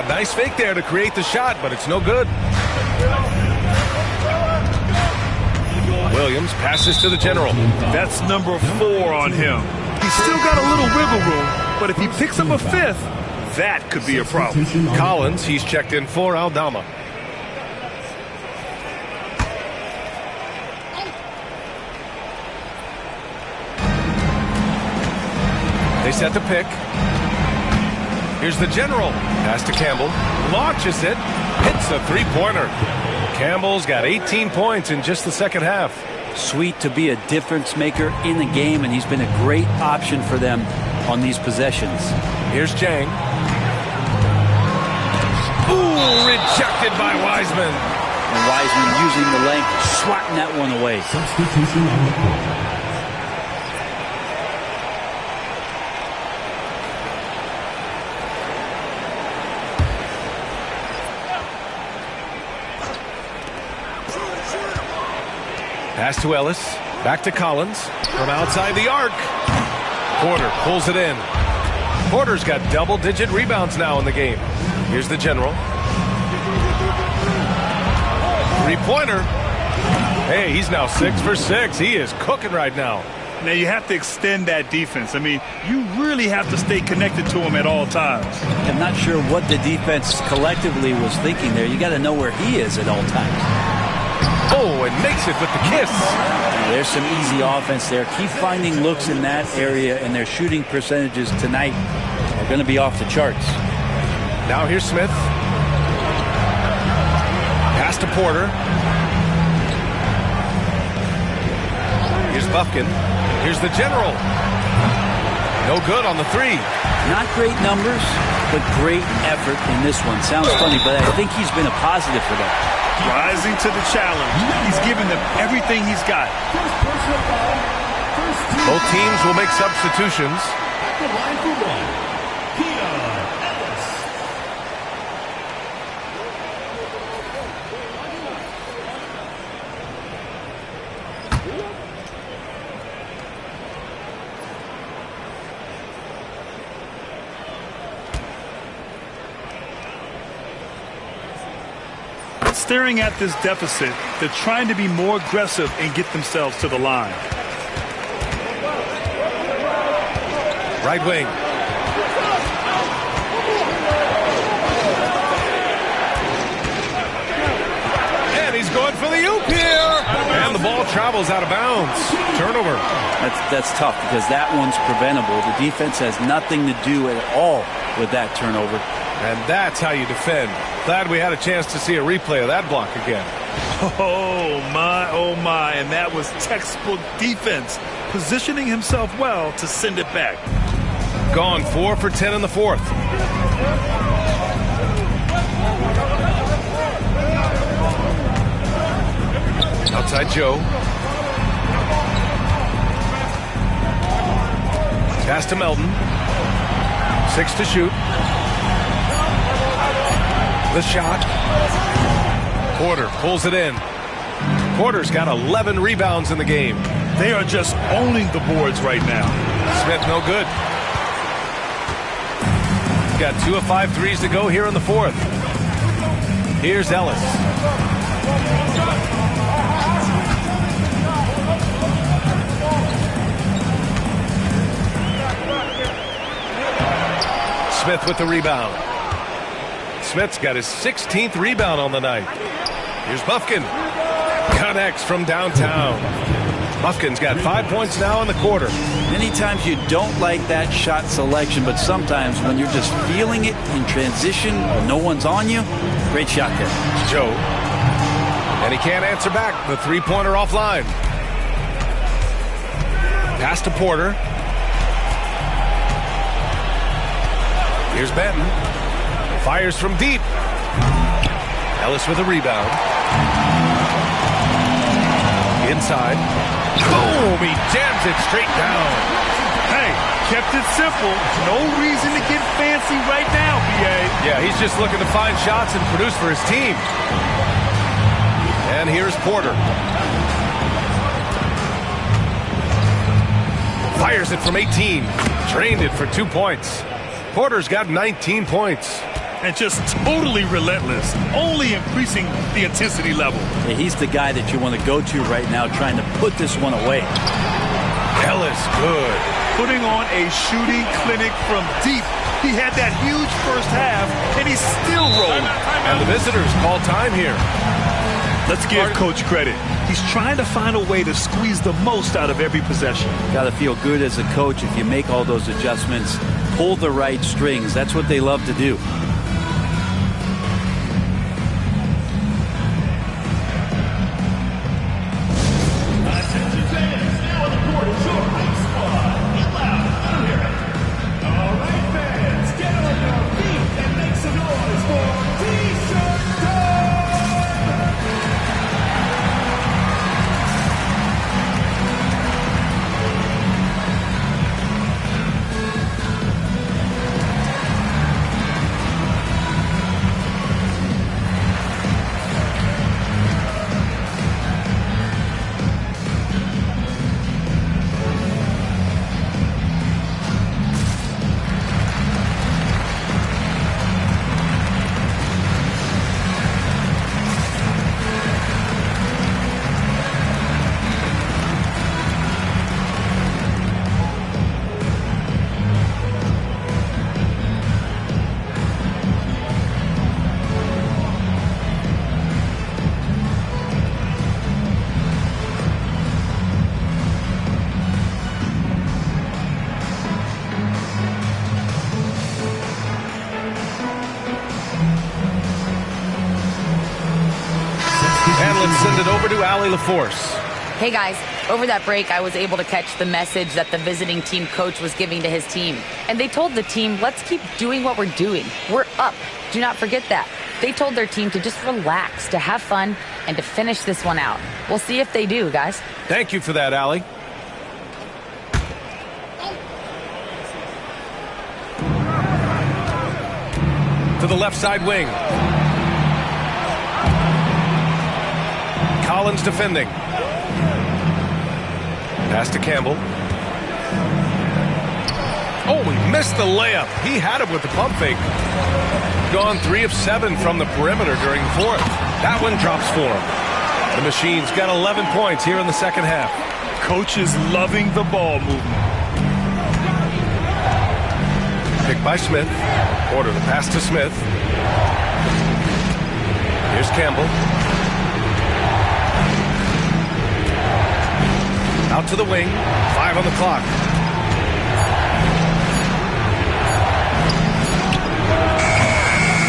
Nice fake there to create the shot, but it's no good. Williams passes to the general. That's number 4 on him. He's still got a little wiggle room, but if he picks up a fifth, that could be a problem. Collins, he's checked in for Aldama. They set the pick. Here's the general. Pass to Campbell. Launches it. Hits a three-pointer. Campbell's got 18 points in just the second half. Sweet to be a difference maker in the game, and he's been a great option for them on these possessions. Here's Jang. Ooh, rejected by Wiseman. And Wiseman using the length, swatting that one away. Substitution on the court. Pass to Ellis. Back to Collins. From outside the arc. Porter pulls it in. Porter's got double-digit rebounds now in the game. Here's the general. Three-pointer. Hey, he's now 6 for 6. He is cooking right now. Now you have to extend that defense. I mean, you really have to stay connected to him at all times. I'm not sure what the defense collectively was thinking there. You got to know where he is at all times. Oh, and makes it with the kiss. There's some easy offense there. Keep finding looks in that area, and their shooting percentages tonight are going to be off the charts. Now here's Smith. Pass to Porter. Here's Bufkin. Here's the general. No good on the three. Not great numbers, but great effort in this one. Sounds funny, but I think he's been a positive for them. Rising to the challenge. He's given them everything he's got. Both teams will make substitutions. The line for one, Keon Ellis. Staring at this deficit, they're trying to be more aggressive and get themselves to the line. Right wing. And he's going for the oop here. And the ball travels out of bounds. Turnover. That's tough because that one's preventable. The defense has nothing to do at all with that turnover. And that's how you defend. Glad we had a chance to see a replay of that block again. Oh, my. And that was textbook defense. Positioning himself well to send it back. Gone 4 for 10 in the fourth. Outside Joe. Pass to Melton. 6 to shoot. The shot. Porter pulls it in. Porter's got 11 rebounds in the game. They are just owning the boards right now. Smith no good. Got 2 of 5 threes to go here in the fourth. Here's Ellis. Smith with the rebound. Smith's got his 16th rebound on the night. Here's Bufkin. Connects from downtown. Bufkin's got 5 points now in the quarter. Many times you don't like that shot selection, but sometimes when you're just feeling it in transition, when no one's on you, great shot there. It's Joe. And he can't answer back. The three-pointer offline. Pass to Porter. Here's Benton. Fires from deep. Ellis with a rebound. Inside. Boom! He jams it straight down. Hey, kept it simple. No reason to get fancy right now, B.A. Yeah, he's just looking to find shots and produce for his team. And here's Porter. Fires it from 18. Drained it for 2 points. Porter's got 19 points. And just totally relentless, only increasing the intensity level. Yeah, he's the guy that you want to go to right now, trying to put this one away. Ellis, good. Putting on a shooting clinic from deep. He had that huge first half, and he's still rolling. And the visitors call time here. Let's give Coach credit. He's trying to find a way to squeeze the most out of every possession. Got to feel good as a coach if you make all those adjustments, pull the right strings. That's what they love to do. Send it over to Allie LaForce. Hey guys, over that break I was able to catch the message that the visiting team coach was giving to his team. And they told the team, let's keep doing what we're doing. We're up. Do not forget that. They told their team to just relax, to have fun, and to finish this one out. We'll see if they do, guys. Thank you for that, Allie. To the left side wing. Collins defending. Pass to Campbell. Oh, he missed the layup. He had it with the pump fake. Gone 3 of 7 from the perimeter during the fourth. That one drops for him. The Machine's got 11 points here in the second half. Coach is loving the ball movement. Picked by Smith. Order the pass to Smith. Here's Campbell. Out to the wing. 5 on the clock.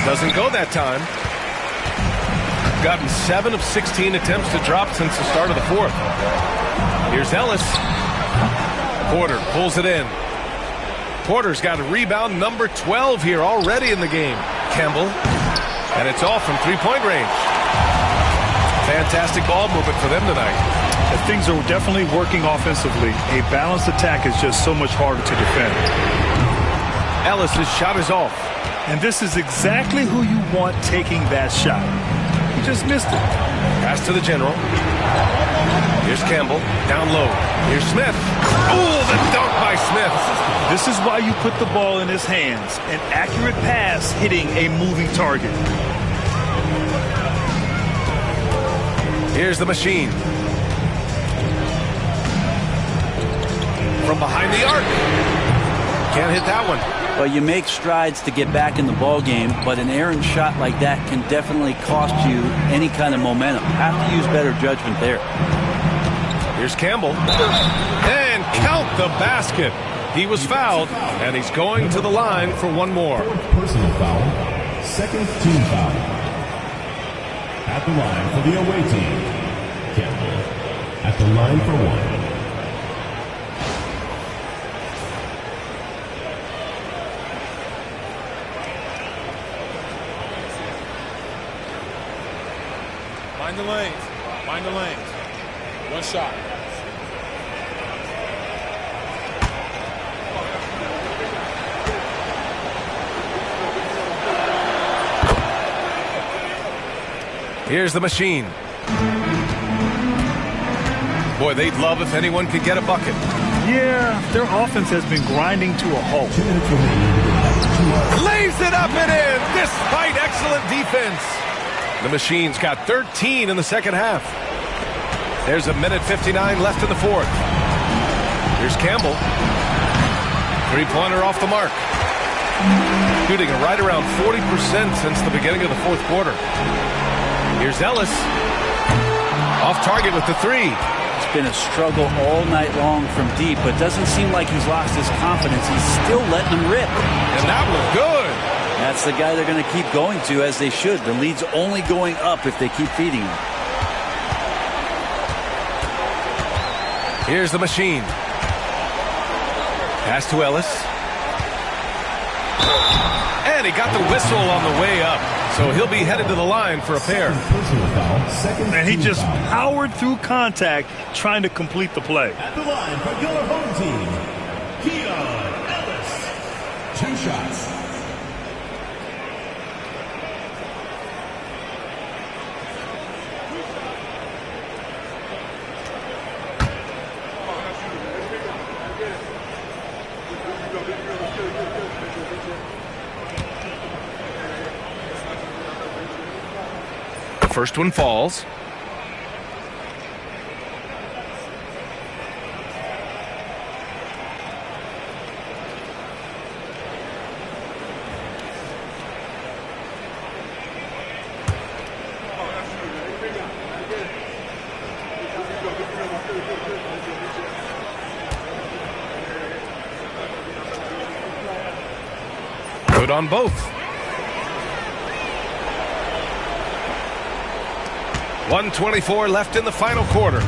Doesn't go that time. Gotten 7 of 16 attempts to drop since the start of the fourth. Here's Ellis. Porter pulls it in. Porter's got a rebound number 12 here already in the game. Campbell. And it's all from three-point range. Fantastic ball movement for them tonight. As things are definitely working offensively. A balanced attack is just so much harder to defend. Ellis' shot is off. And this is exactly who you want taking that shot. He just missed it. Pass to the general. Here's Campbell. Down low. Here's Smith. Oh, the dunk by Smith. This is why you put the ball in his hands. An accurate pass hitting a moving target. Here's the machine. From behind the arc. Can't hit that one. Well, you make strides to get back in the ball game, but an errant shot like that can definitely cost you any kind of momentum. Have to use better judgment there. Here's Campbell. And count the basket. He was fouled, and he's going to the line for one more. Personal foul. Second team foul. At the line for the away team, Campbell. At the line for one. Mind the lanes. Mind the lanes. One shot. Here's the machine. Boy, they'd love if anyone could get a bucket. Yeah, their offense has been grinding to a halt. Lays it up and in, despite excellent defense. The machine's got 13 in the second half. There's a minute 59 left in the fourth. Here's Campbell. Three-pointer off the mark. Shooting right around 40% since the beginning of the fourth quarter. Here's Ellis. Off target with the three. It's been a struggle all night long from deep, but doesn't seem like he's lost his confidence. He's still letting them rip. And that was good. That's the guy they're going to keep going to, as they should. The lead's only going up if they keep feeding him. Here's the machine. Pass to Ellis. And he got the whistle on the way up. So he'll be headed to the line for a pair. And he just powered through contact trying to complete the play. At the line for your home team, Keon Ellis. 2 shots. First one falls. Good on both. 1:24 left in the final quarter.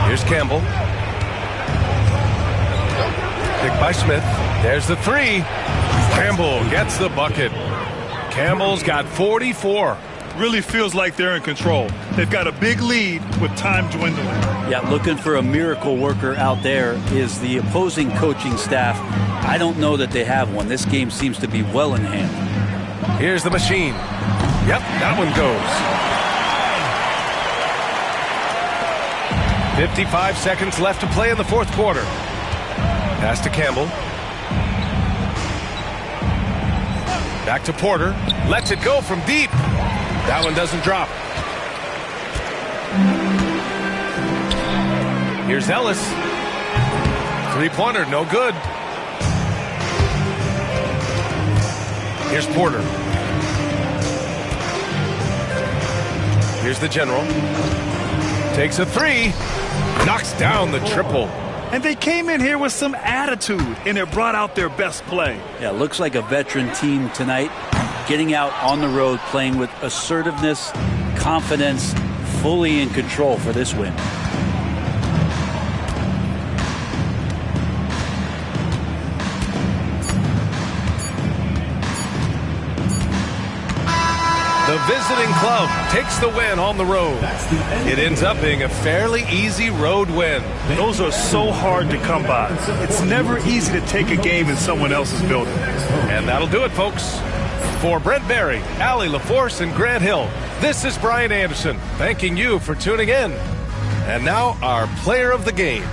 Here's Campbell. Picked by Smith. There's the three. Campbell gets the bucket. Campbell's got 44. Really feels like they're in control. They've got a big lead with time dwindling. Yeah, looking for a miracle worker out there is the opposing coaching staff. I don't know that they have one. This game seems to be well in hand. Here's the machine. Yep, that one goes. 55 seconds left to play in the fourth quarter. Pass to Campbell. Back to Porter. Lets it go from deep. That one doesn't drop. Here's Ellis. Three-pointer, no good. Here's Porter. Here's the general. Takes a three. Knocks down the triple. And they came in here with some attitude, and it brought out their best play. Yeah, looks like a veteran team tonight. Getting out on the road, playing with assertiveness, confidence, fully in control for this win. The visiting club takes the win on the road. It ends up being a fairly easy road win. Those are so hard to come by. It's never easy to take a game in someone else's building. And that'll do it, folks. For Brent Barry, Allie LaForce, and Grant Hill, this is Brian Anderson thanking you for tuning in. And now our player of the game.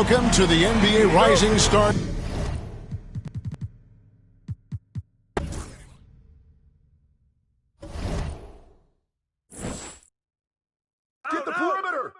Welcome to the NBA Rising Star. Get the perimeter!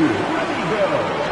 ready, go.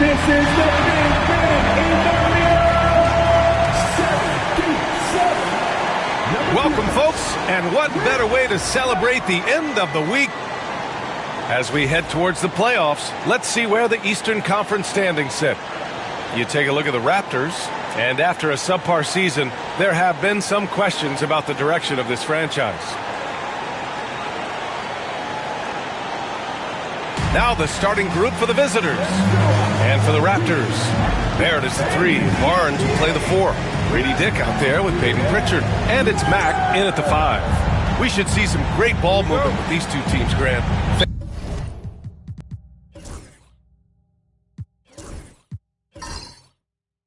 This is the big man in the middle. 77. Welcome, folks, and what better way to celebrate the end of the week? As we head towards the playoffs, let's see where the Eastern Conference standings sit. You take a look at the Raptors, and after a subpar season, there have been some questions about the direction of this franchise. Now the starting group for the visitors. And for the Raptors, there it is the 3. Barnes will play the 4. Grady Dick out there with Peyton Pritchard. And it's Mack in at the 5. We should see some great ball movement with these two teams, Grant.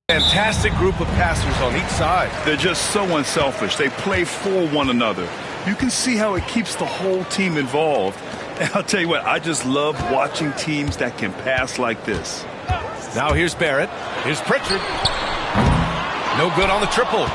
Fantastic group of passers on each side. They're just so unselfish. They play for one another. You can see how it keeps the whole team involved. And I'll tell you what, I just love watching teams that can pass like this. Now here's Barrett. Here's Pritchard. No good on the triple.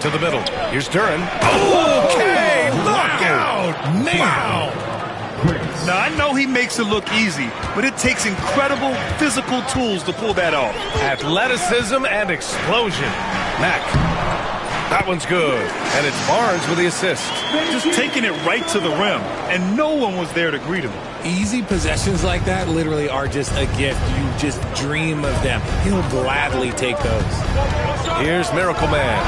To the middle. Here's Duren. Okay, look out! Wow. Now, I know he makes it look easy, but it takes incredible physical tools to pull that off. Athleticism and explosion. Mack. That one's good. And it's Barnes with the assist. Just taking it right to the rim, and no one was there to greet him. Easy possessions like that literally are just a gift. You just dream of them. He'll gladly take those. Here's Miracle Man.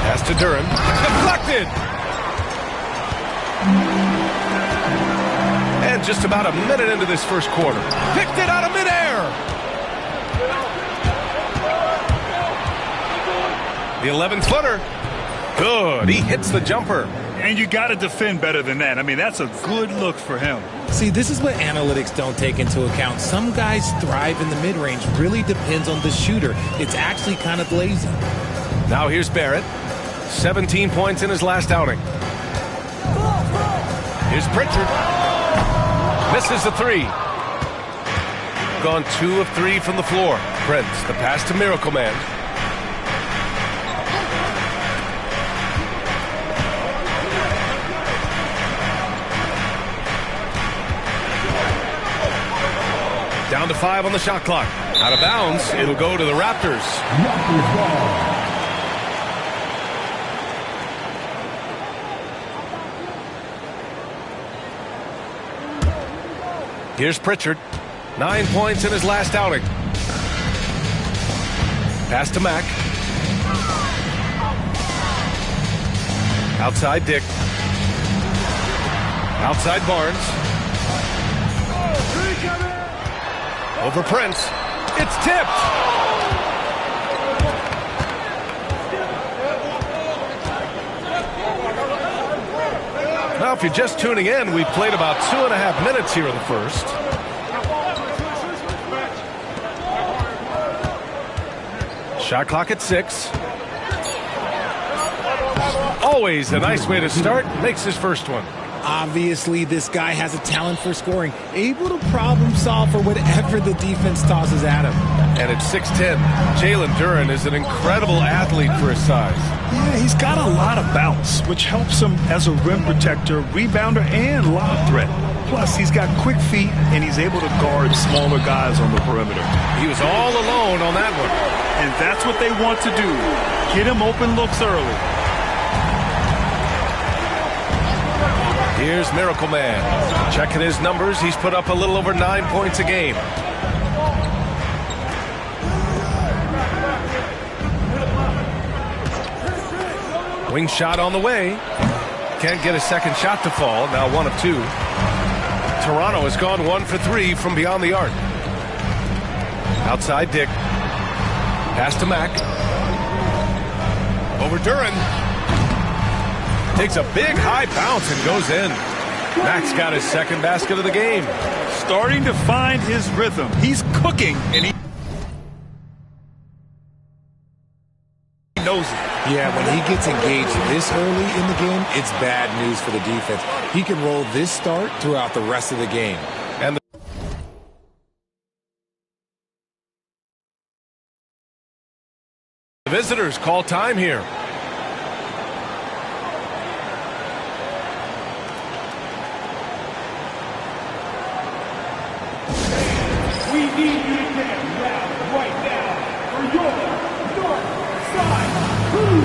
Pass to Duren. Deflected! And just about a minute into this first quarter. Picked it out of midair! The 11-footer. Good. He hits the jumper. And you got to defend better than that. I mean, that's a good look for him. See, this is what analytics don't take into account. Some guys thrive in the mid-range. Really depends on the shooter. It's actually kind of lazy. Now here's Barrett. 17 points in his last outing. Here's Pritchard. Misses the 3. Gone 2 of 3 from the floor. Prince, the pass to Miracle Man. Down to 5 on the shot clock. Out of bounds. It'll go to the Raptors. Raptors ball. Here's Pritchard. 9 points in his last outing. Pass to Mack. Outside Dick. Outside Barnes. Over Prince. It's tipped. Now, if you're just tuning in, we've played about 2.5 minutes here in the first. Shot clock at 6. Always a nice way to start. Makes his first one. Obviously, this guy has a talent for scoring, able to problem solve for whatever the defense tosses at him. And at 6'10", Jalen Duren is an incredible athlete for his size. Yeah, he's got a lot of bounce, which helps him as a rim protector, rebounder, and lob threat. Plus, he's got quick feet, and he's able to guard smaller guys on the perimeter. He was all alone on that one. And that's what they want to do. Get him open looks early. Here's Miracle Man. Checking his numbers, he's put up a little over 9 points a game. Wing shot on the way. Can't get a second shot to fall. Now 1 of 2. Toronto has gone 1 for 3 from beyond the arc. Outside Dick. Pass to Mack. Over Duren. Takes a big high bounce and goes in. Mack's got his second basket of the game. Starting to find his rhythm. He's cooking, and he knows it. Yeah, when he gets engaged this early in the game, it's bad news for the defense. He can roll this start throughout the rest of the game. And the visitors call time here. We need you to get loud right now for your North Side Crew.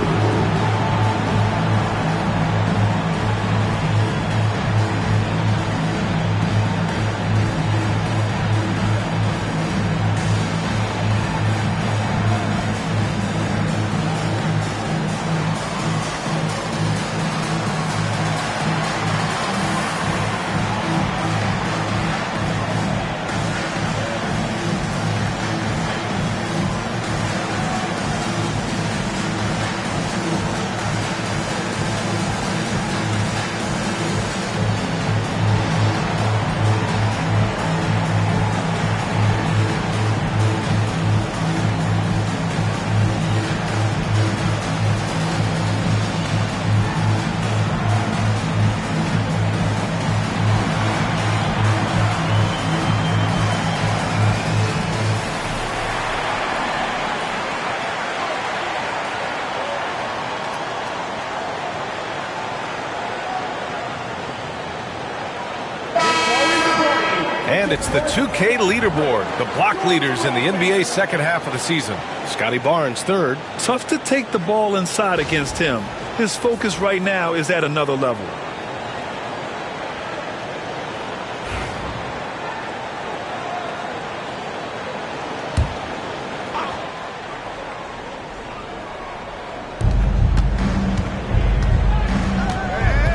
And it's the 2K leaderboard. The block leaders in the NBA second half of the season. Scotty Barnes third. Tough to take the ball inside against him. His focus right now is at another level.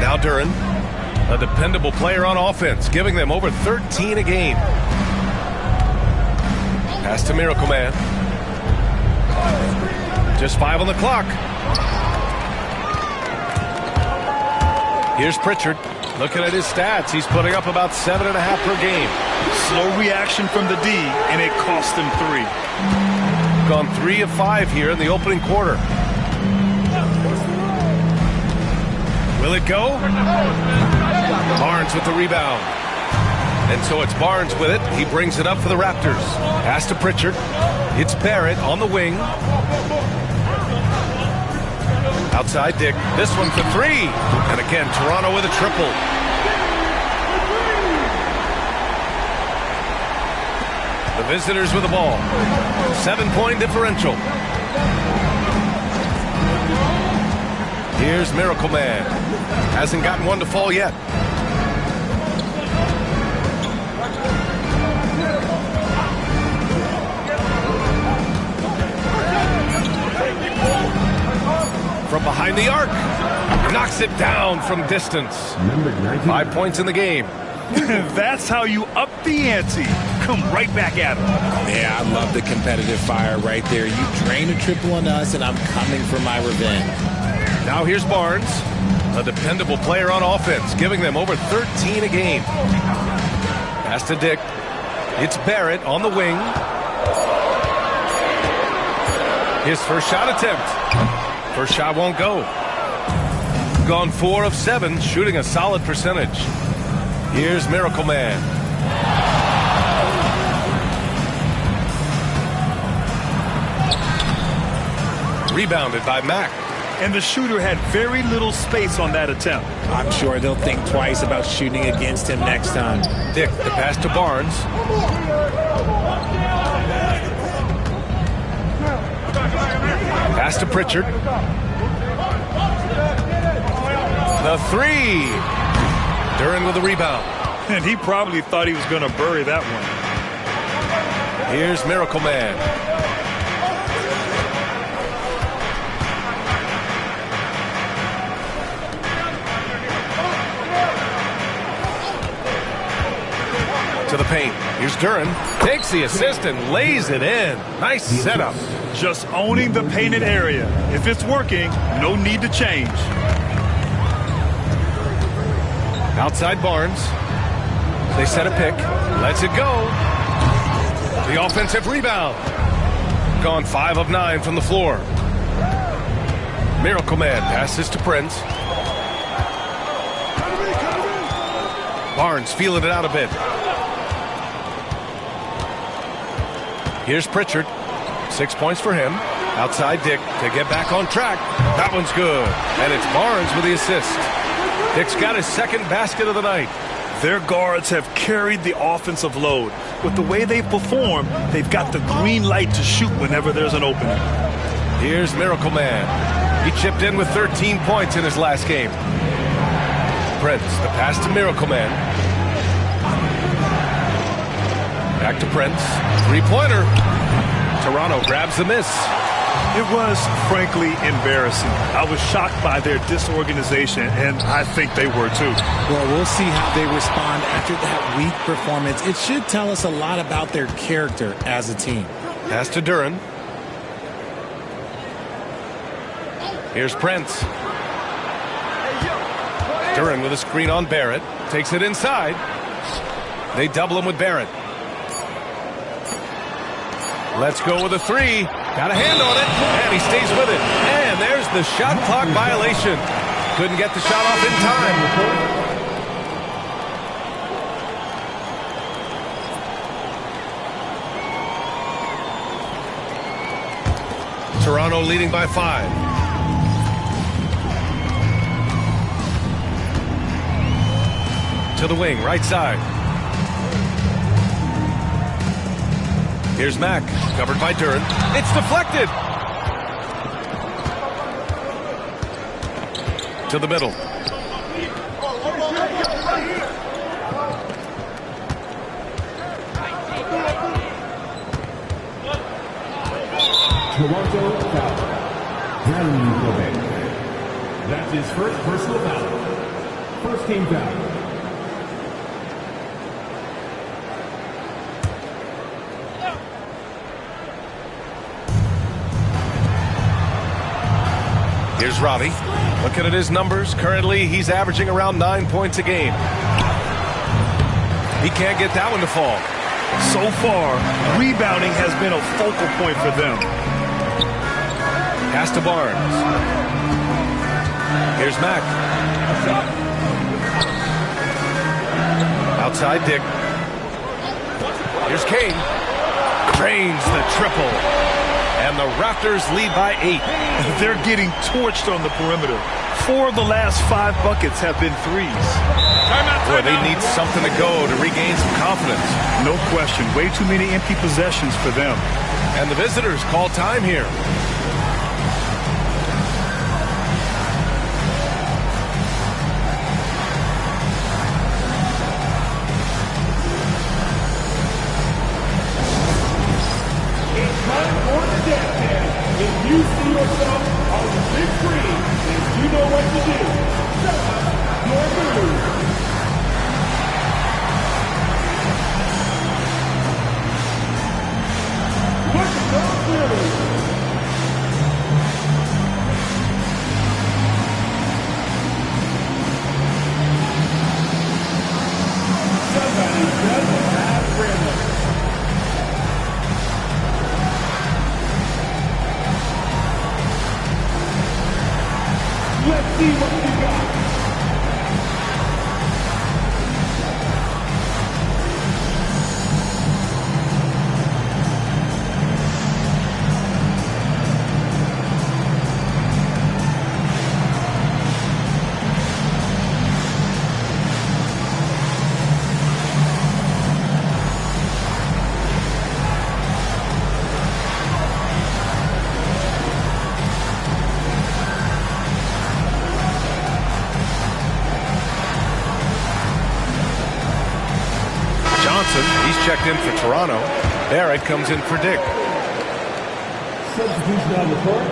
Now Duren. A dependable player on offense, giving them over 13 a game. Pass to Miracle Man. Just 5 on the clock. Here's Pritchard. Looking at his stats, he's putting up about 7.5 per game. Slow reaction from the D, and it cost him 3. Gone 3 of 5 here in the opening quarter. Will it go? Barnes with the rebound. And so it's Barnes with it. He brings it up for the Raptors. Pass to Pritchard. It's Barrett on the wing. Outside Dick. This one for 3. And again, Toronto with a triple. The visitors with the ball. 7-point differential. Here's Miracle Man. Hasn't gotten one to fall yet. knocks it down from distance. 5 points in the game. That's how you up the ante. Come right back at him. Yeah, I love the competitive fire right there. You drain a triple on us, and I'm coming for my revenge. Now here's Barnes, a dependable player on offense, giving them over 13 a game. Pass to Dick. It's Barrett on the wing. His first shot attempt. First shot won't go. Gone 4 of 7, shooting a solid percentage. Here's Miracle Man. Rebounded by Mack. And the shooter had very little space on that attempt. I'm sure they'll think twice about shooting against him next time. Dick, the pass to Barnes. Pass to Pritchard. The three. Duren with the rebound. And he probably thought he was going to bury that one. Here's Miracle Man. To the paint. Here's Duren. Takes the assist and lays it in. Nice setup. Just owning the painted area. If it's working, no need to change. Outside Barnes. They set a pick. Lets it go. The offensive rebound. Gone 5 of 9 from the floor. Miracle Man passes to Prince. Barnes feeling it out a bit. Here's Pritchard. 6 points for him. Outside Dick to get back on track. That one's good. And it's Barnes with the assist. Dick's got his second basket of the night. Their guards have carried the offensive load. With the way they perform, they've got the green light to shoot whenever there's an opening. Here's Miracle Man. He chipped in with 13 points in his last game. Prince, the pass to Miracle Man. Back to Prince. Three-pointer. Toronto grabs the miss. It was, frankly, embarrassing. I was shocked by their disorganization, and I think they were too. Well, we'll see how they respond after that weak performance. It should tell us a lot about their character as a team. Pass to Duren. Here's Prince. Duren with a screen on Barrett. Takes it inside. They double him with Barrett. Let's go with a three. Got a hand on it, and he stays with it. And there's the shot clock violation. Couldn't get the shot off in time. Toronto leading by 5. To the wing, right side. Here's Mack, covered by Duren. It's deflected. To the middle. Toronto foul. That's his first personal foul. First team foul. Here's Robbie. Looking at his numbers, currently he's averaging around 9 points a game. He can't get that one to fall. So far, rebounding has been a focal point for them. Pass to Barnes. Here's Mack. Outside Dick. Here's Kane. Drains the triple. And the Raptors lead by 8. They're getting torched on the perimeter. 4 of the last 5 buckets have been threes. Boy, they need something to go to regain some confidence. No question. Way too many empty possessions for them. And the visitors call time here. If you see yourself on the big screen, then you know what to do. see what you got. He's checked in for Toronto. Barrett comes in for Dick. Substitution on the court.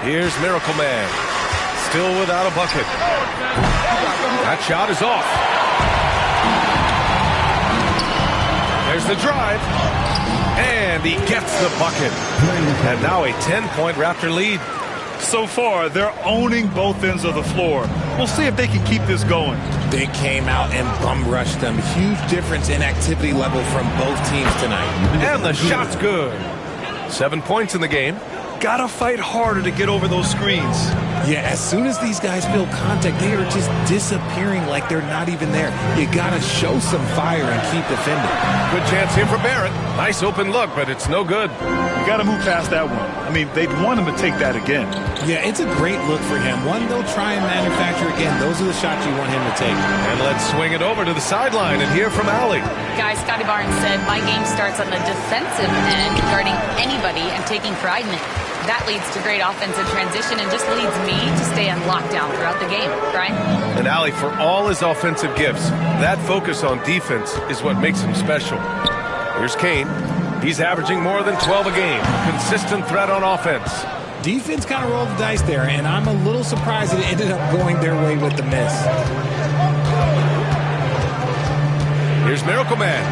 Here's Miracle Man. Still without a bucket. That shot is off. There's the drive. And he gets the bucket. And now a 10-point Raptor lead. So far, they're owning both ends of the floor. We'll see if they can keep this going. They came out and bum rushed them. Huge difference in activity level from both teams tonight. And the shot's good. 7 points in the game. Gotta fight harder to get over those screens. Yeah, as soon as these guys feel contact, they are just disappearing like they're not even there. You gotta show some fire and keep defending. Good chance here for Barrett. Nice open look, but it's no good. You gotta move past that one. I mean, they'd want him to take that again. Yeah, it's a great look for him. One they'll try and manufacture again. Those are the shots you want him to take. And let's swing it over to the sideline and hear from Allie. Guys, Scotty Barnes said, my game starts on the defensive end, guarding anybody and taking pride in it. That leads to great offensive transition and just leads me to stay on lockdown throughout the game. Brian? And Allie, for all his offensive gifts, that focus on defense is what makes him special. Here's Kane. He's averaging more than 12 a game. Consistent threat on offense. Defense kind of rolled the dice there, and I'm a little surprised that it ended up going their way with the miss. Here's Miracle Man.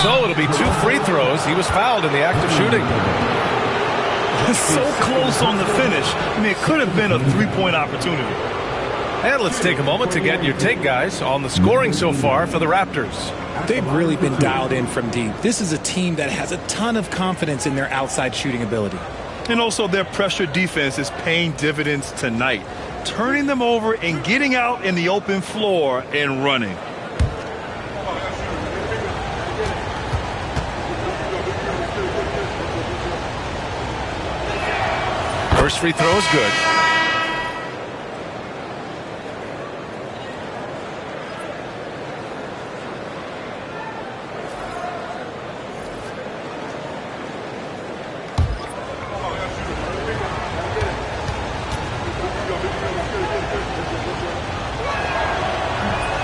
So it'll be 2 free throws. He was fouled in the act of shooting. So close on the finish. I mean, it could have been a three-point opportunity. And let's take a moment to get your take, guys, on the scoring so far for the Raptors. They've really been dialed in from deep. This is a team that has a ton of confidence in their outside shooting ability. And also their pressure defense is paying dividends tonight, turning them over and getting out in the open floor and running. First free throw is good.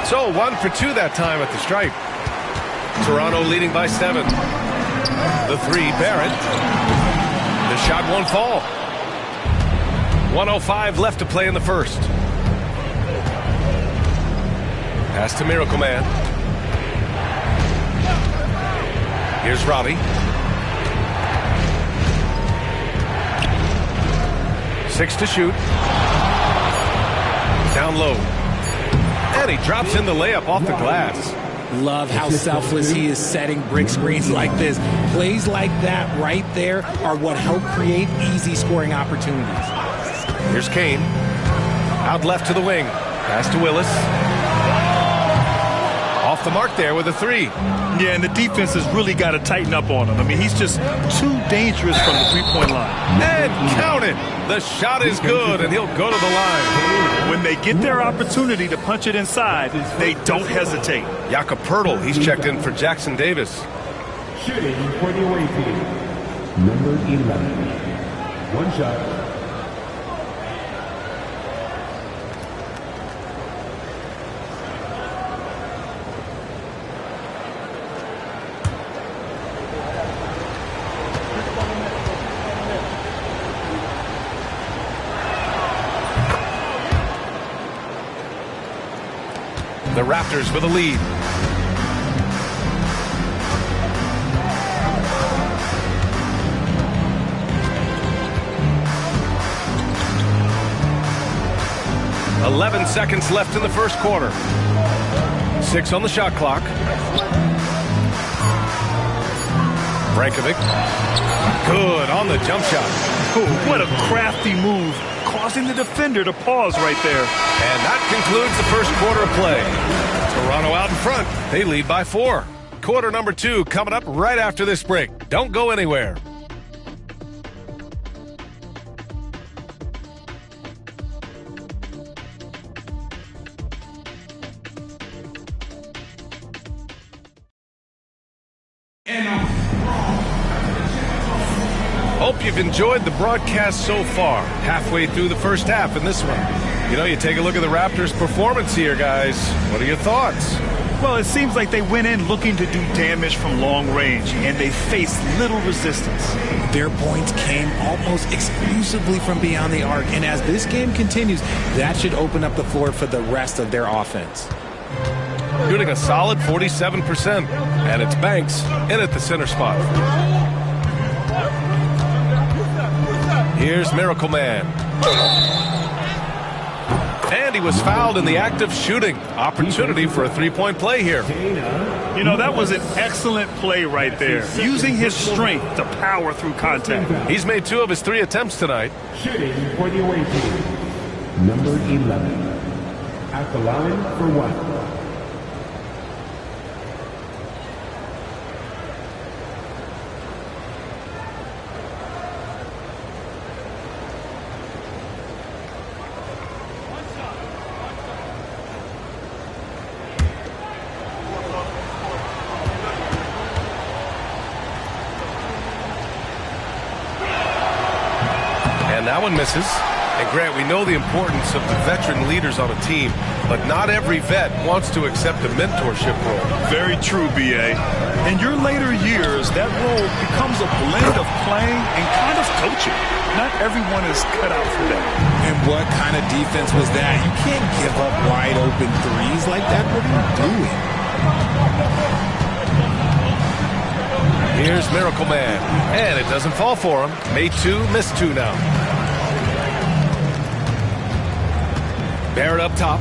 So 1 for 2 that time at the stripe. Toronto leading by 7. The 3, Barrett. The shot won't fall. 1:05 left to play in the first. Pass to Miracle Man. Here's Robbie. 6 to shoot. Down low. And he drops in the layup off the glass. Love how selfless he is setting brick screens like this. Plays like that right there are what help create easy scoring opportunities. Here's Kane. Out left to the wing. Pass to Willis. Off the mark there with a 3. Yeah, and the defense has really got to tighten up on him. I mean, he's just too dangerous from the three-point line. And count it. The shot is good, and he'll go to the line. When they get their opportunity to punch it inside, they don't hesitate. Jakob Poeltl, he's checked in for Jackson Davis. Shooting for the away team, number 11. 1 shot. The Raptors with a lead. 11 seconds left in the first quarter. 6 on the shot clock. Brankovic. Good on the jump shot. Oh, what a crafty move, causing the defender to pause right there. And that concludes the first quarter of play. Toronto out in front. They lead by 4. Quarter number 2 coming up right after this break. Don't go anywhere. Hope you've enjoyed the broadcast so far. Halfway through the first half in this one. You know, you take a look at the Raptors' performance here, guys. What are your thoughts? Well, it seems like they went in looking to do damage from long range, and they faced little resistance. Their points came almost exclusively from beyond the arc, and as this game continues, that should open up the floor for the rest of their offense. Shooting a solid 47%, and it's Banks in at the center spot. Here's Miracle Man. And he was fouled in the act of shooting. Opportunity for a three-point play here. You know, that was an excellent play right there. Using his strength to power through contact. He's made 2 of his 3 attempts tonight. Shooting for the away team, number 11. At the line for 1. That one misses. And Grant, we know the importance of the veteran leaders on a team, but not every vet wants to accept a mentorship role. Very true, B.A. In your later years, that role becomes a blend of playing and kind of coaching. Not everyone is cut out for that. And what kind of defense was that? You can't give up wide open threes like that. What are you doing? Here's Miracle Man. And it doesn't fall for him. Made 2, missed 2 now. Barrett up top.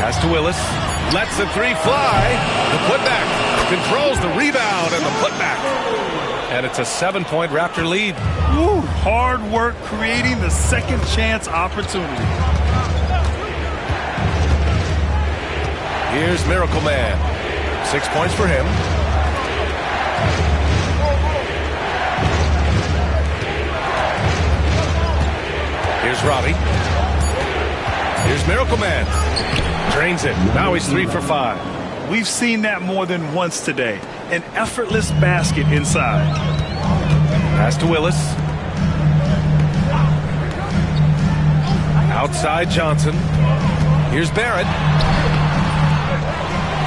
Pass to Willis. Lets the 3 fly. The putback. Controls the rebound and the putback. And it's a 7-point Raptor lead. Woo, hard work creating the second chance opportunity. Here's Miracle Man. 6 points for him. Here's Robbie. Here's Miracle Man. Drains it. Now he's 3 for 5. We've seen that more than once today. An effortless basket inside. Pass to Willis. Outside Johnson. Here's Barrett.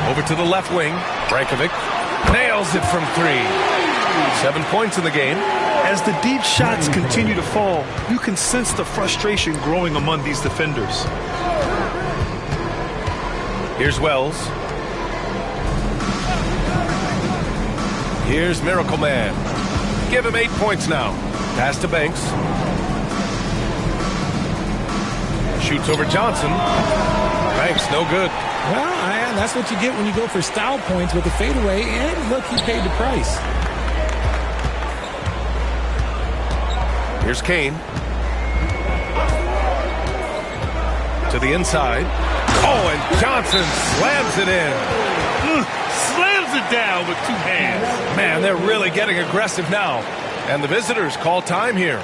Over to the left wing. Brankovic nails it from 3. 7 points in the game. As the deep shots continue to fall, you can sense the frustration growing among these defenders. Here's Wells. Here's Miracle Man. Give him 8 points now. Pass to Banks. Shoots over Johnson. Banks, no good. Well, that's what you get when you go for style points with a fadeaway, and look, he paid the price. Here's Kane. To the inside. Oh, and Johnson slams it in. Slams it down with 2 hands. Man, they're really getting aggressive now. And the visitors call time here.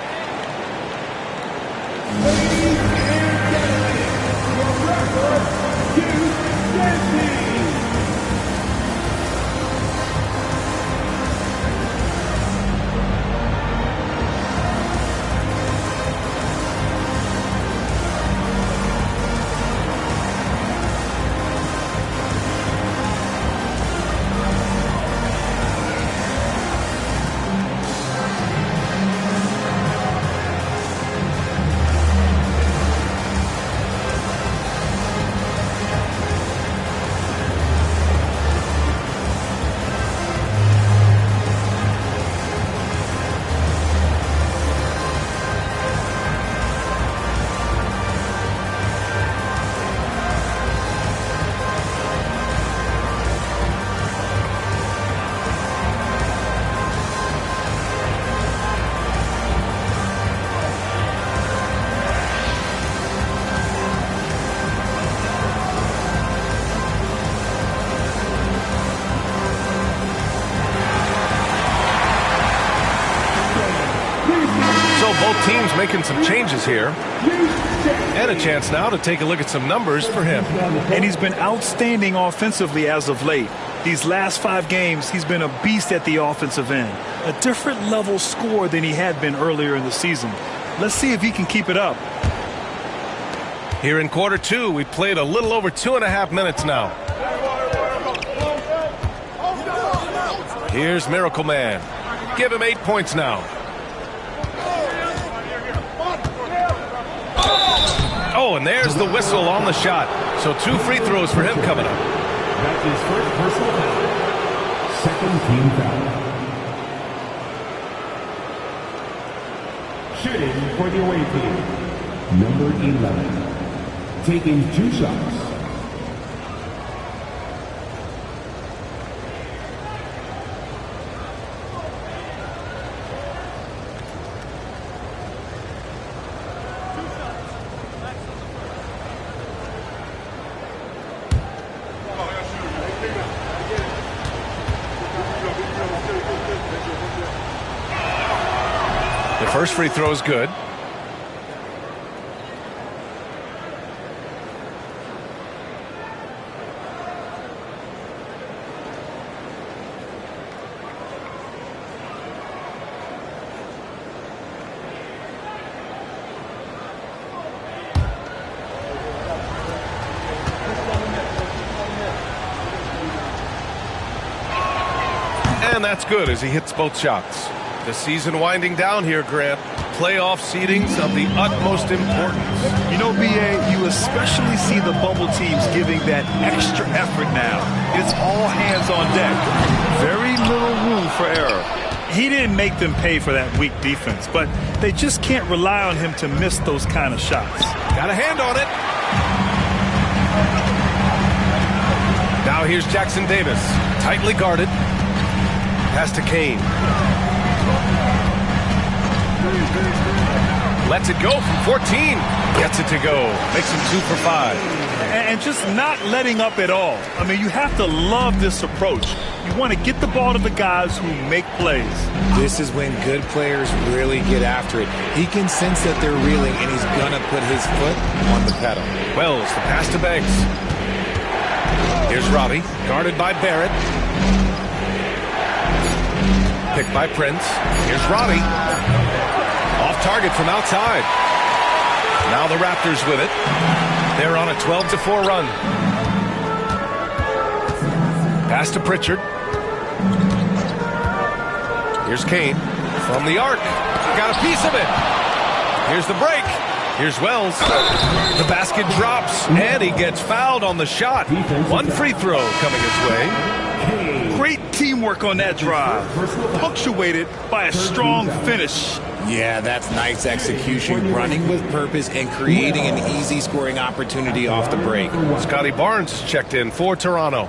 both teams making some changes here. And a chance now to take a look at some numbers for him. And he's been outstanding offensively as of late. These last 5 games, he's been a beast at the offensive end. A different level score than he had been earlier in the season. Let's see if he can keep it up. Here in quarter 2, we played a little over 2.5 minutes now. Here's Miracle Man. Give him 8 points now. Oh, and there's the whistle on the shot. So 2 free throws for him coming up. That's his first personal foul. Second team foul. Shooting for the away team, number 11. Taking 2 shots. The first free throw is good. And that's good as he hits both shots. The season winding down here, Grant. Playoff seedings of the utmost importance. You know, B.A., you especially see the bubble teams giving that extra effort now. It's all hands on deck. Very little room for error. He didn't make them pay for that weak defense, but they just can't rely on him to miss those kind of shots. Got a hand on it. Now here's Jackson Davis. Tightly guarded. Pass to Kane. Lets it go from 14. Gets it to go. Makes him 2 for 5. And just not letting up at all. I mean, you have to love this approach. You want to get the ball to the guys who make plays. This is when good players really get after it. He can sense that they're reeling, and he's going to put his foot on the pedal. Wells, the pass to Banks. Here's Robbie, guarded by Barrett. Picked by Prince. Here's Robbie. Off target from outside. Now the Raptors with it. They're on a 12-4 run. Pass to Pritchard. Here's Kane from the arc. Got a piece of it. Here's the break. Here's Wells. The basket drops, and he gets fouled on the shot. 1 free throw coming his way. Great teamwork on that drive, punctuated by a strong finish. Yeah, that's nice execution, running with purpose and creating an easy scoring opportunity off the break. Scotty Barnes checked in for Toronto.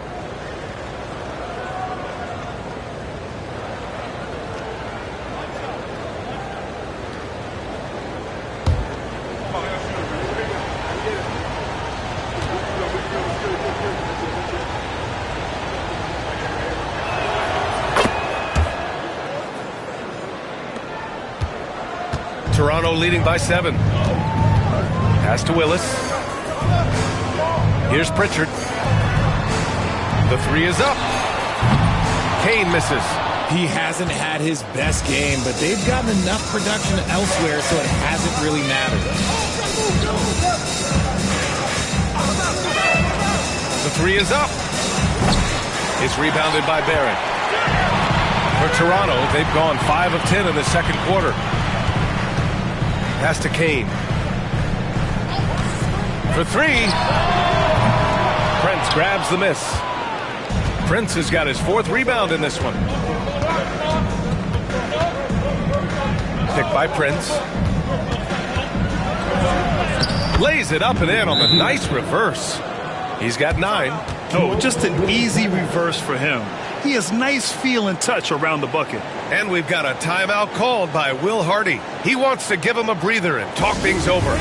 Toronto leading by 7. Pass to Willis. Here's Pritchard. The 3 is up. Kane misses. He hasn't had his best game, but they've gotten enough production elsewhere, so it hasn't really mattered. The 3 is up. It's rebounded by Barrett. For Toronto, they've gone 5 of 10 in the second quarter. Pass to Kane. For 3. Prince grabs the miss. Prince has got his 4th rebound in this one. Picked by Prince. Lays it up and in on the nice reverse. He's got 9. Oh, just an easy reverse for him. He has nice feel and touch around the bucket. And we've got a timeout called by Will Hardy. He wants to give him a breather and talk things over.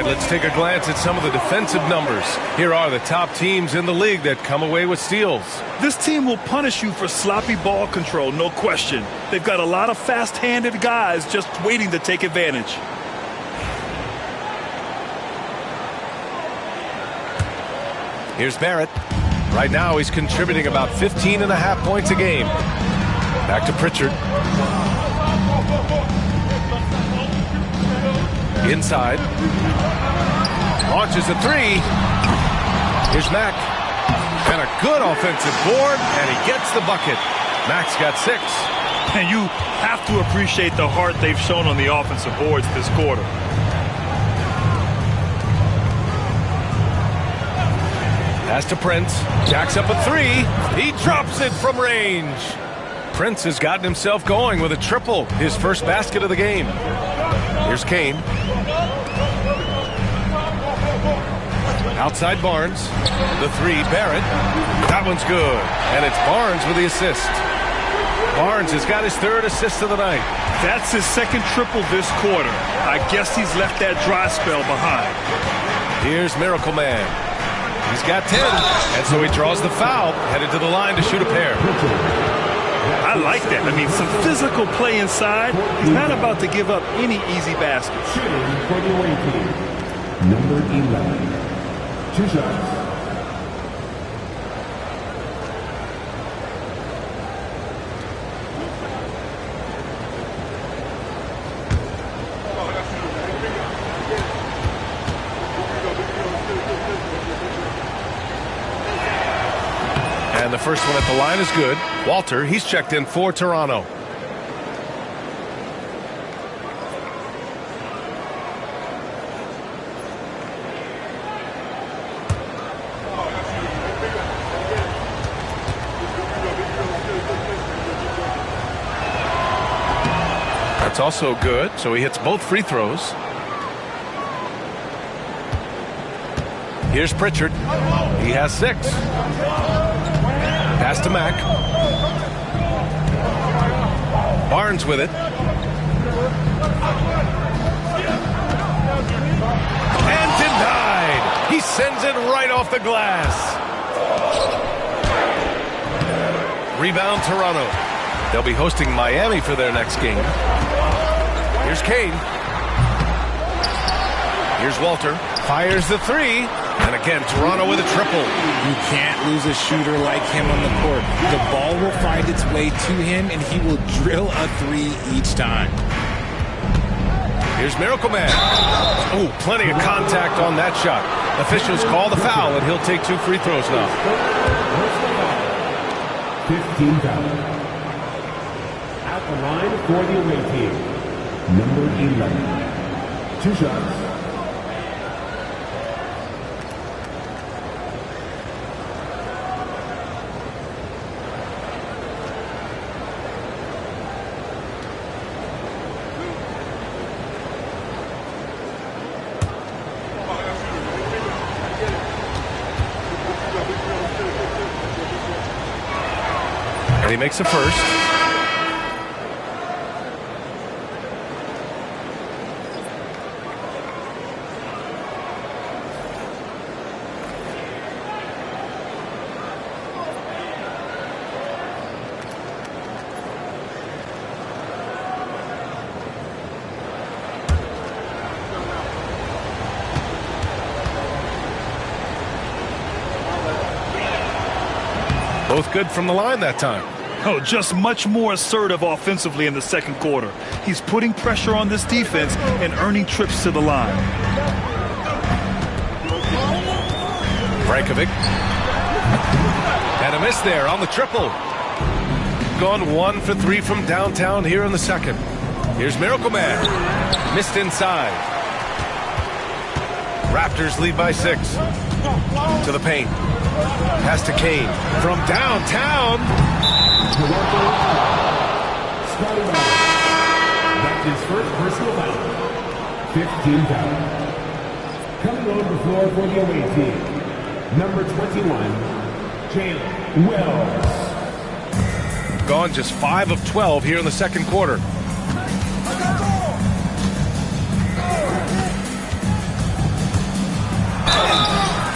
let's take a glance at some of the defensive numbers. Here are the top teams in the league that come away with steals. This team will punish you for sloppy ball control, no question. They've got a lot of fast-handed guys just waiting to take advantage. Here's Barrett. Right now he's contributing about 15.5 points a game. Back to Pritchard. Inside. Launches a three. Here's Mack. And a good offensive board, and he gets the bucket. Mack's got 6. And you have to appreciate the heart they've shown on the offensive boards this quarter. Pass to Prince. Jacks up a 3. He drops it from range. Prince has gotten himself going with a triple, his first basket of the game. Here's Kane. Outside Barnes. The 3, Barrett. That one's good. And it's Barnes with the assist. Barnes has got his 3rd assist of the night. That's his 2nd triple this quarter. I guess he's left that dry spell behind. Here's Miracle Man. He's got 10, and so he draws the foul, headed to the line to shoot a pair. I like that. I mean, some physical play inside. He's not about to give up any easy baskets. Shooting for the away team, number 11. 2 shots. And the first one at the line is good. Walter, he's checked in for Toronto. That's also good, so he hits both free throws. Here's Pritchard. He has 6. Pass to Mack. Barnes with it. And denied. He sends it right off the glass. Rebound Toronto. They'll be hosting Miami for their next game. Here's Kane. Here's Walter. Fires the 3. And again, Toronto with a triple. You can't lose a shooter like him on the court. The ball will find its way to him, and he will drill a 3 each time. Here's Miracle Man. Oh, plenty of contact on that shot. Officials call the foul, and he'll take 2 free throws now. 15 foul. At the line for the away team, number 11. 2 shots. And he makes a first. Both good from the line that time. Oh, just much more assertive offensively in the second quarter. He's putting pressure on this defense and earning trips to the line. Brankovic. And a miss there on the triple. Gone 1 for 3 from downtown here in the second. Here's Miracle Man. Missed inside. Raptors lead by 6. To the paint. Pass to Kane. From downtown. That's his first personal foul. 15 foul. Coming on the floor for the away team, number 21, Jalen Wells. Gone just 5 of 12 here in the second quarter.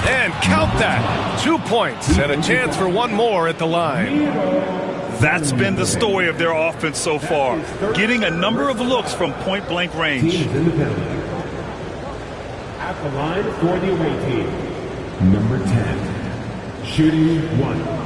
And count that. 2 points and a chance for one more at the line. That's been the story of their offense so far, getting a number of looks from point-blank range. At the line for the away team, number 10, shooting 1.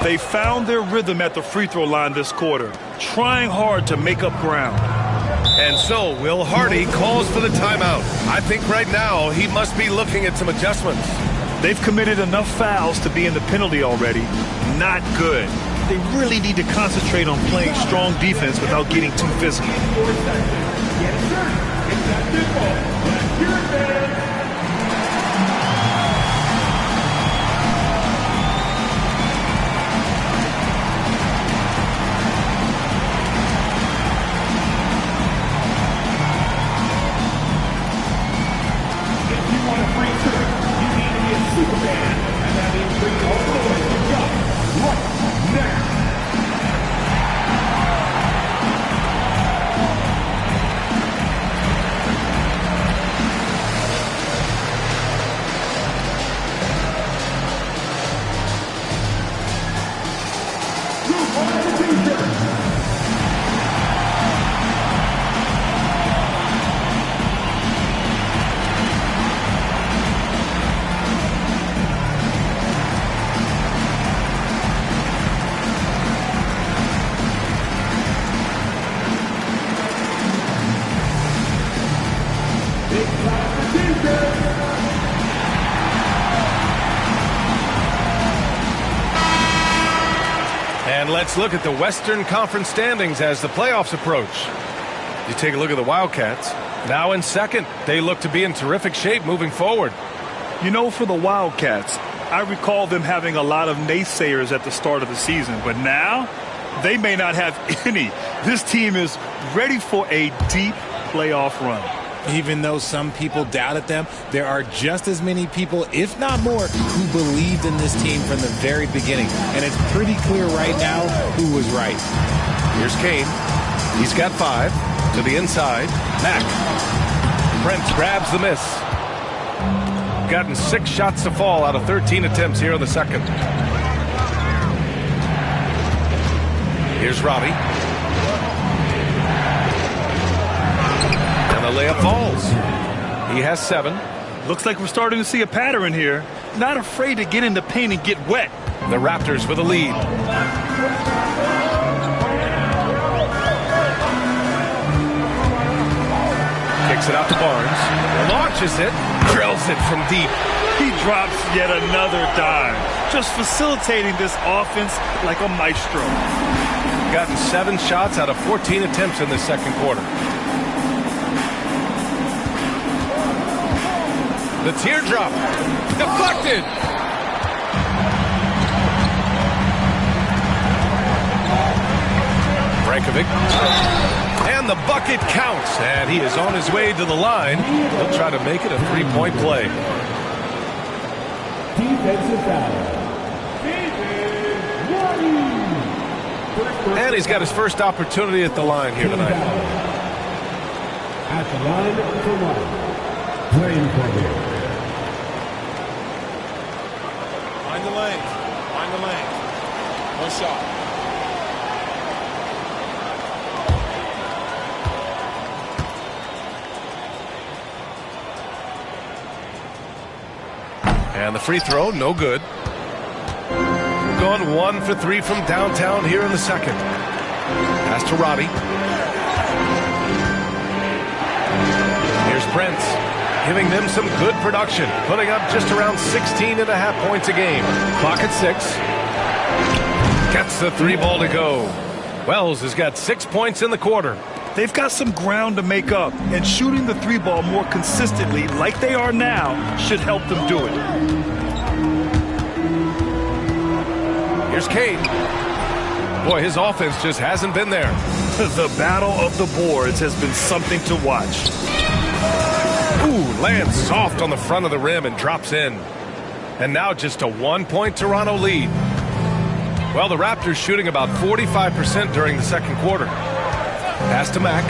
They found their rhythm at the free throw line this quarter, trying hard to make up ground. And so Will Hardy calls for the timeout. I think right now he must be looking at some adjustments. They've committed enough fouls to be in the penalty already. Not good. They really need to concentrate on playing strong defense without getting too physical. And let's look at the Western Conference standings as the playoffs approach. You take a look at the Wildcats. Now in second, they look to be in terrific shape moving forward. You know, for the Wildcats, I recall them having a lot of naysayers at the start of the season, but now they may not have any. This team is ready for a deep playoff run. Even though some people doubted them, there are just as many people, if not more, who believed in this team from the very beginning. And it's pretty clear right now who was right. Here's Kane. He's got 5 to the inside. Mack. Prince grabs the miss. Gotten 6 shots to fall out of 13 attempts here in the second. Here's Robbie. And the layup falls. He has 7. Looks like we're starting to see a pattern here. Not afraid to get in the paint and get wet. The Raptors with a lead. Kicks it out to Barnes. Launches it. Drills it from deep. He drops yet another dime. Just facilitating this offense like a maestro. Gotten 7 shots out of 14 attempts in the second quarter. The teardrop. Deflected. Brankovic. And the bucket counts. And he is on his way to the line. He'll try to make it a 3-point play. Defensive foul. And he's got his first opportunity at the line here tonight. At the line for 1. Playing for you. Find the lane. Find the lane. One shot. And the free throw, no good. Gone 1 for 3 from downtown here in the second. Pass to Robbie. Here's Prince, giving them some good production, putting up just around 16.5 points a game. Clock at 6. Gets the 3 ball to go. Wells has got 6 points in the quarter. They've got some ground to make up, and shooting the 3 ball more consistently like they are now should help them do it. Here's Kane. Boy, his offense just hasn't been there. The battle of the boards has been something to watch. Ooh, lands soft on the front of the rim and drops in. And now just a 1-point Toronto lead. Well, the Raptors shooting about 45% during the second quarter. Pass to Mack.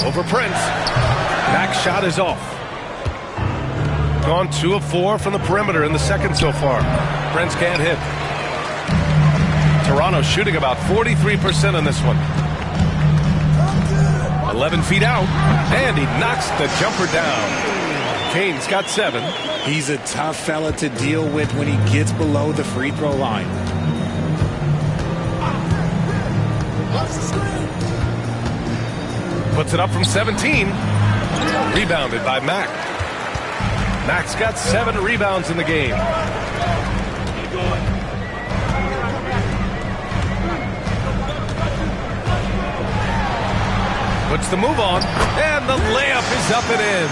Over Prince. Mack's shot is off. Gone 2 of 4 from the perimeter in the second so far. Prince can't hit. Toronto shooting about 43% in this one. 11 feet out, and he knocks the jumper down. Kane's got 7. He's a tough fella to deal with when he gets below the free throw line. Puts it up from 17. Rebounded by Mack. Mack's got 7 rebounds in the game. Puts the move on, and the layup is up and in.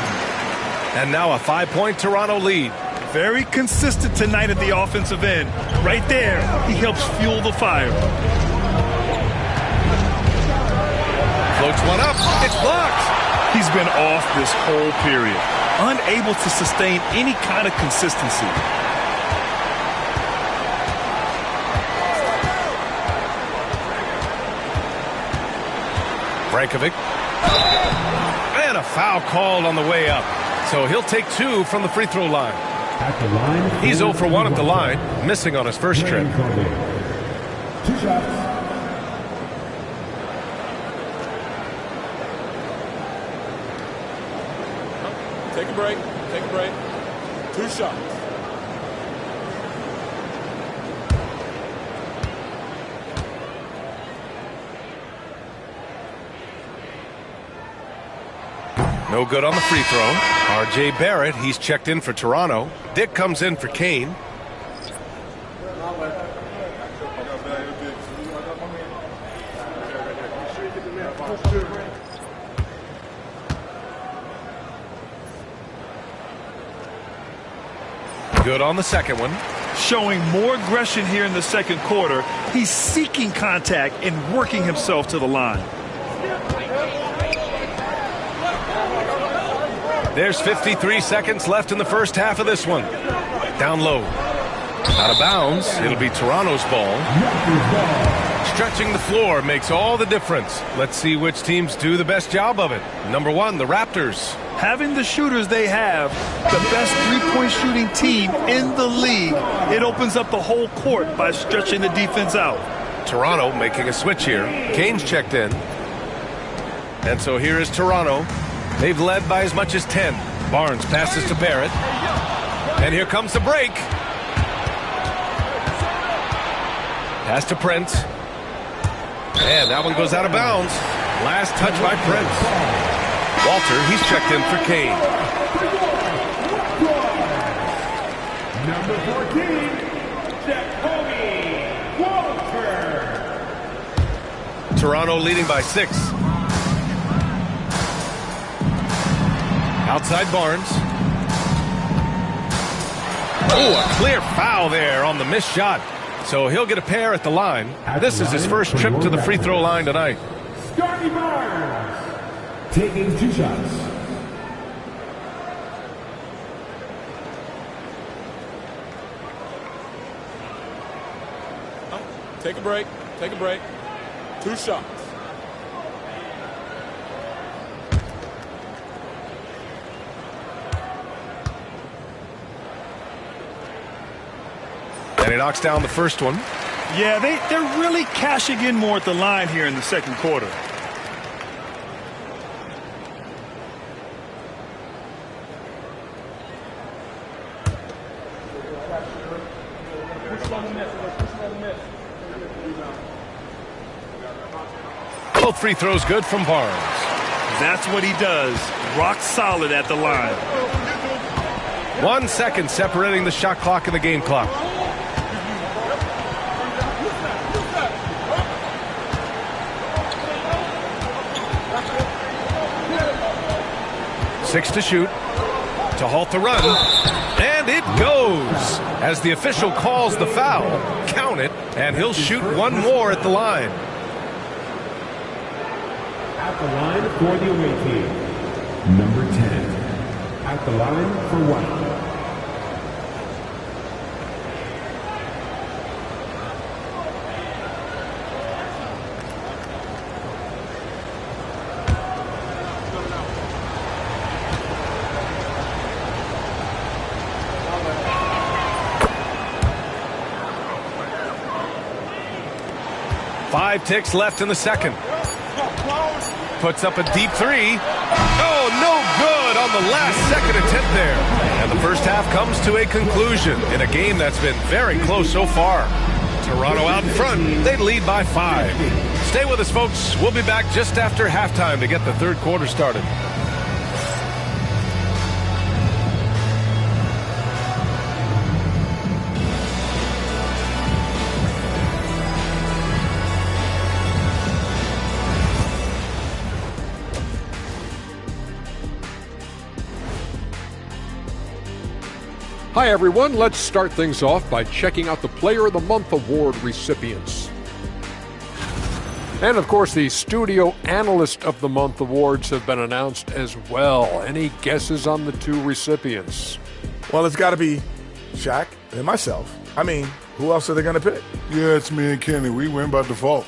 And now a 5-point Toronto lead. Very consistent tonight at the offensive end. Right there, he helps fuel the fire. Floats one up. It's blocked. He's been off this whole period. Unable to sustain any kind of consistency. Brankovic. And a foul called on the way up. So he'll take 2 from the free throw line. He's 0 for 1 at the line, missing on his first trip. 2 shots. Take a break. Take a break. 2 shots. No good on the free throw. R.J. Barrett, he's checked in for Toronto. Dick comes in for Kane. Good on the second one. Showing more aggression here in the second quarter. He's seeking contact and working himself to the line. There's 53 seconds left in the first half of this one. Down low. Out of bounds. It'll be Toronto's ball. Stretching the floor makes all the difference. Let's see which teams do the best job of it. Number 1, the Raptors. Having the shooters they have, the best three-point shooting team in the league, it opens up the whole court by stretching the defense out. Toronto making a switch here. Kane's checked in. And so here is Toronto. They've led by as much as 10. Barnes passes to Barrett. And here comes the break. Pass to Prince. And that one goes out of bounds. Last touch by Prince. Walter, he's checked in for Kane. Number 14, Jacoby Walter. Toronto leading by 6. Outside Barnes. Oh, a clear foul there on the missed shot. So he'll get a pair at the line. This is his first trip to the free throw line tonight. Scotty Barnes taking 2 shots. Take a break. Take a break. 2 shots. And he knocks down the first one. Yeah, they're really cashing in more at the line here in the second quarter. Both free throws good from Barnes. That's what he does. Rock solid at the line. 1 second separating the shot clock and the game clock. Six to shoot to halt the run, and it goes as the official calls the foul. Count it, and he'll shoot one more at the line. At the line for the away team, number 10, At the line for one. Five ticks left in the second. Puts up a deep three. Oh, no good on the last second attempt there. And the first half comes to a conclusion in a game that's been very close so far. Toronto out in front. They lead by 5. Stay with us, folks. We'll be back just after halftime to get the third quarter started. Hi everyone, let's start things off by checking out the Player of the Month award recipients. And of course the Studio Analyst of the Month awards have been announced as well. Any guesses on the 2 recipients? Well, it's got to be Shaq and myself. I mean, who else are they going to pick? Yeah, it's me and Kenny. We win by default.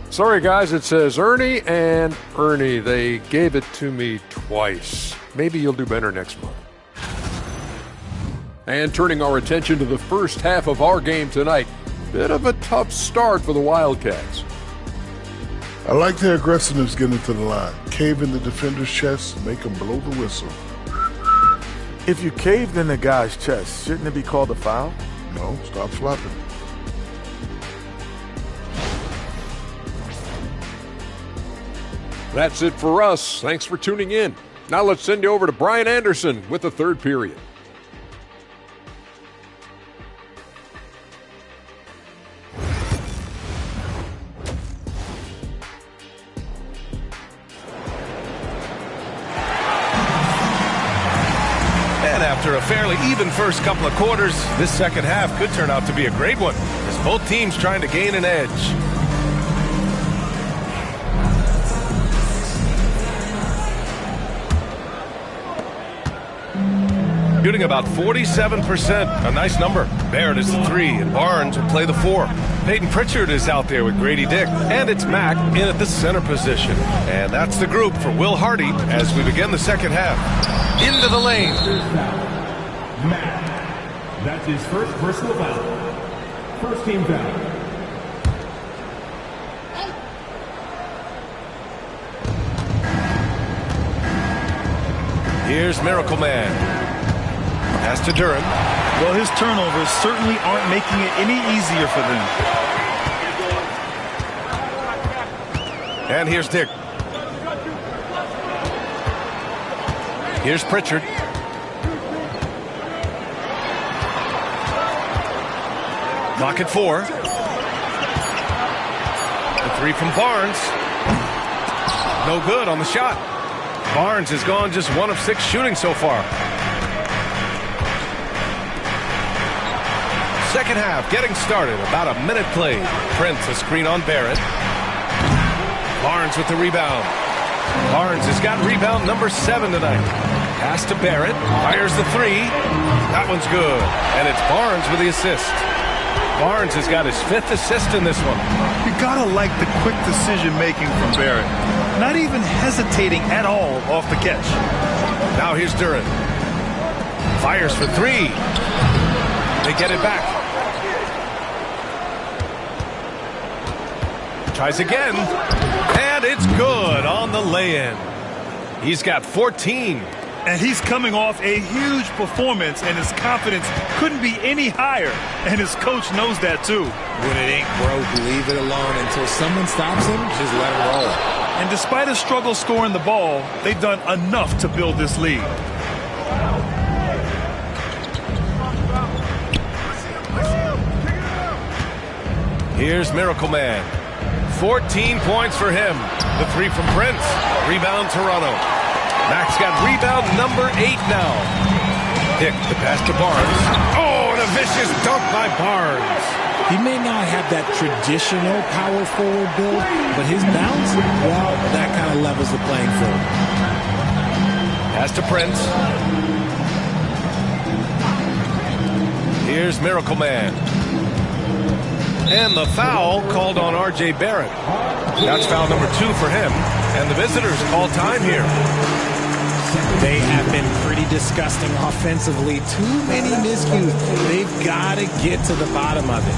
Sorry guys, it says Ernie and Ernie. They gave it to me twice. Maybe you'll do better next month. And turning our attention to the first half of our game tonight, bit of a tough start for the Wildcats. I like their aggressiveness getting to the line. Cave in the defender's chest, make them blow the whistle. If you caved in the guy's chest, shouldn't it be called a foul? No, stop flopping. That's it for us. Thanks for tuning in. Now let's send you over to Brian Anderson with the third period. After a fairly even first couple of quarters, this second half could turn out to be a great one, as both teams trying to gain an edge. Shooting about 47%, a nice number. Barrett is the 3, and Barnes will play the 4. Peyton Pritchard is out there with Grady Dick, and it's Mack in at the center position. And that's the group for Will Hardy as we begin the second half. Into the lane. Mack. That's his first personal foul. First team foul. Here's Miracle Man. Pass to Duren. Well, his turnovers certainly aren't making it any easier for them. And here's Dick. Here's Pritchard. Clock at 4. The 3 from Barnes. No good on the shot. Barnes has gone just 1 of 6 shooting so far. Second half getting started. About a minute played. Prince a screen on Barrett. Barnes with the rebound. Barnes has got rebound number 7 tonight. Pass to Barrett. Fires the 3. That one's good. And it's Barnes with the assist. Barnes has got his 5th assist in this one. You gotta like the quick decision making from Barrett. Not even hesitating at all off the catch. Now here's Duren. Fires for 3. They get it back. Tries again. And it's good on the lay-in. He's got 14. And he's coming off a huge performance, and his confidence couldn't be any higher. And his coach knows that, too. When it ain't broke, leave it alone. Until someone stops him, just let him roll. And despite his struggle scoring the ball, they've done enough to build this lead. Here's Miracle Man. 14 points for him. The 3 from Prince. Rebound Toronto. Mack's got rebound number 8 now. Dick, the pass to Barnes. Oh, and a vicious dunk by Barnes. He may not have that traditional power forward build, but his bounce, well, that kind of levels the playing field. Pass to Prince. Here's Miracle Man. And the foul called on R.J. Barrett. That's foul number 2 for him. And the visitors call time here. They have been pretty disgusting offensively. Too many miscues. They've got to get to the bottom of it.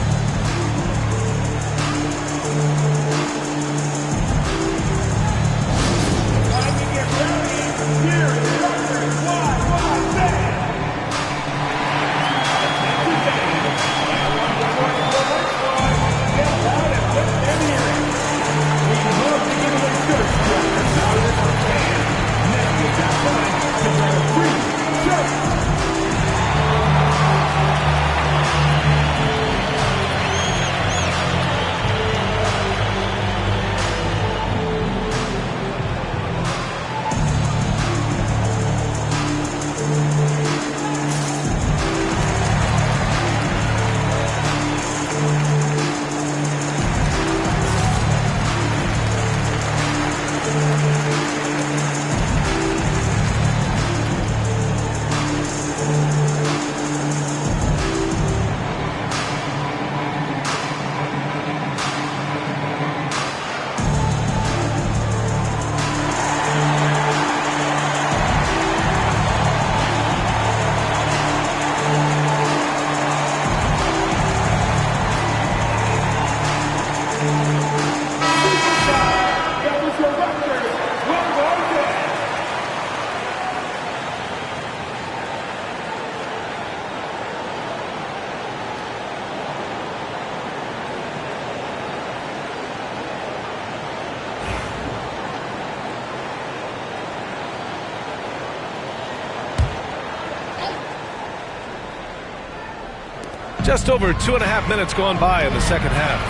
Just over 2.5 minutes gone by in the second half.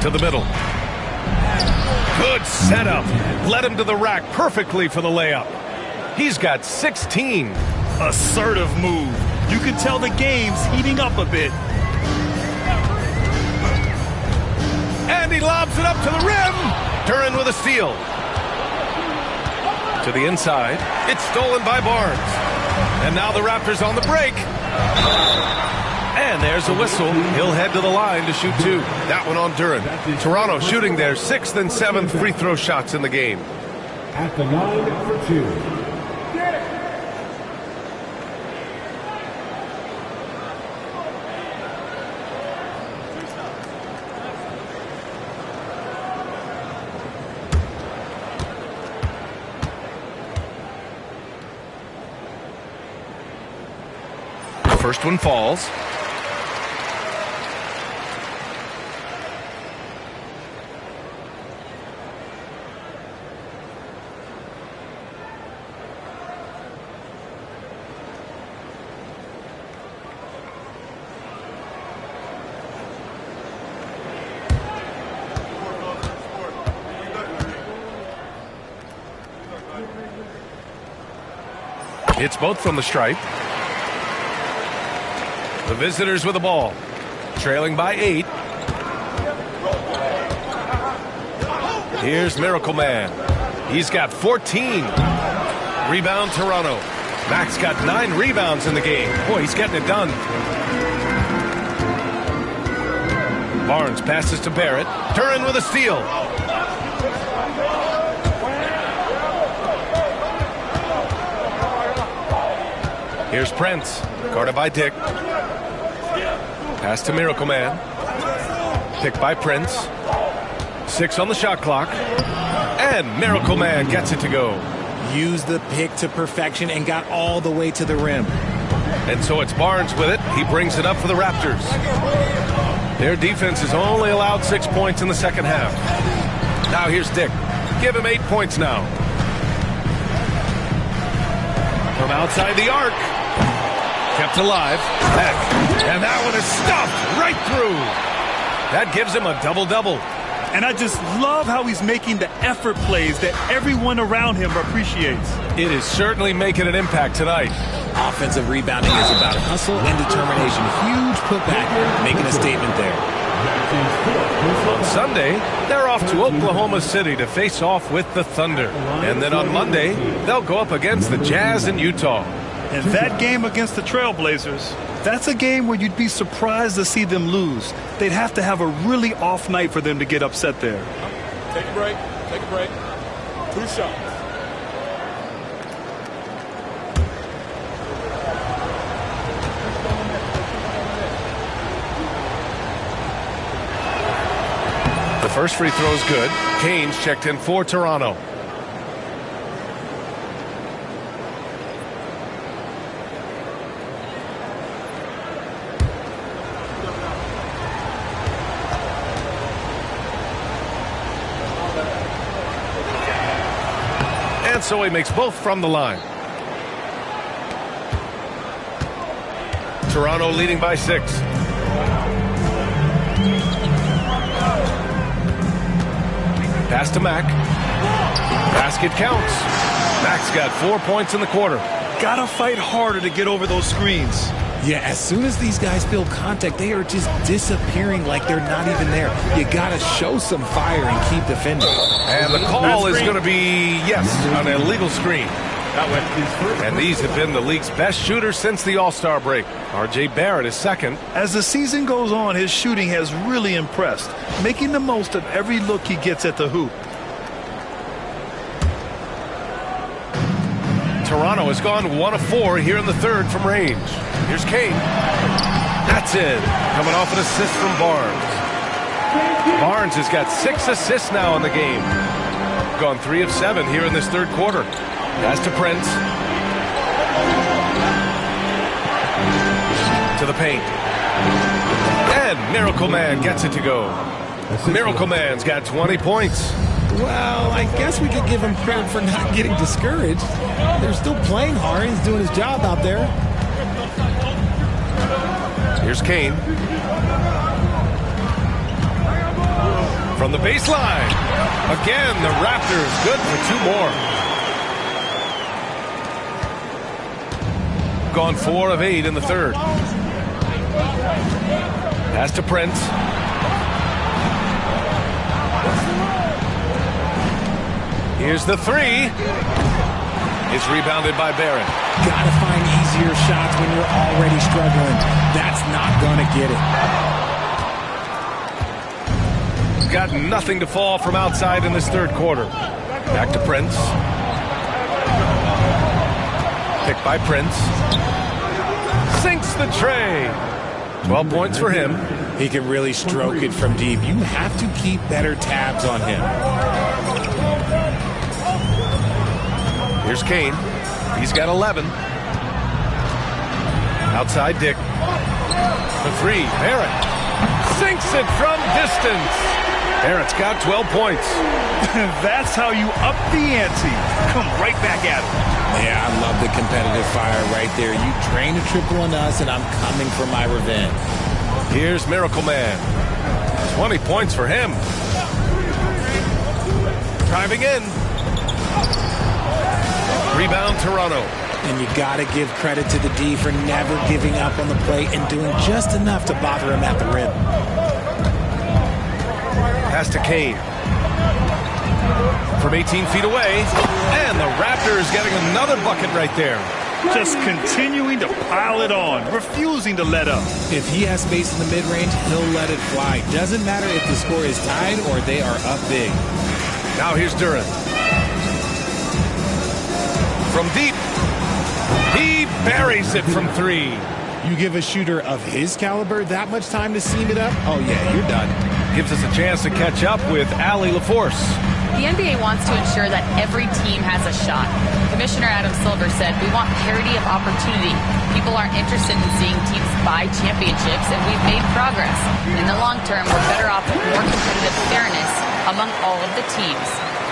To the middle. Good setup. Led him to the rack perfectly for the layup. He's got 16. Assertive move. You can tell the game's heating up a bit. And he lobs it up to the rim. Duren with a steal. To the inside. It's stolen by Barnes. And now the Raptors on the break. And there's a whistle. He'll head to the line to shoot 2. That one on Duren. Toronto shooting their 6th and 7th free throw shots in the game. At the line for 2. First one falls. It's both from the stripe. The visitors with the ball, trailing by 8. Here's Miracle Man. He's got 14. Rebound Toronto. Max got 9 rebounds in the game. Boy, he's getting it done. Barnes passes to Barrett. Duren with a steal. Here's Prince, guarded by Dick. Pass to Miracle Man. Picked by Prince. 6 on the shot clock. And Miracle Man gets it to go. Used the pick to perfection and got all the way to the rim. And so it's Barnes with it. He brings it up for the Raptors. Their defense has only allowed 6 points in the second half. Now here's Dick. Give him 8 points now. From outside the arc. Kept alive. Back. And that one is stuffed right through. That gives him a double-double. And I just love how he's making the effort plays that everyone around him appreciates. It is certainly making an impact tonight. Offensive rebounding is about hustle and determination. Huge putback, making a statement there. On Sunday, they're off to Oklahoma City to face off with the Thunder. And then on Monday, they'll go up against the Jazz in Utah. And that game against the Trailblazers, that's a game where you'd be surprised to see them lose. They'd have to have a really off night for them to get upset there. Take a break. Take a break. 2 shots. The first free throw is good. Kane's checked in for Toronto. And so he makes both from the line. Toronto leading by 6. Pass to Mack. Basket counts. Mack's got 4 points in the quarter. Gotta fight harder to get over those screens. Yeah, as soon as these guys feel contact, they are just disappearing like they're not even there. You gotta show some fire and keep defending. And the call is going to be, yes, an illegal screen. And these have been the league's best shooters since the All-Star break. R.J. Barrett is second. As the season goes on, his shooting has really impressed, making the most of every look he gets at the hoop. Toronto has gone 1 of 4 here in the third from range. Here's Kane. That's it. Coming off an assist from Barnes. Barnes has got 6 assists now in the game. Gone 3 of 7 here in this third quarter. Pass to Prince. To the paint. And Miracle Man gets it to go. Miracle Man's got 20 points. Well, I guess we could give him credit for not getting discouraged. They're still playing hard. He's doing his job out there. Here's Kane. From the baseline. Again, the Raptors good for 2 more. Gone 4 of 8 in the third. Pass to Prince. Here's the 3. It's rebounded by Barrett. Gotta find easier shots when you're already struggling. That's not gonna get it. Got nothing to fall from outside in this third quarter. Back to Prince. Picked by Prince. Sinks the tray. 12 points for him. He can really stroke it from deep. You have to keep better tabs on him. Here's Kane. He's got 11. Outside Dick. The 3. Barrett. Sinks it from distance. Barrett's got 12 points. That's how you up the ante. Come right back at him. Yeah, I love the competitive fire right there. You drain a triple on us, and I'm coming for my revenge. Here's Miracle Man. 20 points for him. Driving in. Rebound Toronto. And you got to give credit to the D for never giving up on the play and doing just enough to bother him at the rim. Pass to Kane. From 18 feet away. And the Raptors getting another bucket right there. Just continuing to pile it on, refusing to let up. If he has space in the mid-range, he'll let it fly. Doesn't matter if the score is tied or they are up big. Now here's Duren. From deep. He buries it from 3. You give a shooter of his caliber that much time to seam it up? Oh, yeah, you're done. Gives us a chance to catch up with Allie LaForce. The NBA wants to ensure that every team has a shot. Commissioner Adam Silver said, "We want parity of opportunity. People aren't interested in seeing teams buy championships, and we've made progress. In the long term, we're better off with more competitive fairness among all of the teams."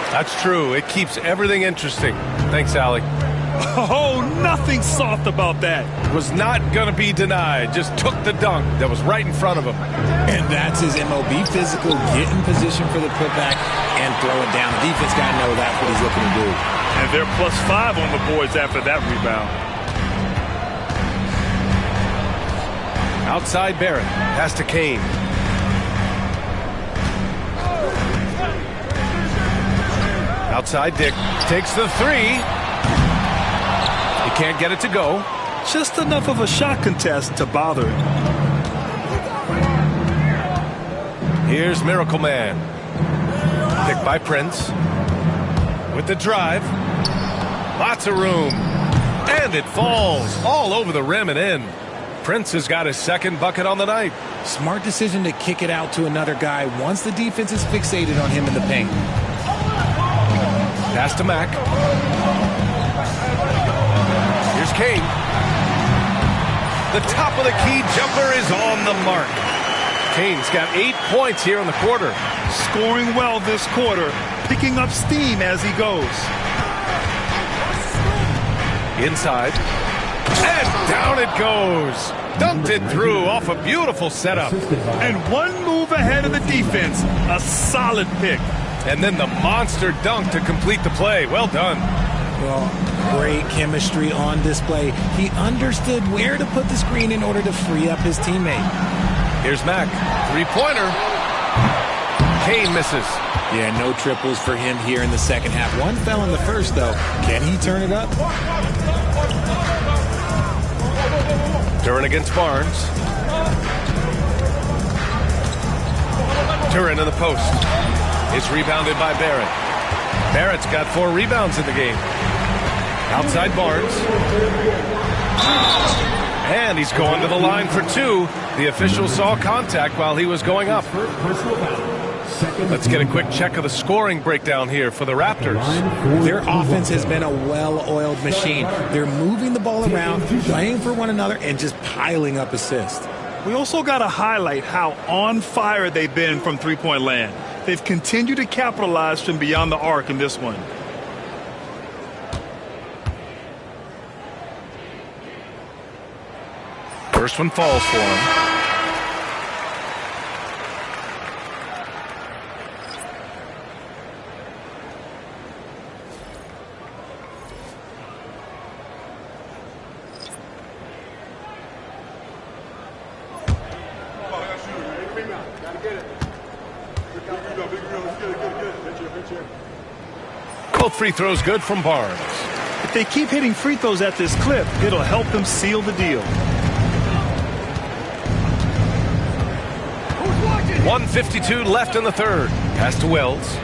That's true. It keeps everything interesting. Thanks, Allie. Oh, nothing soft about that. Was not going to be denied. Just took the dunk that was right in front of him. And that's his MOB physical. Get in position for the putback and throw it down. The defense got to know that's what he's looking to do. And they're +5 on the boards after that rebound. Outside Barrett. Pass to Kane. Outside Dick. Takes the 3. He can't get it to go. Just enough of a shot contest to bother him. Here's Miracle Man. Picked by Prince. With the drive. Lots of room. And it falls all over the rim and in. Prince has got his second bucket on the night. Smart decision to kick it out to another guy once the defense is fixated on him in the paint. Pass to Mack. Here's Kane. The top of the key jumper is on the mark. Kane's got 8 points here in the quarter. Scoring well this quarter, picking up steam as he goes. Inside. And down it goes. Dunked it through off a beautiful setup. And one move ahead of the defense. A solid pick. And then the monster dunk to complete the play. Well done. Well, great chemistry on display. He understood where to put the screen in order to free up his teammate. Here's Mack. Three-pointer. Kane misses. Yeah, no triples for him here in the second half. One fell in the first, though. Can he turn it up? Duren against Barnes. Duren in the post. Is rebounded by Barrett. Barrett's got 4 rebounds in the game. Outside Barnes. And he's going to the line for 2. The official saw contact while he was going up. Let's get a quick check of the scoring breakdown here for the Raptors. Their offense has been a well-oiled machine. They're moving the ball around, playing for one another, and just piling up assists. We also got to highlight how on fire they've been from three-point land. They've continued to capitalize from beyond the arc in this one. First one falls for him. Both free throws good from Barnes. If they keep hitting free throws at this clip, it'll help them seal the deal. 1:52 left in the third. Pass to Wells.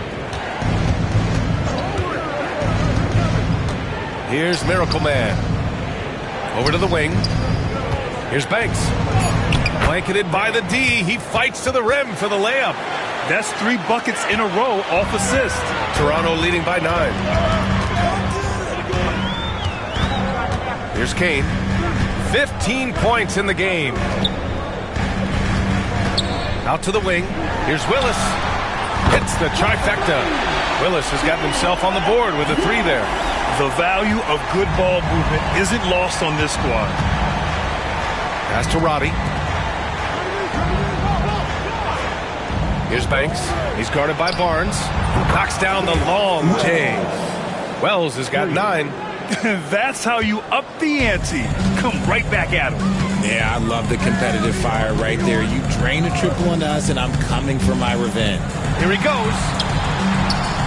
Here's Miracle Man. Over to the wing. Here's Banks. Blanketed by the D. He fights to the rim for the layup. That's 3 buckets in a row off assist. Toronto leading by 9. Here's Kane. 15 points in the game. Out to the wing. Here's Willis. Hits the trifecta. Willis has gotten himself on the board with a 3 there. The value of good ball movement isn't lost on this squad. Pass to Roddy. Here's Banks. He's guarded by Barnes. Knocks down the long J. Wells has got 9. That's how you up the ante. Come right back at him. Yeah, I love the competitive fire right there. You drain a triple on us, and I'm coming for my revenge. Here he goes.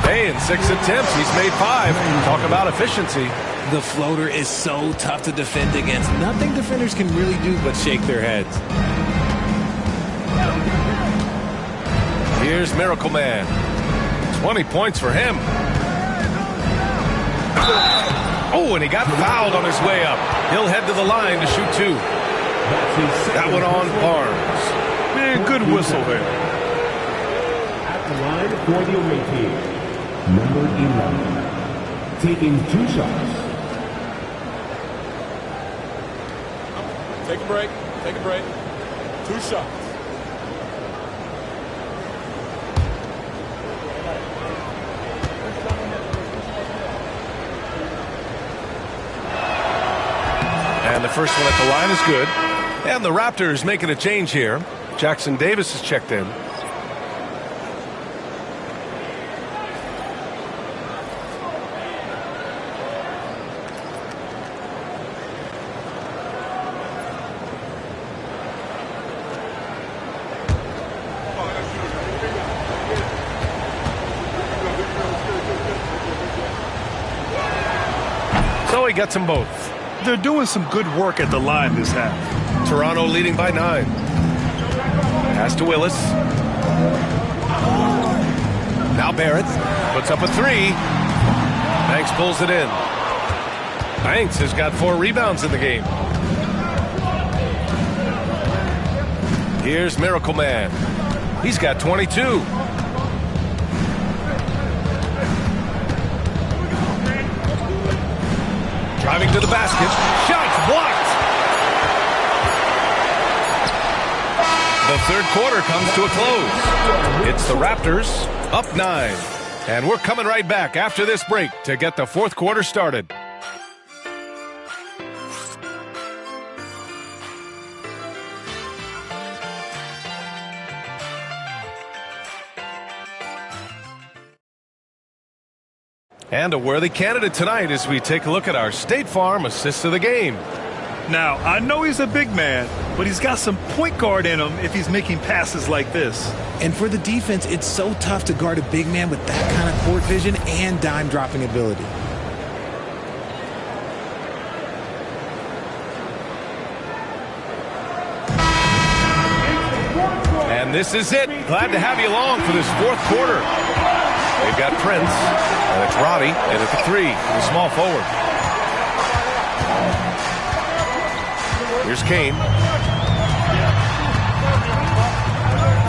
Hey, in 6 attempts, he's made 5. Talk about efficiency. The floater is so tough to defend against. Nothing defenders can really do but shake their heads. Here's Miracle Man. 20 points for him. Oh, and he got fouled on his way up. He'll head to the line to shoot 2. That one on Barnes. Man, good whistle there. At the line for the away team, number 11, taking 2 shots. Take a break. Take a break. 2 shots. And the first one at the line is good. And the Raptors making a change here. Jackson Davis has checked in. So he gets them both. they're doing some good work at the line this half. Toronto leading by 9. Pass to Willis. Now Barrett puts up a 3. Banks pulls it in. Banks has got 4 rebounds in the game. Here's Miracle Man. He's got 22. Driving to the basket. Shots blocked. The third quarter comes to a close. It's the Raptors up 9. And we're coming right back after this break to get the fourth quarter started. And a worthy candidate tonight as we take a look at our State Farm assist of the game. Now, I know he's a big man, but he's got some point guard in him if he's making passes like this. And for the defense, it's so tough to guard a big man with that kind of court vision and dime dropping ability. And this is it. Glad to have you along for this fourth quarter. They've got Prince, and it's Roddy, and at the 3, the small forward. Here's Kane.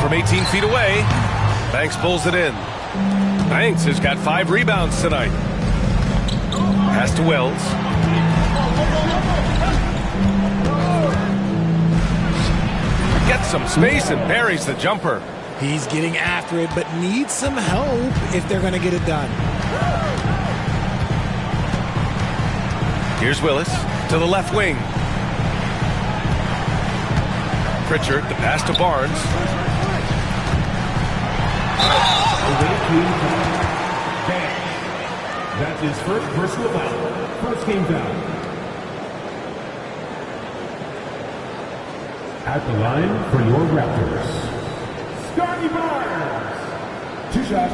From 18 feet away, Banks pulls it in. Banks has got 5 rebounds tonight. Pass to Wells. Gets some space and buries the jumper. He's getting after it, but needs some help if they're going to get it done. Here's Willis to the left wing. Pritchard, the pass to Barnes. That's his first personal foul. First game foul. At the line for your Raptors, Scotty Barnes. 2 shots.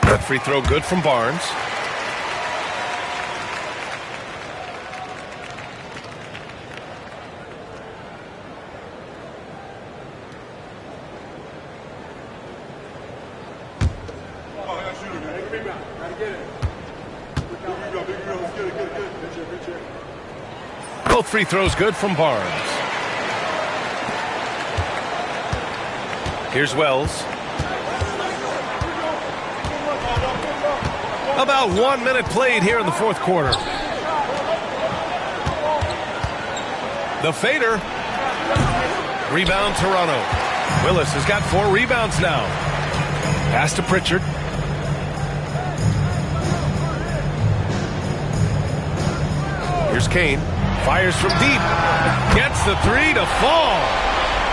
That free throw good from Barnes. Both free throws good from Barnes. Here's Wells. About 1 minute played here in the fourth quarter. The fader. Rebound Toronto. Willis has got 4 rebounds now. Pass to Pritchard. Here's Kane. Fires from deep. Gets the 3 to fall.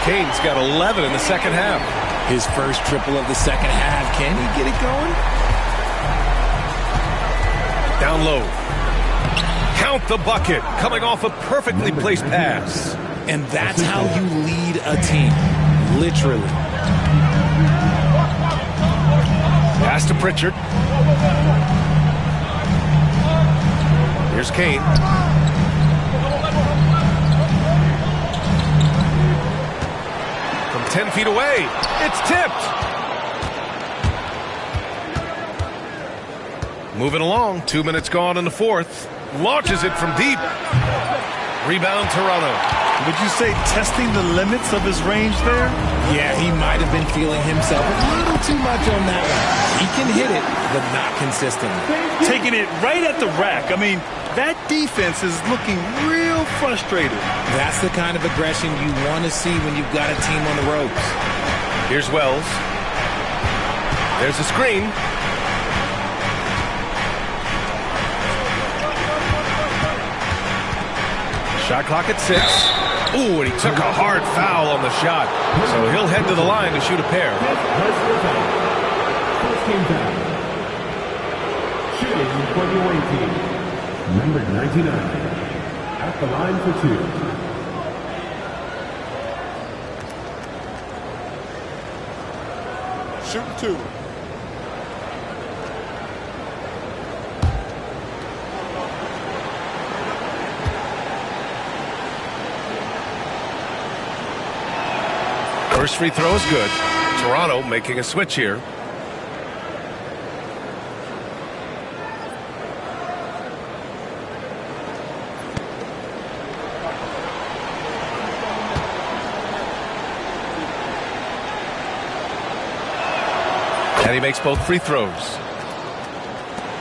Kane's got 11 in the second half. His first triple of the second half. Can he get it going? Down low. Count the bucket. Coming off a perfectly placed pass. And that's how you lead a team. Literally. Pass to Pritchard. Here's Kane. From 10 feet away. It's tipped. Moving along. 2 minutes gone in the fourth. Launches it from deep. Rebound Toronto. Would you say testing the limits of his range there? Yeah, he might have been feeling himself a little too much on that one. He can hit it, but not consistently. Taking it right at the rack. I mean, that defense is looking real frustrated. That's the kind of aggression you want to see when you've got a team on the ropes. Here's Wells. There's a screen. Shot clock at 6. Ooh, and he took a hard foul on the shot. So he'll head to the line to shoot a pair. First game foul. Shooting for the away team. Number 99. At the line for two. Shooting two. First free throw is good. Toronto making a switch here. And he makes both free throws.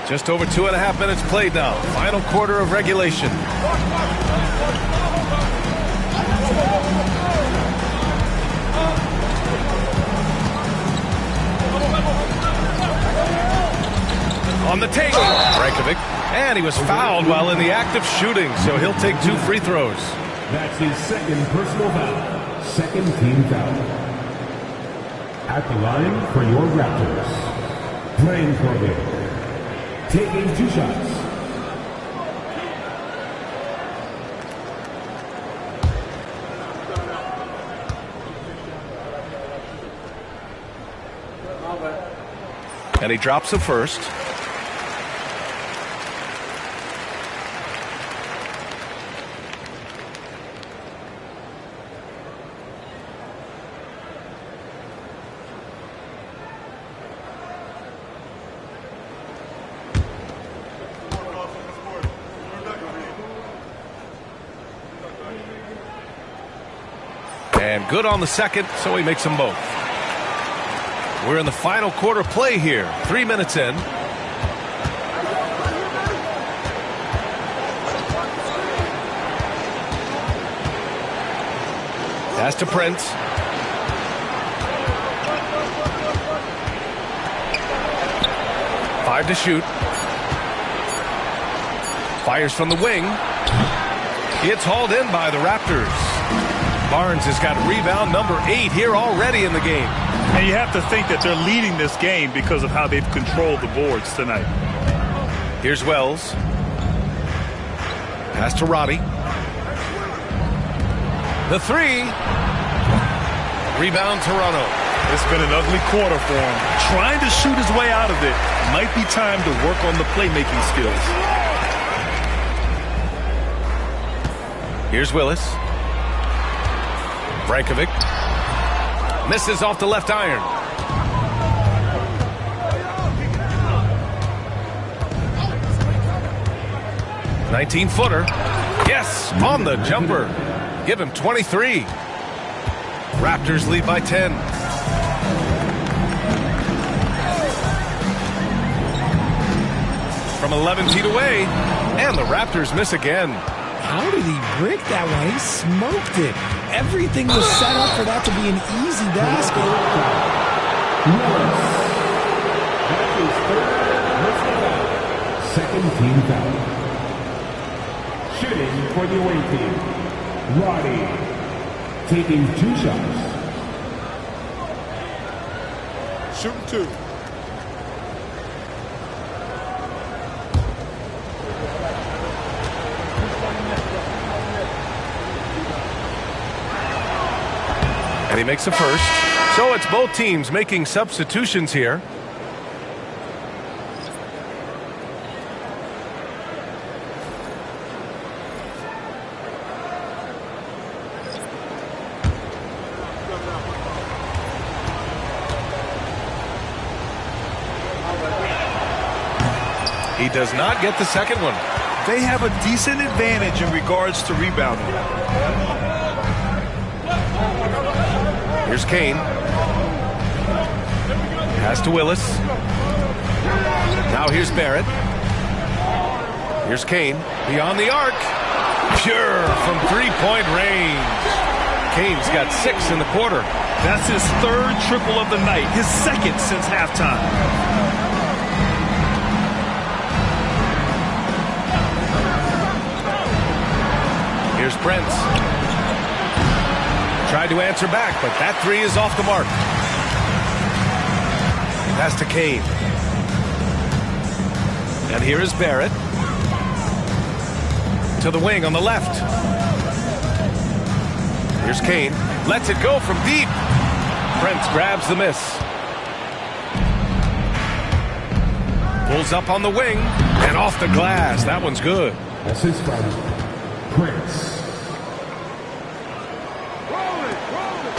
Just over 2.5 minutes played now. Final quarter of regulation. On the take, Brankovic, and he was fouled while in the act of shooting, so he'll take 2 free throws. That's his second personal foul. Second team foul. At the line for your Raptors, Brankovic, taking 2 shots. And he drops the first. And good on the second, so he makes them both. We're in the final quarter play here. 3 minutes in. Pass to Prince. Five to shoot. Fires from the wing. It's hauled in by the Raptors. Barnes has got rebound number 8 here already in the game. And you have to think that they're leading this game because of how they've controlled the boards tonight. Here's Wells. Pass to Roddy. The 3. Rebound Toronto. It's been an ugly quarter for him. Trying to shoot his way out of it. Might be time to work on the playmaking skills. Here's Willis. Brankovic. Misses off the left iron. "19-footer. Yes, on the jumper. Give him 23. Raptors lead by 10. From 11 feet away, and the Raptors miss again. How did he break that one? He smoked it. Everything was set up for that to be an easy basket. Second team foul. Shooting for the away team, Roddy, taking 2 shots. Shooting 2. And he makes the first. So it's both teams making substitutions here. He does not get the second one. They have a decent advantage in regards to rebounding. Here's Kane. Pass to Willis. Now here's Barrett. Here's Kane. Beyond the arc. Pure from three-point range. Kane's got 6 in the quarter. That's his 3rd triple of the night. His 2nd since halftime. Here's Prince. Tried to answer back, but that 3 is off the mark. Pass to Kane. And here is Barrett. to the wing on the left. Here's Kane. Lets it go from deep. Prince grabs the miss. Pulls up on the wing and off the glass. That one's good. That's his foul. Prince.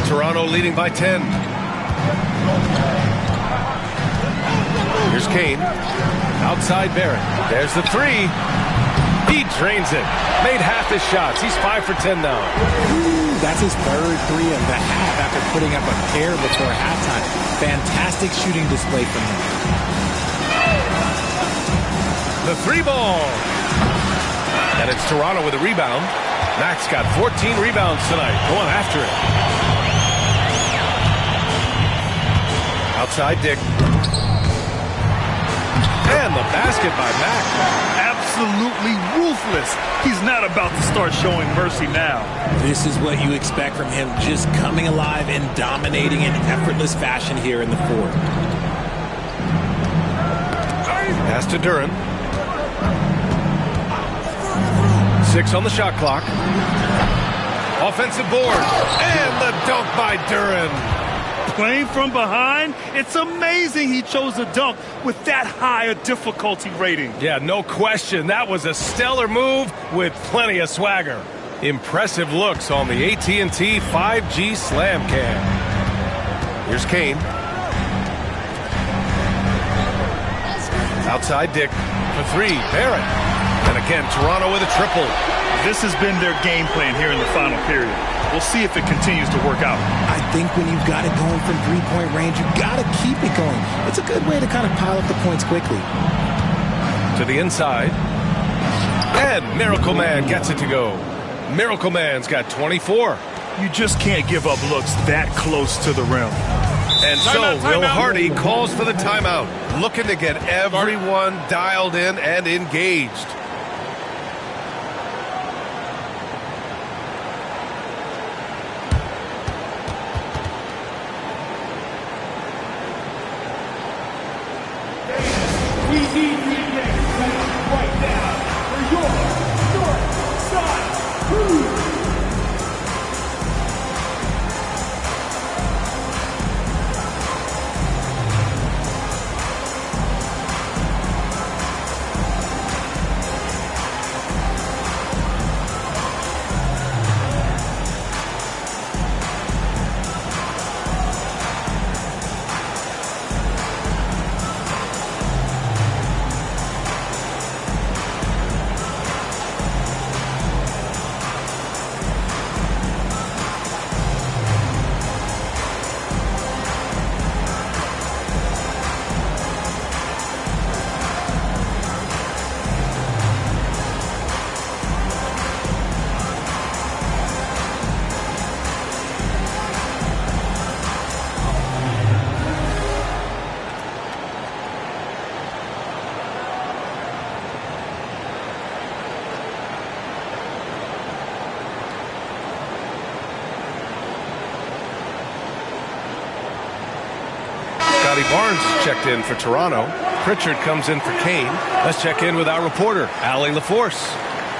Toronto leading by 10. Here's Kane. Outside Barrett. There's the three. He drains it. Made half his shots. He's 5 for 10 now. That's his third three of the half after putting up a pair before halftime. Fantastic shooting display from him. The three ball. And it's Toronto with a rebound. Max got 14 rebounds tonight. Going after it. Outside Dick. And the basket by Mack. Absolutely ruthless. He's not about to start showing mercy now. This is what you expect from him, just coming alive and dominating in effortless fashion here in the fourth. Pass to Duren. 6 on the shot clock. Offensive board. And the dunk by Duren. Playing from behind, it's amazing he chose a dunk with that high a difficulty rating. Yeah, no question. That was a stellar move with plenty of swagger. Impressive looks on the AT&T 5G Slam Cam. Here's Kane. Outside Dick for three. Barrett. And again, Toronto with a triple. This has been their game plan here in the final period. We'll see if it continues to work out. I think when you've got it going from three-point range, you've got to keep it going. It's a good way to kind of pile up the points quickly. To the inside. And Miracle Man gets it to go. Miracle Man's got 24. You just can't give up looks that close to the rim. And so Will Hardy calls for the timeout, looking to get everyone dialed in and engaged. We need you to get ready right now for your North Side Crew. Scotty Barnes checked in for Toronto. Pritchard comes in for Kane. Let's check in with our reporter, Allie LaForce.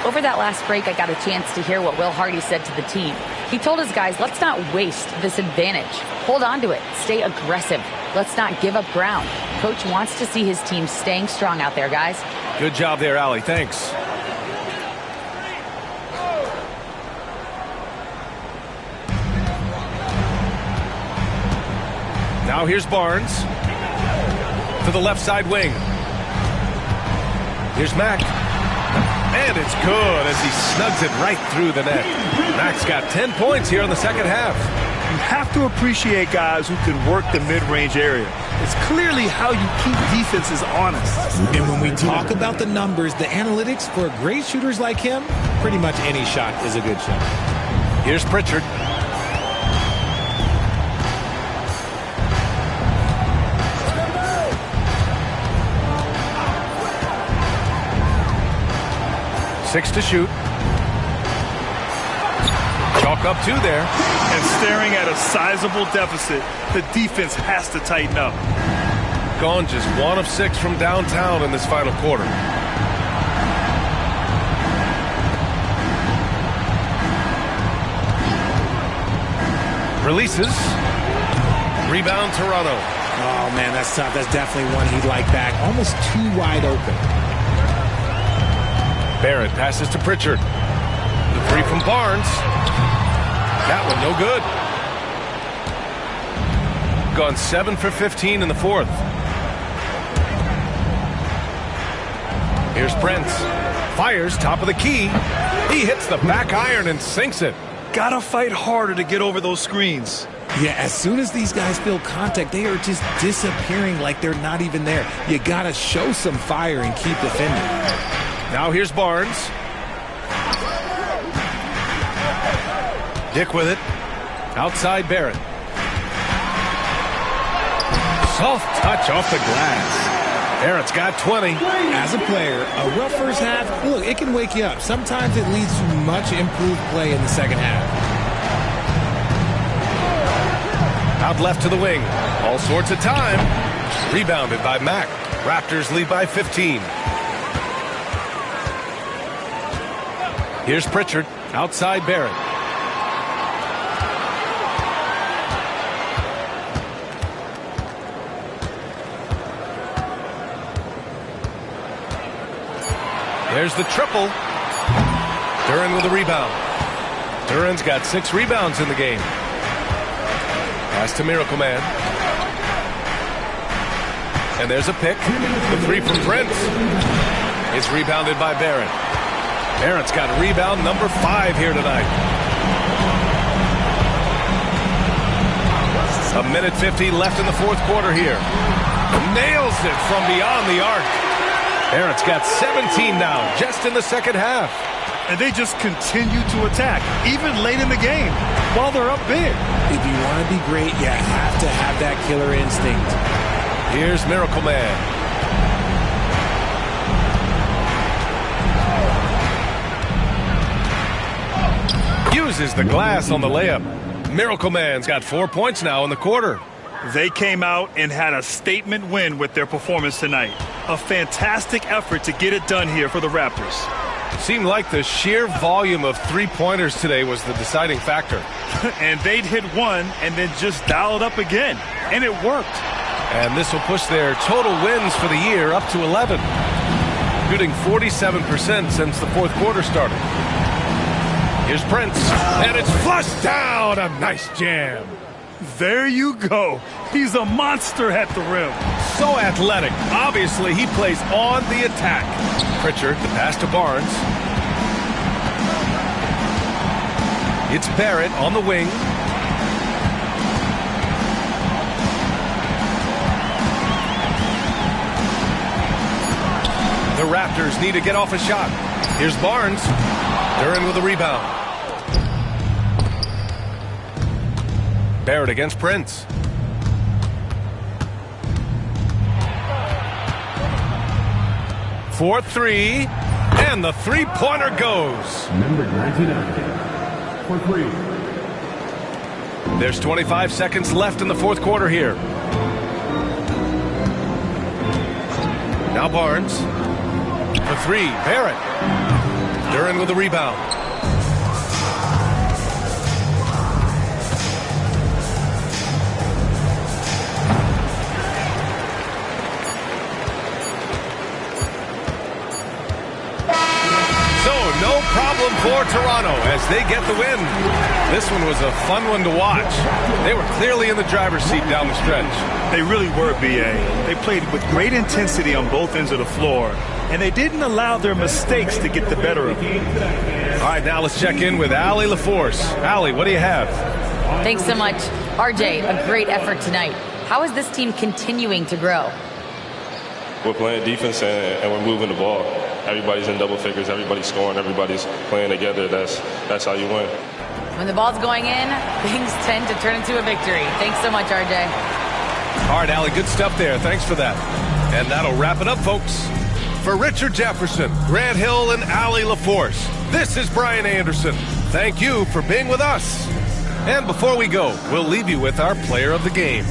Over that last break, I got a chance to hear what Will Hardy said to the team. He told his guys, let's not waste this advantage. Hold on to it. Stay aggressive. Let's not give up ground. Coach wants to see his team staying strong out there, guys. Good job there, Allie. Thanks. Now here's Barnes to the left side wing. Here's Mack. And it's good as he snugs it right through the net. Mack's got 10 points here in the second half. You have to appreciate guys who can work the mid-range area. It's clearly how you keep defenses honest. And when we talk about the numbers, the analytics for great shooters like him, pretty much any shot is a good shot. Here's Pritchard. Six to shoot. Chalk up two there. And staring at a sizable deficit, the defense has to tighten up. Gone just 1 of 6 from downtown in this final quarter. Releases. Rebound, Toronto. Oh, man, that's tough. That's definitely one he'd like back. Almost too wide open. Barrett passes to Pritchard. The three from Barnes. That one no good. Gone 7 for 15 in the fourth. Here's Prince. Fires top of the key. He hits the back iron and sinks it. Gotta fight harder to get over those screens. Yeah, as soon as these guys feel contact, they are just disappearing like they're not even there. You gotta show some fire and keep defending. Now here's Barnes. Dick with it. Outside Barrett. Soft touch off the glass. Barrett's got 20. As a player, a rough first half, look, it can wake you up. Sometimes it leads to much improved play in the second half. Out left to the wing. All sorts of time. Rebounded by Mack. Raptors lead by 15. Here's Pritchard. Outside Barrett. There's the triple. Duren with a rebound. Duren's got 6 rebounds in the game. Pass to Miracle Man. And there's a pick. The three from Prince. It's rebounded by Barrett. Barrett's got rebound number 5 here tonight. A minute 50 left in the fourth quarter here. Nails it from beyond the arc. Barrett's got 17 now, just in the second half. And they just continue to attack, even late in the game, while they're up big. If you want to be great, you have to have that killer instinct. Here's Miracle Man. Uses the glass on the layup. Miracle Man's got 4 points now in the quarter. They came out and had a statement win with their performance tonight. A fantastic effort to get it done here for the Raptors. Seemed like the sheer volume of three-pointers today was the deciding factor. And they'd hit one and then just dial it up again. And it worked. And this will push their total wins for the year up to 11. Shooting 47% since the fourth quarter started. Here's Prince. And it's flushed down. A nice jam. There you go. He's a monster at the rim. So athletic. Obviously, he plays on the attack. Pritchard, the pass to Barnes. It's Barrett on the wing. The Raptors need to get off a shot. Here's Barnes. Duren with a rebound. Barrett against Prince. For 3, and the three-pointer goes. Number 99 for 3. There's 25 seconds left in the fourth quarter here. Now Barnes. For 3, Barrett. Duren with the rebound. No problem for Toronto as they get the win. This one was a fun one to watch. They were clearly in the driver's seat down the stretch. They really were, B.A. They played with great intensity on both ends of the floor, and they didn't allow their mistakes to get the better of them. All right, now let's check in with Allie LaForce. Allie, what do you have? Thanks so much. RJ, a great effort tonight. How is this team continuing to grow? We're playing defense and we're moving the ball. Everybody's in double figures. Everybody's scoring. Everybody's playing together. That's how you win. When the ball's going in, things tend to turn into a victory. Thanks so much, RJ. All right, Allie, good stuff there. Thanks for that. And that'll wrap it up, folks. For Richard Jefferson, Grant Hill, and Allie LaForce, this is Brian Anderson. Thank you for being with us. And before we go, we'll leave you with our player of the game.